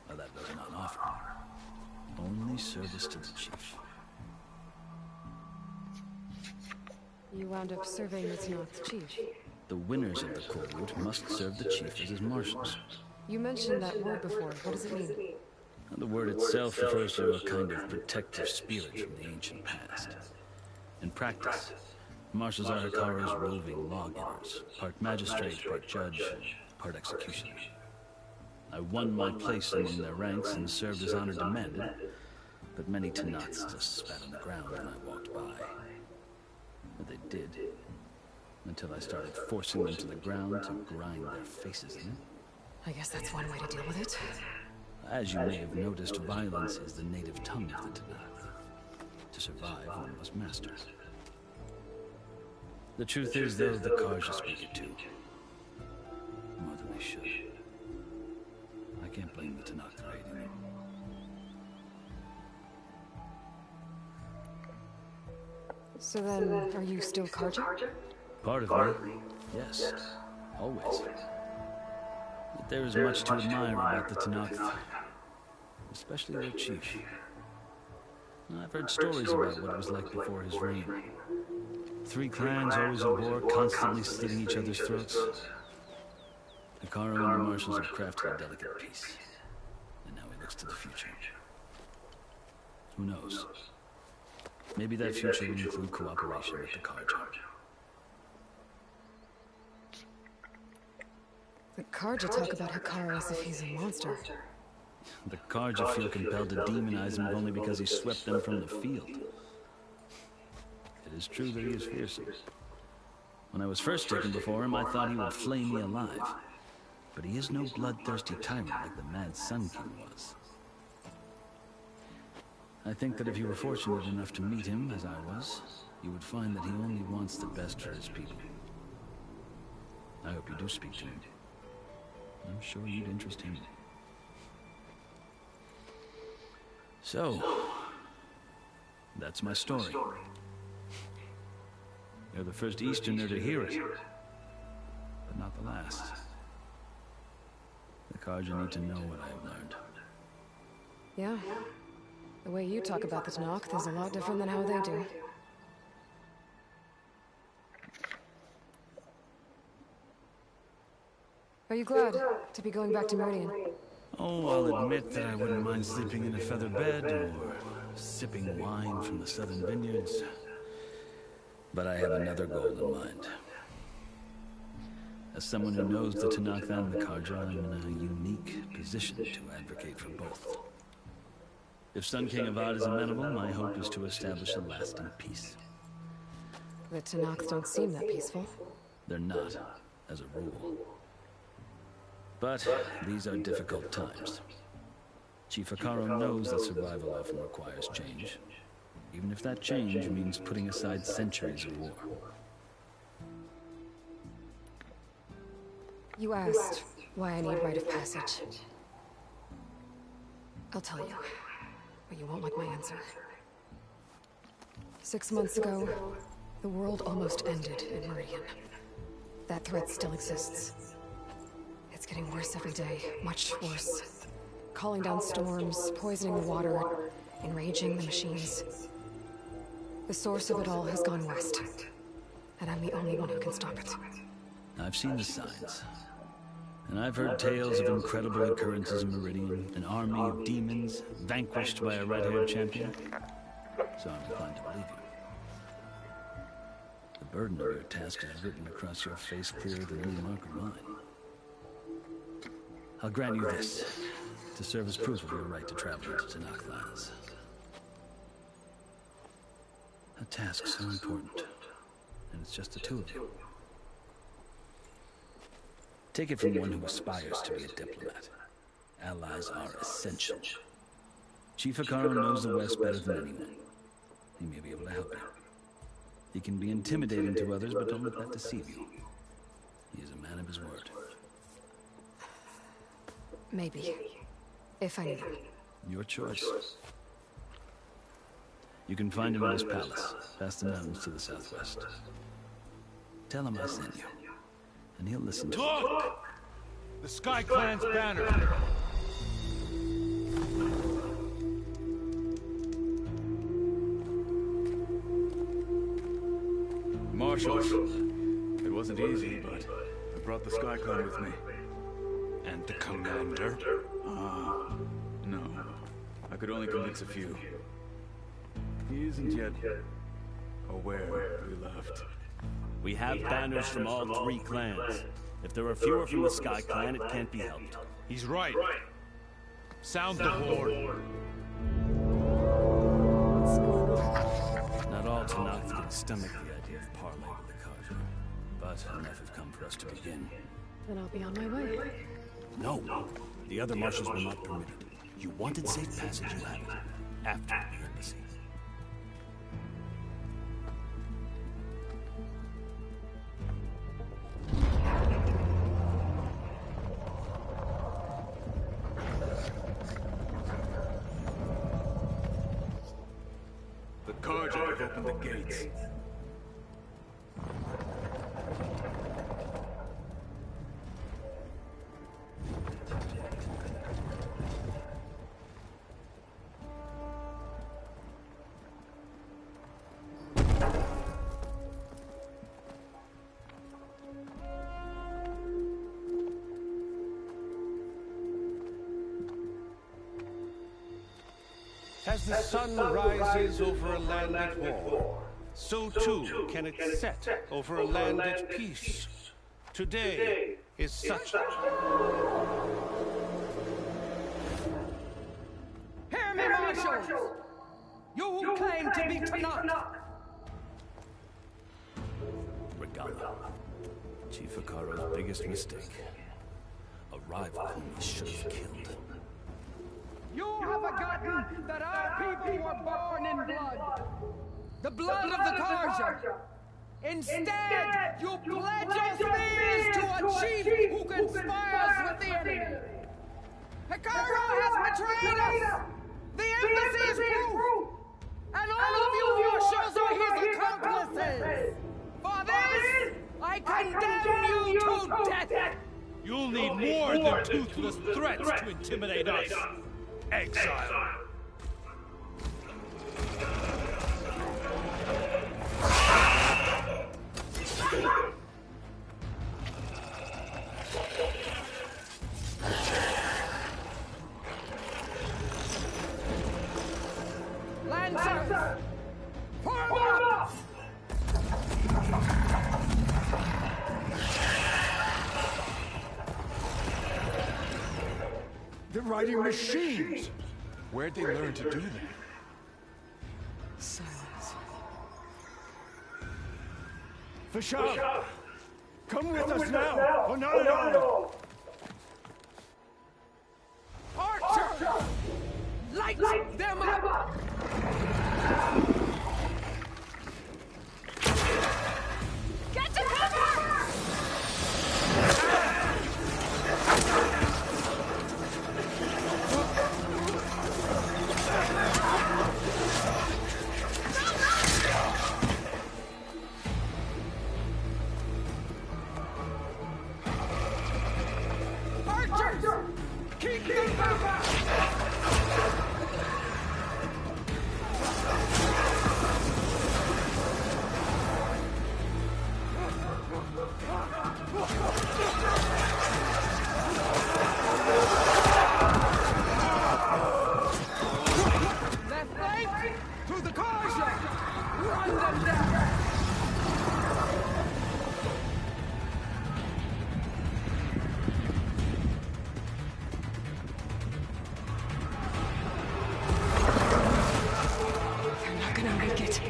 well, that wasn't on offer. Only service to the chief. You wound up serving the Tenakth chief. The winners of the Kulrut must serve the chief as his marshals. You mentioned that word before. What does it mean? The word itself refers to a kind of protective spirit from the ancient past. In practice, marshals are Hekarro's roving lawgivers, part magistrate, part judge, part executioner. I won my place among their ranks and served as honor demanded, but many Tanakhs just spat on the ground when I walked by. But they did, until I started forcing them to the ground to grind their faces in it. I guess that's one way to deal with it. As you may have noticed, violence is the native tongue of the Tanakh. To survive, one must master it. The truth is, though, the Karja speak it too. More than they should. I can't blame the Tanakh for hating them. So then, are you still Karja? Part of me, yes. Always. But there is much to admire about the Tanakh. Especially their chief. I've heard stories about what it was like before his reign. 3 clans always at war, constantly slitting each other's throats. Hekarro and the marshals have crafted a delicate peace. And now he looks to the future. Who knows? Maybe that future will include cooperation with the Karja. The Karja talk about Hekarro as if he's a monster. The Karja feel compelled to demonize him only because he swept them from the field. It is true that he is fearsome. When I was first taken before him, I thought he would flay me alive. But he is no bloodthirsty tyrant like the Mad Sun King was. I think that if you were fortunate enough to meet him, as I was, you would find that he only wants the best for his people. I hope you do speak to him. I'm sure you'd interest him. So, that's my story. You're the first Easterner to hear it, but not the last. The Karja need to know what I have learned. Yeah. The way you talk about the Tanakh is a lot different than how they do. Are you glad to be going back to Meridian? Oh, I'll admit that I wouldn't mind sleeping in a feather bed or sipping wine from the southern vineyards. But I have another goal in mind. As someone who knows the Tanakh and the Karja, I'm in a unique position to advocate for both. If Sun King Avad is amenable, my hope is to establish a lasting peace. The Tanakhs don't seem that peaceful. They're not, as a rule. But these are difficult times. Chief Hekarro knows that survival often requires change, even if that change means putting aside centuries of war. You asked why I need rite of passage. I'll tell you, but you won't like my answer. 6 months ago, the world almost ended in Meridian. That threat still exists. It's getting worse every day, much worse. Calling down storms, poisoning the water, enraging the machines. The source of it all has gone west, and I'm the only one who can stop it. I've seen the signs. And I've heard tales of incredible occurrences in Meridian, an army of demons vanquished by a red-haired champion. So I'm inclined to believe you. The burden of your task is written across your face clearer than any mark of mine. I'll grant you this, to serve as proof of your right to travel into Tanakh lands. A task so important, and it's just the two of you. Take it from one who aspires to be a diplomat. Allies are essential. Chief Hekarro knows the West better than anyone. He may be able to help you. He can be intimidating to others, but don't let that deceive you. He is a man of his word. Maybe. If I need him. Your choice. You can find him in his palace, past the mountains to the southwest. Tell him I sent you, and he'll listen to you. Look! The Sky Clan's banner! Marshals. It wasn't easy, but I brought the Sky Clan with me. And the commander? No. I could only convince a few. He isn't yet aware we left. We have banners from all 3 clans. If there are fewer from the Sky Clan, it can't be helped. He's right. Sound the horn. Not all Tanakhs can stomach the idea of parley with the Carja, but enough have come for us to begin. Then I'll be on my way. No, the other marshals will not permit it. You wanted safe passage, you have it. After the embassy. The Carja have opened the gates. As the sun rises over a land at war, so too can it set over a land at peace. Today is such a... Hear me, marshals! You who claim to be Tanakh! Regala, Chief Hikaro's biggest mistake. A rival whom he should have killed. You have forgotten that our people were born in blood. The blood of the Carja. Instead, you pledge your spears to a chief who conspires with the enemy. Hikaro has betrayed us! The embassy is proof! And all of you marshals are his accomplices! For this, I condemn you to death! You'll need more than toothless threats to intimidate us. Exile. Lancers! Form up! They're riding machines! Where'd they learn to do that? Silence. Fashal! Come with us now, or not at all! Archer! Light them up! Get to cover! Archers! Keep them back! Left flank! To the Carja! Run them down! They're not gonna make it.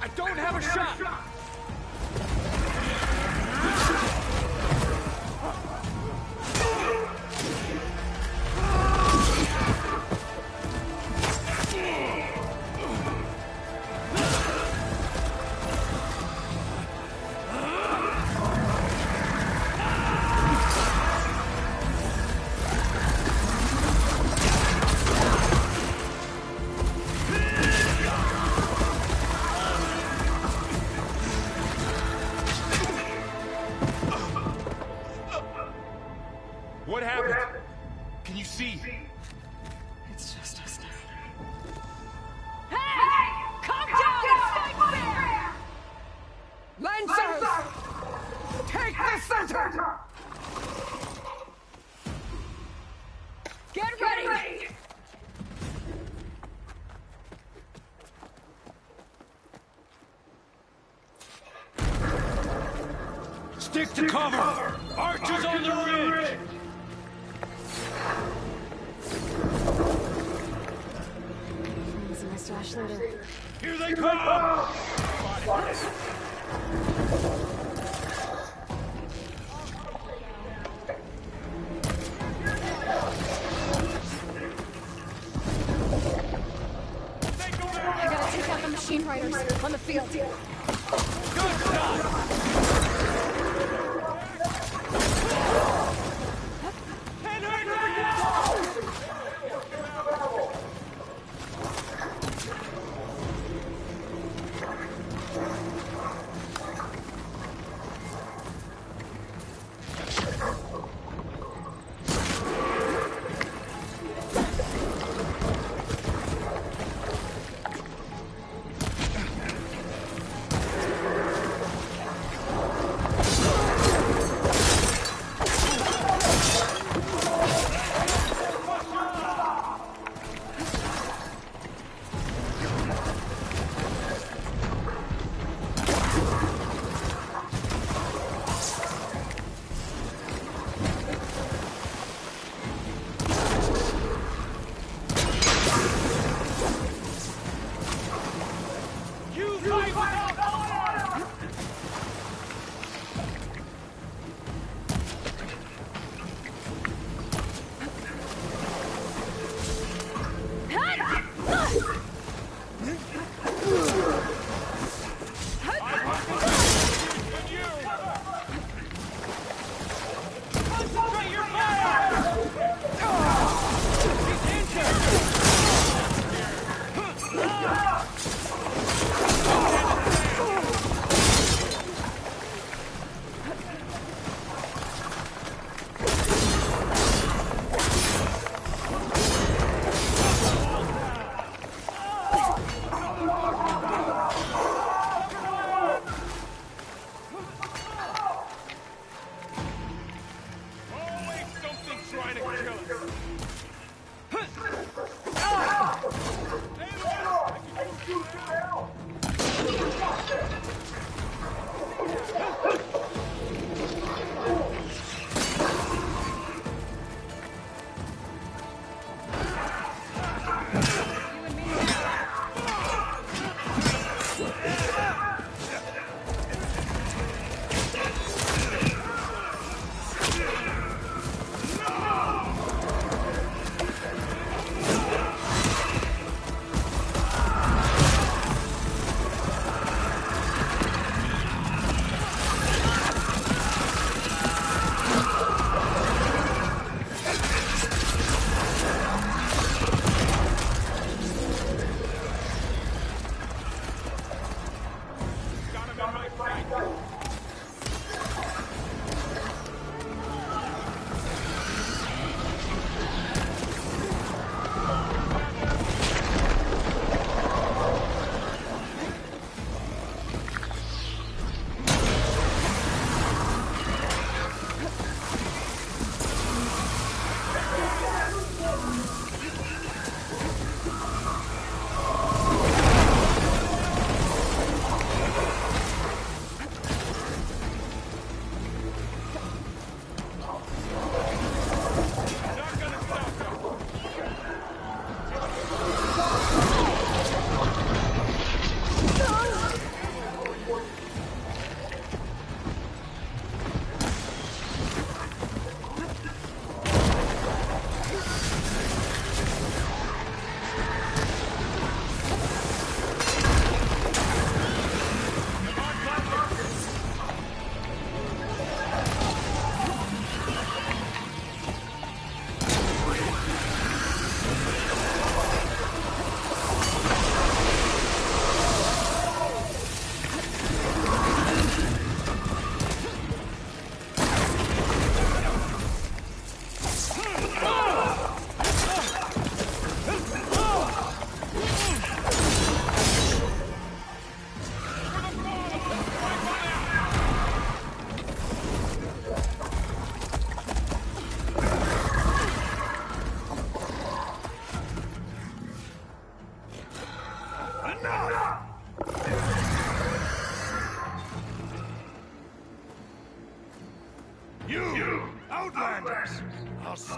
I don't have a shot! Stick to cover! Archers on the ridge! Find my stash later. Here they come! I gotta take out the machine riders on the field. Good shot!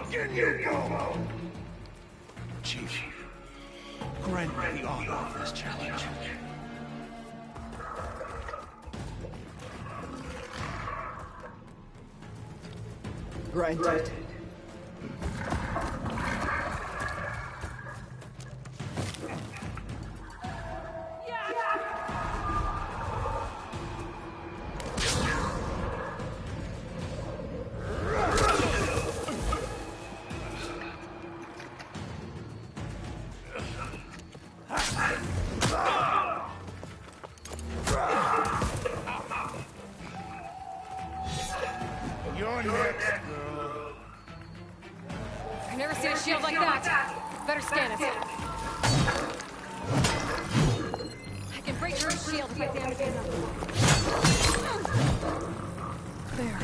In you go! Chief, grant me the honor of this challenge. Granted. You're next, girl. I've never seen a shield like that. Better scan it. I can break your shield if I damage it enough. There.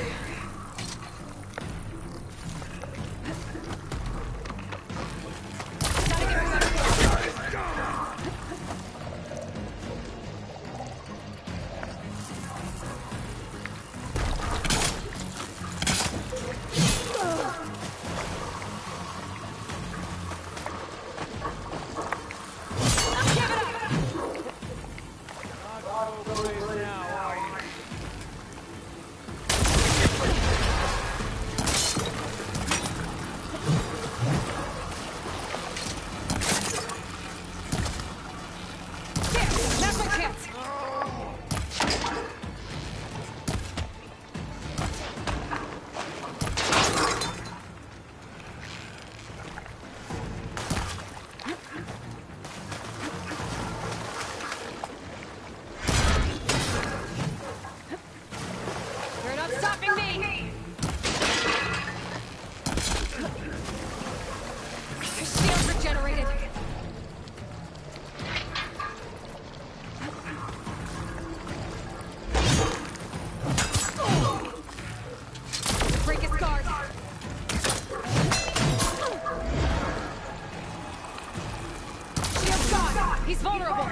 He's vulnerable.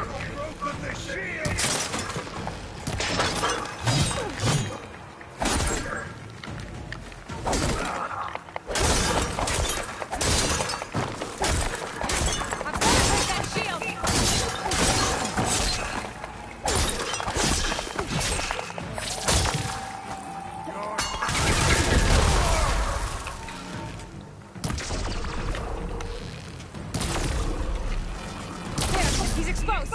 Broken the shield. He's exposed!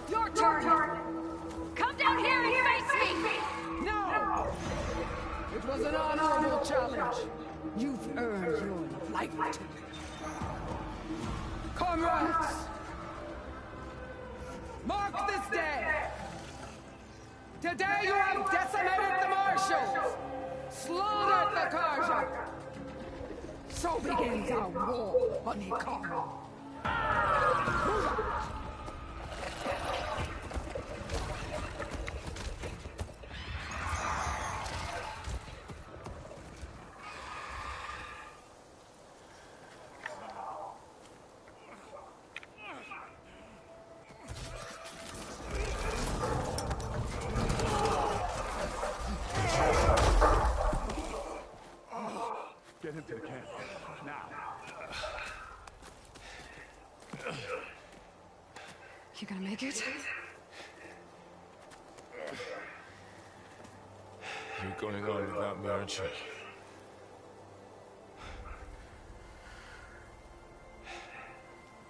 Your turn! Come down here and face me! No! It was an honorable challenge. You've earned your life. Comrades! Mark this day! Today you have decimated the Marshals! Slaughtered the Karja! So begins our war on Hikaru. Get him to the camp. Now. You gonna make it? You're going on without me, aren't you?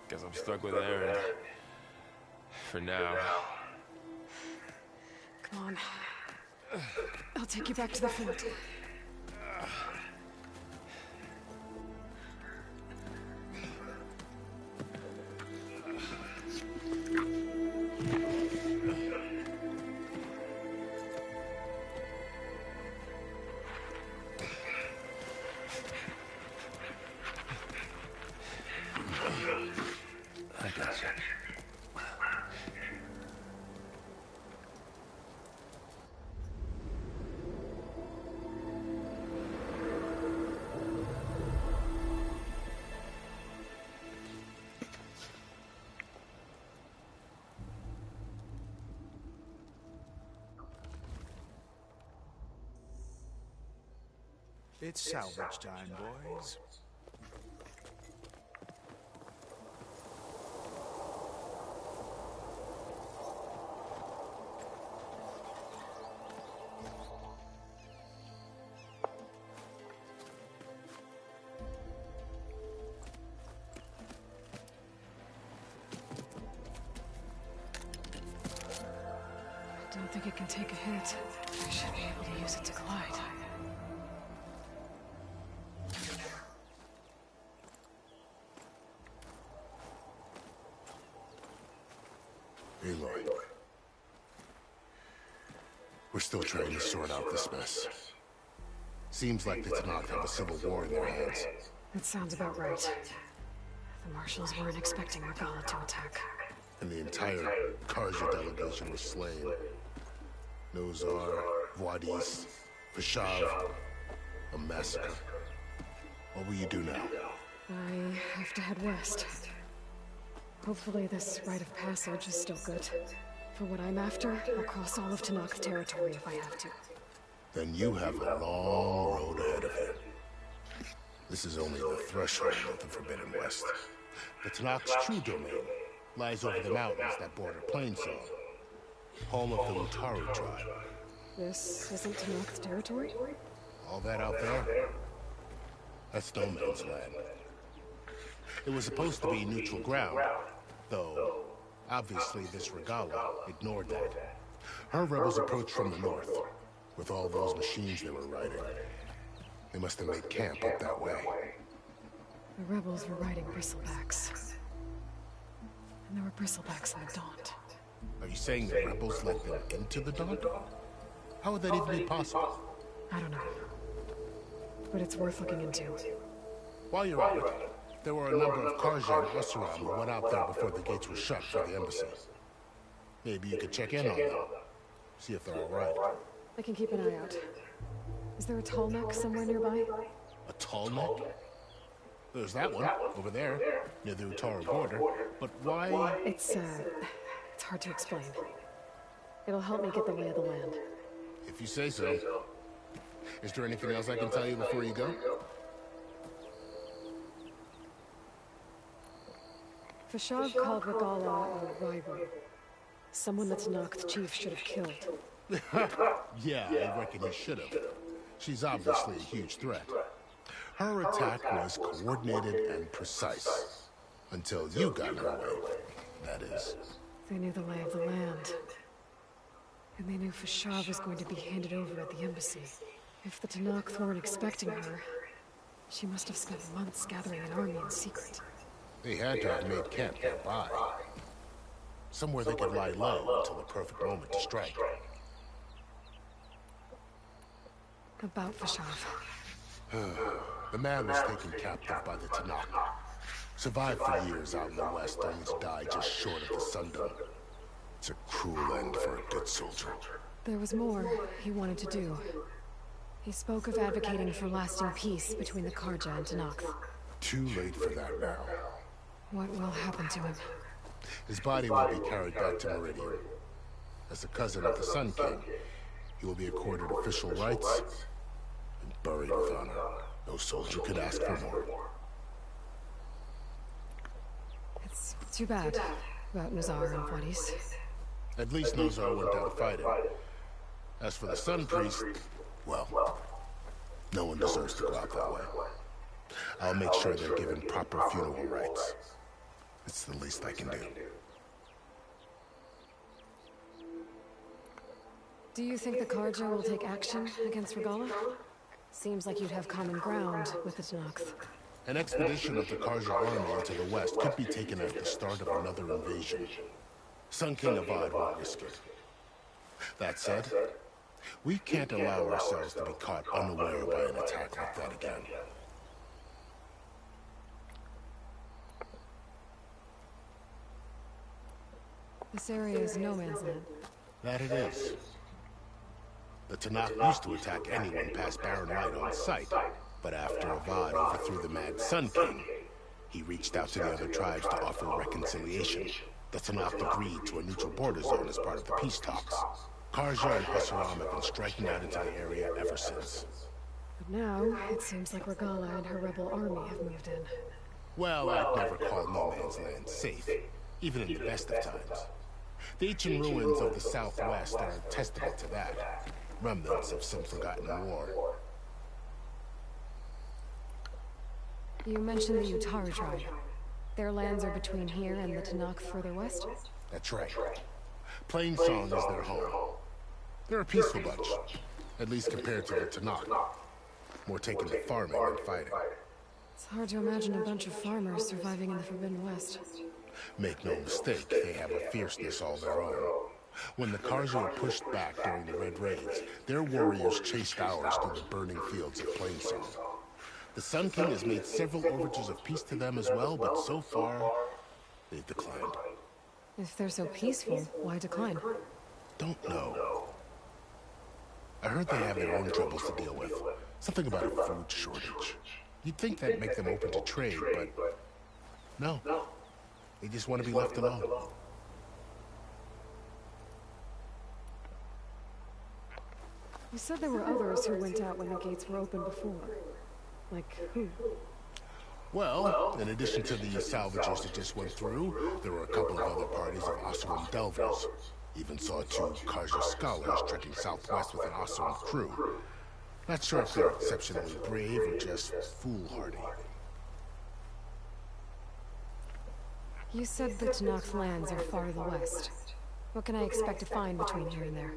Guess I'm stuck with Aaron. For now. Come on. I'll take you back to the fort. I got you. It's salvage time, boys. I don't think it can take a hit. I should be able to use it to glide. Aloy. We're still trying to sort out this mess. Seems like the Tenakth have a civil war in their hands. That sounds about right. The Marshals weren't expecting Regalla to attack. And the entire Carja delegation was slain. Nozar, Wadis, Fashav, a massacre. What will you do now? I have to head west. Hopefully this rite of passage is still good. For what I'm after, I'll cross all of Tenakth territory if I have to. Then you have a long road ahead of you. This is only the threshold of the Forbidden West. The Tenakth's true domain lies over the mountains that border Plainsong, home of the Utaru tribe. This isn't Tenakth territory? All that out there? That's no man's land. It was supposed to be neutral ground, though obviously this Regalla ignored that. Her rebels approached from the north, with all those machines they were riding. They must have made camp up that way. The rebels were riding bristlebacks. And there were bristlebacks in the Daunt. Are you saying the rebels let them into the Daunt? How would that even be possible? I don't know. But it's worth looking into. While you're at it, there were a number of Carja and Oseram who went out there before the gates were shut for the embassy. Maybe you could check in on them. See if they're alright. I can keep an eye out. Is there a tall neck somewhere nearby? A tall neck? There's that one, over there, near the Utaru border. But why? It's hard to explain. It'll help me get the lay of the land. If you say so. Is there anything else I can tell you before you go? Fashav called Regalla a rival. Someone the Tenakth chief should have killed. Yeah, I reckon he should have. She's obviously a huge threat. Her attack was coordinated and precise. Until you got in her way, that is. They knew the lay of the land. And they knew Fashav was going to be handed over at the embassy. If the Tenakth weren't expecting her, she must have spent months gathering an army in secret. They had to have made camp nearby. Somewhere they could lie low until the perfect moment to strike. About Fashav. The man was taken captive by the Tenakth. Survived for years out in the west, only to die just short of the Sundom. It's a cruel end for a good soldier. There was more he wanted to do. He spoke of advocating for lasting peace between the Carja and Tenakth. Too late for that now. What will happen to him? His body will be carried back to Meridian. As a cousin of the Sun King, he will be accorded official rights and buried with honor. No soldier could ask for more. It's too bad about Nozar and Wadis. At least Nozar went down fighting. As for the Sun Priest, well, no one deserves to go out that way. I'll make sure they're given proper funeral rites. It's the least I can do. Do you think the Carja will take action against Regalla? Seems like you'd have common ground with the Tenakth. An expedition of the Carja army into the west could be taken at the start of another invasion. Sun King Avad won't risk it. That said, we can't allow ourselves to be caught unaware by an attack like that again. This area is no man's land. That it is. The Tenakth used to attack anyone past Barren Light on sight, but after Avad overthrew the Mad Sun King, he reached out to the other tribes to offer reconciliation. The Tenakth agreed to a neutral border zone as part of the peace talks. Carja and Oseram have been striking out into the area ever since. The Now, it seems like Regalla and her rebel army have moved in. Well, I'd never call No Man's Land safe, even in the best of times. The ancient ruins of the Southwest are a testament to that. Remnants of some forgotten war. You mentioned the Utari tribe. Their lands are between here and the Tanakh further west? That's right. Plainsong is their home. They're a peaceful bunch, at least compared to the Tanakh. More taken to farming than fighting. It's hard to imagine a bunch of farmers surviving in the Forbidden West. Make no mistake, they have a fierceness all their own. When the Karja were pushed back during the Red Raids, their warriors chased ours through the burning fields of Plainsong. The Sun King has made several overtures of peace to them as well, but so far, they've declined. If they're so peaceful, why decline? Don't know. I heard they have their own troubles to deal with. Something about a food shortage. You'd think that'd make them open to trade, but no. They just want to be left alone. You said there were others who went out when the gates were open before. Like who? Well, in addition to the salvagers that just went through, there were a couple of other parties of Oseram Delvers. Even saw 2 Karja scholars trekking southwest with an Oseram crew. Not sure if they're exceptionally brave or just foolhardy. You said the Tanakh's lands are far to the west. What can I expect to find between here and there?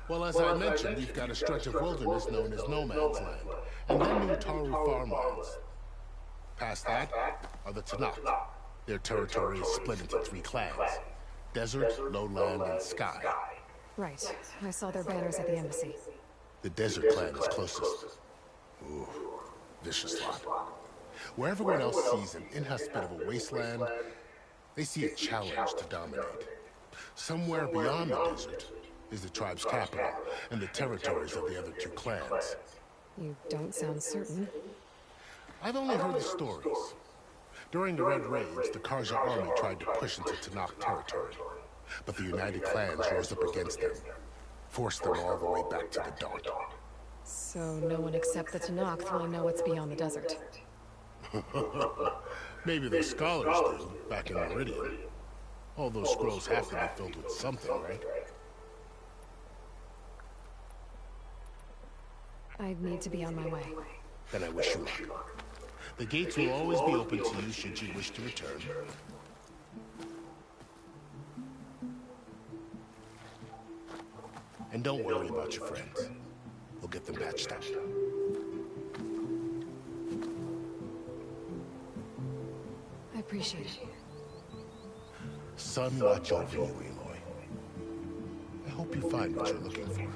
Well, as I mentioned, you've got a stretch of wilderness known as No Man's Land, and then the Utaru farmlands. Past that are the Tanakh. Their territory is split into 3 clans: Desert, Lowland, and Sky. Right. I saw their banners at the embassy. The Desert clan is closest. Ooh, vicious lot. Where everyone else sees an inhospitable wasteland, they see a challenge to dominate. Somewhere beyond the desert is the tribe's capital and the territories of the other 2 clans. You don't sound certain. I've only heard the stories. During the Red Raids, the Karja army tried to push into Tanakh territory, but the United Clans rose up against them, forced them all the way back to the Daunt. So no one except the Tanakh really know what's beyond the desert. Maybe the scholars do, back in Meridian. All those scrolls have to be filled with something, right? I'd need to be on my way. Then I wish you luck. The gates will always be open to you should you wish to return. And don't worry about your friends. We'll get them patched up. I appreciate it. Sun watch over you, Aloy. I hope you find what you're looking for.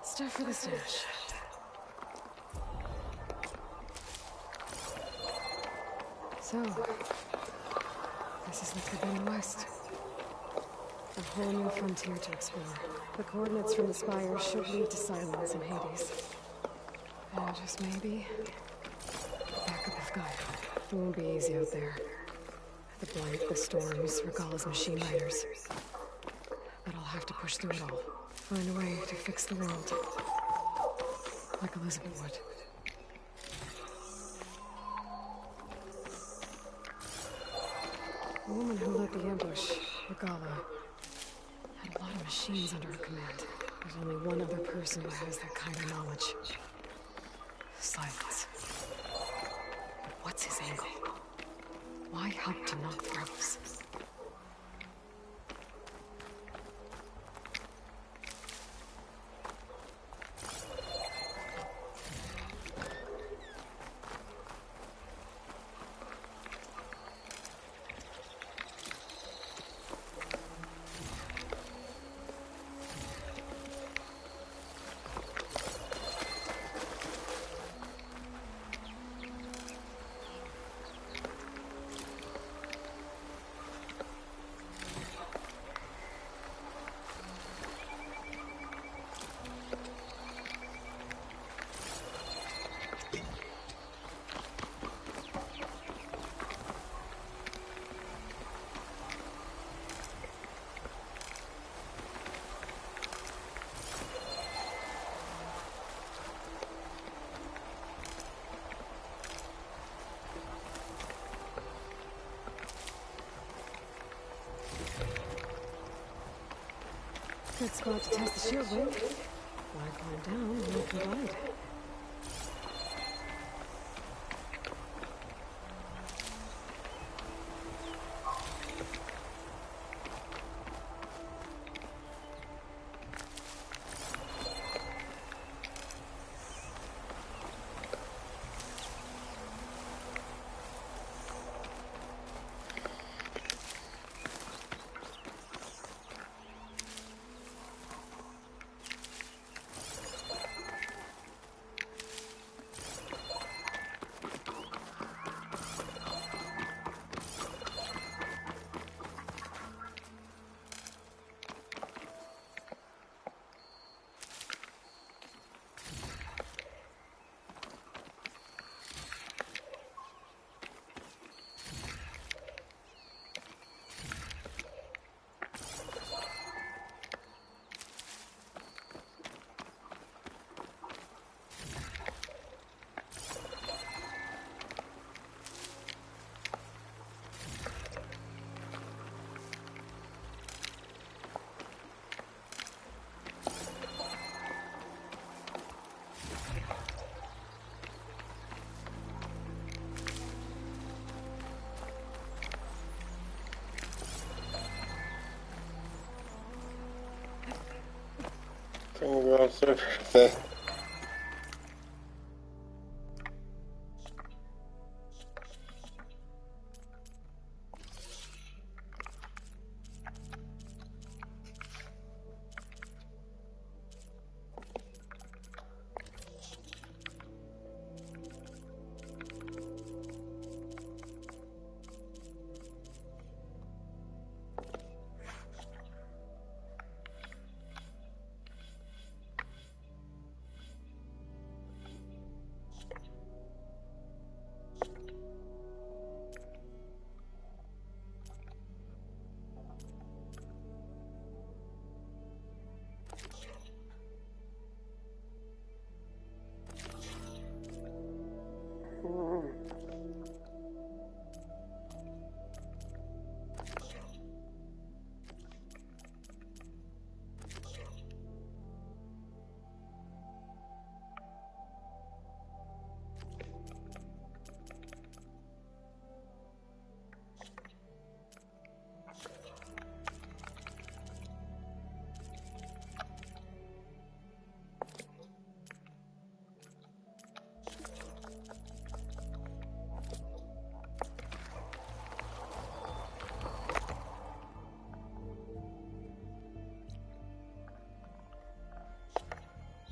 Stuff for the stash. So, this is the Forbidden West. A whole new frontier to explore. The coordinates from the spire should lead to Silence and Hades. And just maybe, backup of Gaia. It won't be easy out there. The blight, the storms, Regalla's machine miners. But I'll have to push through it all. Find a way to fix the world. Like Elizabeth would. The woman who led the ambush, Regalla, had a lot of machines under her command. There's only one other person who has that kind of knowledge. Silence. But what's his angle? Why help to knock the rebels? Good spot to test the shield with. Flag going down, no complied. Go upstairs for a bit.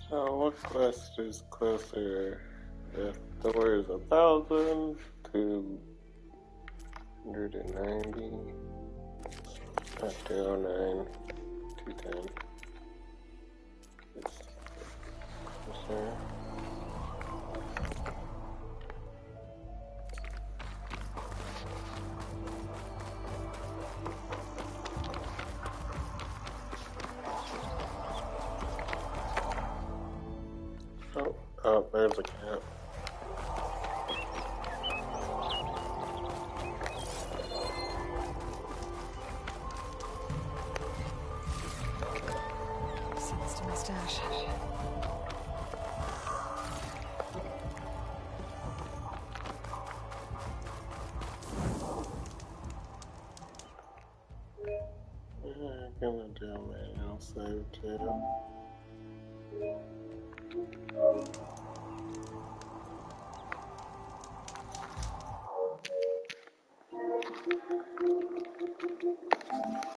So what quest is closer? If the word is 1,000 to 190, 209, 210. It's closer. Oh, there's a cat. Seems to my stash. I'm gonna do a manual save too.